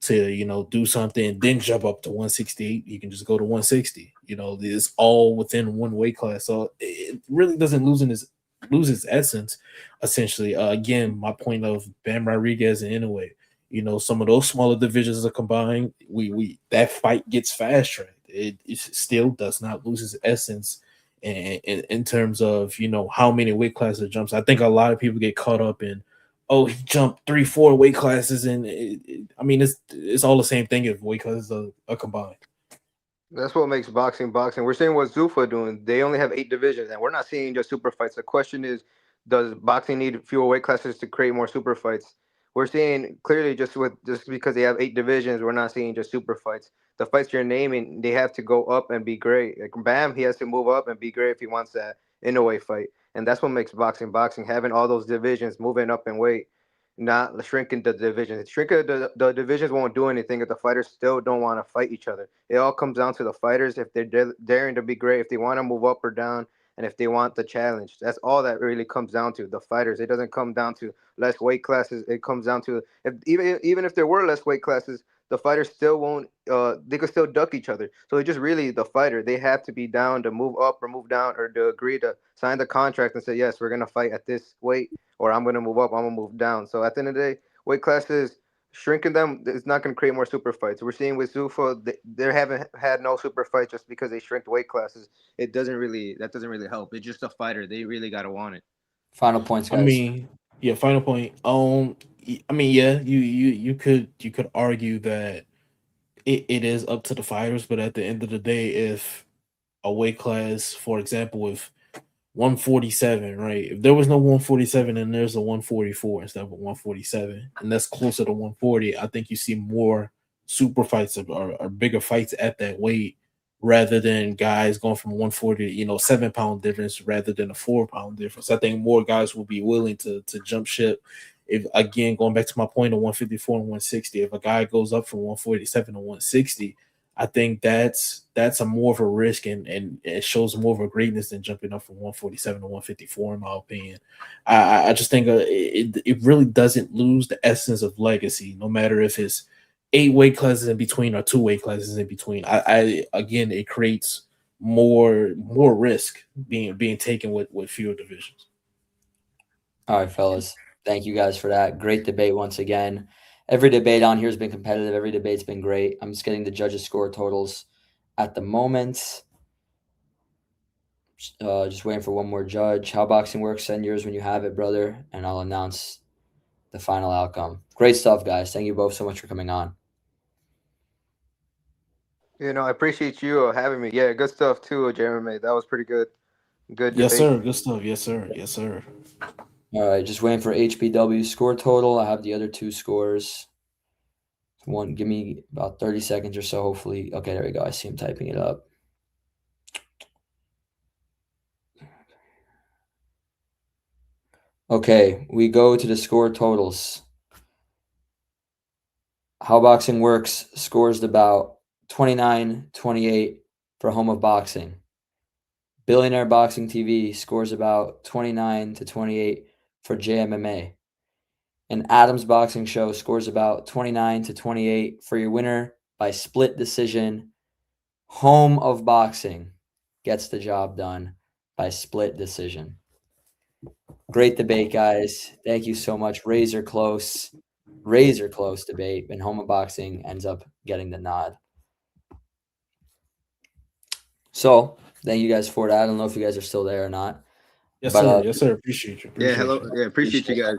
you know do something, then jump up to 168. He can just go to 160. You know, it's all within one weight class, so it really doesn't lose its essence. Essentially, again, my point of Bam Rodriguez and Inoue. You know, some of those smaller divisions are combined. We that fight gets fast tracked. It still does not lose its essence in terms of you know how many weight classes it jumps. I think a lot of people get caught up in, oh, he jumped 3-4 weight classes, and I mean it's all the same thing if weight classes are combined. That's what makes boxing boxing. We're seeing what Zuffa doing. They only have 8 divisions, and we're not seeing just super fights. The question is, does boxing need fewer weight classes to create more super fights? We're seeing clearly just because they have 8 divisions, we're not seeing just super fights. The fights you're naming, they have to go up and be great. Like Bam, he has to move up and be great if he wants that in a way fight, and that's what makes boxing boxing. Having all those divisions moving up in weight, not shrinking the divisions. Shrinking the divisions won't do anything if the fighters still don't want to fight each other. It all comes down to the fighters if they're daring to be great, if they want to move up or down, and if they want the challenge. That's all that really comes down to the fighters. It doesn't come down to less weight classes. It comes down to if even if there were less weight classes, the fighters still won't. They could still duck each other. So it's just really the fighter. They have to be down to move up or move down, or to agree to sign the contract and say yes, we're gonna fight at this weight, or I'm gonna move up, I'm gonna move down. So at the end of the day, weight classes shrinking them is not going to create more super fights. We're seeing with Zuffa, they haven't had no super fights just because they shrink weight classes. That doesn't really help. It's just a fighter. They really got to want it. Final points, I guys. mean, yeah, final point. I mean, yeah, you could argue that it is up to the fighters, but at the end of the day, if a weight class, for example, if 147, right? If there was no 147 and there's a 144 instead of a 147, and that's closer to 140, I think you see more super fights or bigger fights at that weight rather than guys going from 140, 7 pound difference rather than a 4 pound difference. I think more guys will be willing to jump ship. If again, going back to my point of 154 and 160, if a guy goes up from 147 to 160, I think that's a more of a risk and it shows more of a greatness than jumping up from 147 to 154, in my opinion. I just think it really doesn't lose the essence of legacy, no matter if it's 8 weight classes in between or 2 weight classes in between. I again, it creates more risk being taken with fewer divisions. All right, fellas. Thank you guys for that. Great debate once again. Every debate on here has been competitive. Every debate's been great. I'm just getting the judges' score totals at the moment. Just waiting for one more judge. How boxing works, send yours when you have it, brother, and I'll announce the final outcome. Great stuff, guys. Thank you both so much for coming on. I appreciate you having me. Yeah, good stuff too, JayMMA. That was pretty good. Good Yes, debate. sir. Good stuff. Yes, sir. Yes, sir. All right, just waiting for HBW score total. I have the other two scores. Give me about 30 seconds or so, hopefully. Okay, there we go. I see him typing it up. Okay, we go to the score totals. How Boxing Works scores about 29-28 for Home of Boxing. Billionaire Boxing TV scores about 29-28 for JayMMA. And Adam's Boxing Show scores about 29-28 for your winner by split decision. Home of Boxing gets the job done by split decision. Great debate, guys. Thank you so much. Razor close debate, and Home of Boxing ends up getting the nod. So thank you guys for that. I don't know if you guys are still there or not. Yes, sir. Yes, sir. Appreciate you. Yeah, hello. Yeah, appreciate you guys.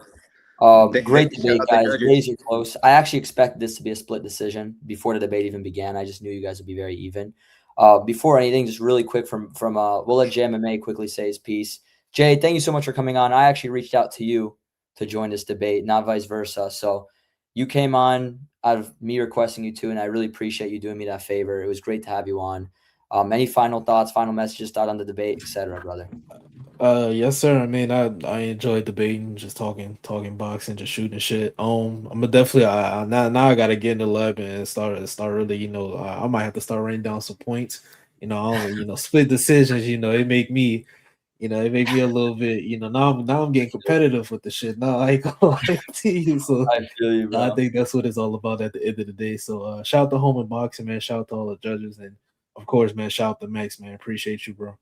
Great Shout debate, out the guys. judges. Razor close. I actually expected this to be a split decision before the debate even began. I just knew you guys would be very even. Before anything, just really quick from we'll let JayMMA quickly say his piece. Jay, thank you so much for coming on. I actually reached out to you to join this debate, not vice versa. So you came on out of me requesting you to, and I really appreciate you doing me that favor. It was great to have you on. Any final thoughts, final messages, thought on the debate, etc., brother? Yes, sir. I mean, I enjoy debating, just talking boxing, just shooting shit. I'm gonna definitely now I gotta get in the lab and start really. I might have to start writing down some points. I don't, split decisions. It make me, it make me a little bit. Now I'm getting competitive with the shit. Now I ain't gonna lie to you. So I feel you, bro. I think that's what it's all about at the end of the day. So shout out to Home and Boxing, man. Shout out to all the judges, and of course, man, shout out to Max, man. Appreciate you, bro.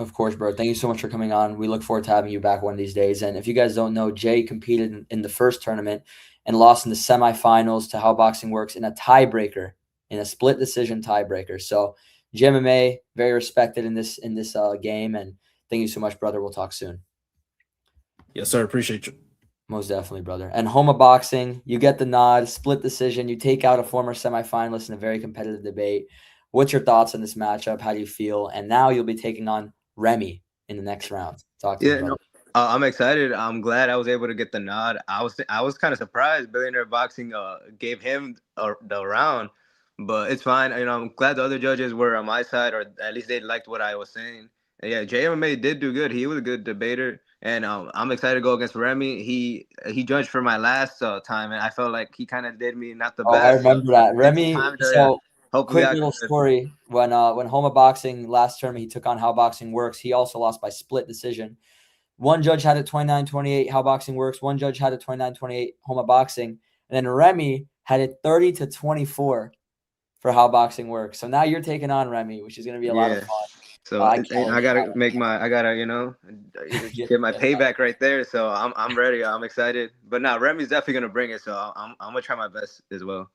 Of course, bro. Thank you so much for coming on. We look forward to having you back one of these days. And if you guys don't know, Jay competed in the first tournament and lost in the semifinals to How Boxing Works in a tiebreaker, in a split decision tiebreaker. So JayMMA, very respected in this game. And thank you so much, brother. We'll talk soon. Yes, sir. Appreciate you. Most definitely, brother. And Home of Boxing, you get the nod, split decision. You take out a former semifinalist in a very competitive debate. What's your thoughts on this matchup? How do you feel? And now you'll be taking on Remy in the next round. Talk to me, brother. I'm excited. I'm glad I was able to get the nod. I was kind of surprised Billionaire Boxing gave him the round, but it's fine. I'm glad the other judges were on my side, or at least they liked what I was saying. And yeah, JayMMA did do good. He was a good debater, and I'm excited to go against Remy. He judged for my last time, and I felt like he kind of did me not the best. I remember that. Remy. Hopefully quick little story. When Home of Boxing last tournament, he took on How Boxing Works. He also lost by split decision. One judge had it 29-28, How Boxing Works. One judge had it 29-28, Home of Boxing. And then Remy had it 30-24 for How Boxing Works. So now you're taking on Remy, which is going to be a lot of fun. So I gotta get my payback right there. So I'm ready. I'm excited. But now Remy's definitely gonna bring it. So I'm gonna try my best as well.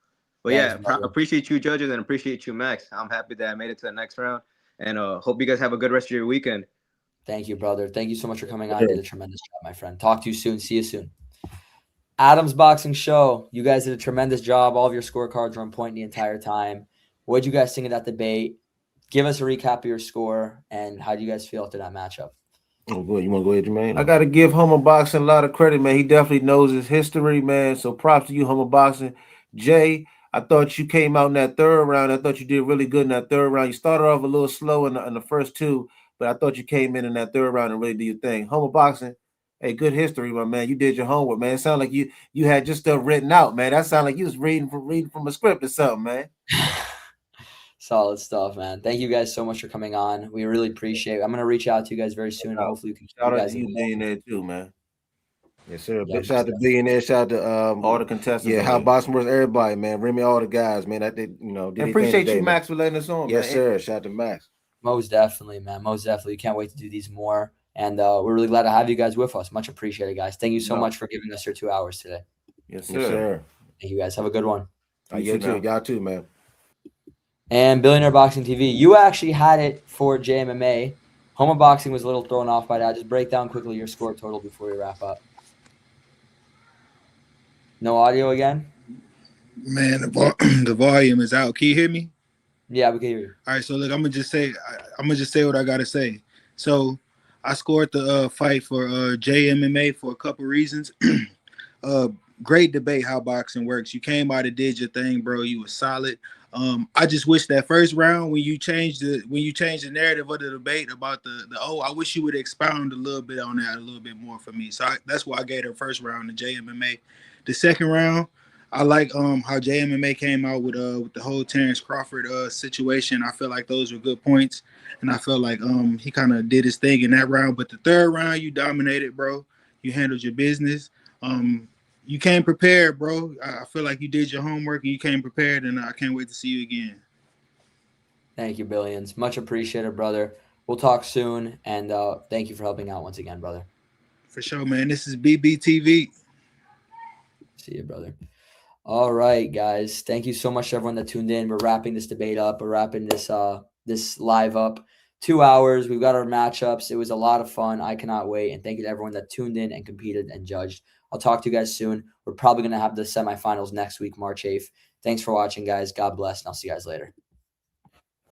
But appreciate you judges and appreciate you, Max. I'm happy that I made it to the next round, and hope you guys have a good rest of your weekend. Thank you, brother. Thank you so much for coming on. You did a tremendous job, my friend. Talk to you soon. See you soon. Adam's Boxing Show. You guys did a tremendous job. All of your scorecards were on point the entire time. What did you guys think of that debate? Give us a recap of your score and how do you guys feel after that matchup? Oh, good. You want to go ahead, Jermaine? I got to give HomeofBoxing a lot of credit, man. He definitely knows his history, man. So props to you, HomeofBoxing. Jay, I thought you came out in that third round. I thought you did really good in that third round. You started off a little slow in the first two, but I thought you came in that third round and really did your thing. HomeofBoxing, hey, good history, my man. You did your homework, man. It sounded like you had just stuff written out, man. That sounded like you was reading from a script or something, man. Solid stuff, man. Thank you guys so much for coming on. We really appreciate it. I'm going to reach out to you guys very soon. Hopefully you can shout out to you being there too, man. Yes, sir. Big shout out to Billionaire. Shout out to all the contestants. Yeah, How Boxing Works, everybody, man. Remy, all the guys, man. That did, did appreciate you, Max, for letting us on. Yes, man. Sir. Shout out to Max. Most definitely, man. Most definitely. Can't wait to do these more. And we're really glad to have you guys with us. Much appreciated, guys. Thank you so much for giving us your 2 hours today. Yes, sir. Yes, sir. Thank you, guys. Have a good one. You too. Y'all too, man. And Billionaire Boxing TV, you actually had it for JayMMA. Home of Boxing was a little thrown off by that. Just break down quickly your score total before we wrap up. No audio again? Man, the volume is out. Can you hear me? Yeah, we can hear you. All right, so look, I'm gonna just say what I gotta say. So I scored the fight for JayMMA for a couple reasons. Great debate, How Boxing Works. You came out and did your thing, bro. You were solid. I just wish that first round when you changed the narrative of the debate about I wish you would expound a little bit on that a little bit more for me. So that's why I gave the first round to JayMMA. The second round, I like how JayMMA came out with the whole Terrence Crawford situation. I feel like those were good points, and I felt like he kind of did his thing in that round. But the third round, you dominated, bro. You handled your business. You came prepared, bro. I feel like you did your homework and you came prepared, and I can't wait to see you again. Thank you, Billions. Much appreciated, brother. We'll talk soon, and thank you for helping out once again, brother. For sure, man. This is BBTV. See you, brother. All right, guys. Thank you so much to everyone that tuned in. We're wrapping this debate up. We're wrapping this this live up. 2 hours. We've got our matchups. It was a lot of fun. I cannot wait. And thank you to everyone that tuned in and competed and judged. I'll talk to you guys soon. We're probably going to have the semifinals next week, March 8th. Thanks for watching, guys. God bless, and I'll see you guys later.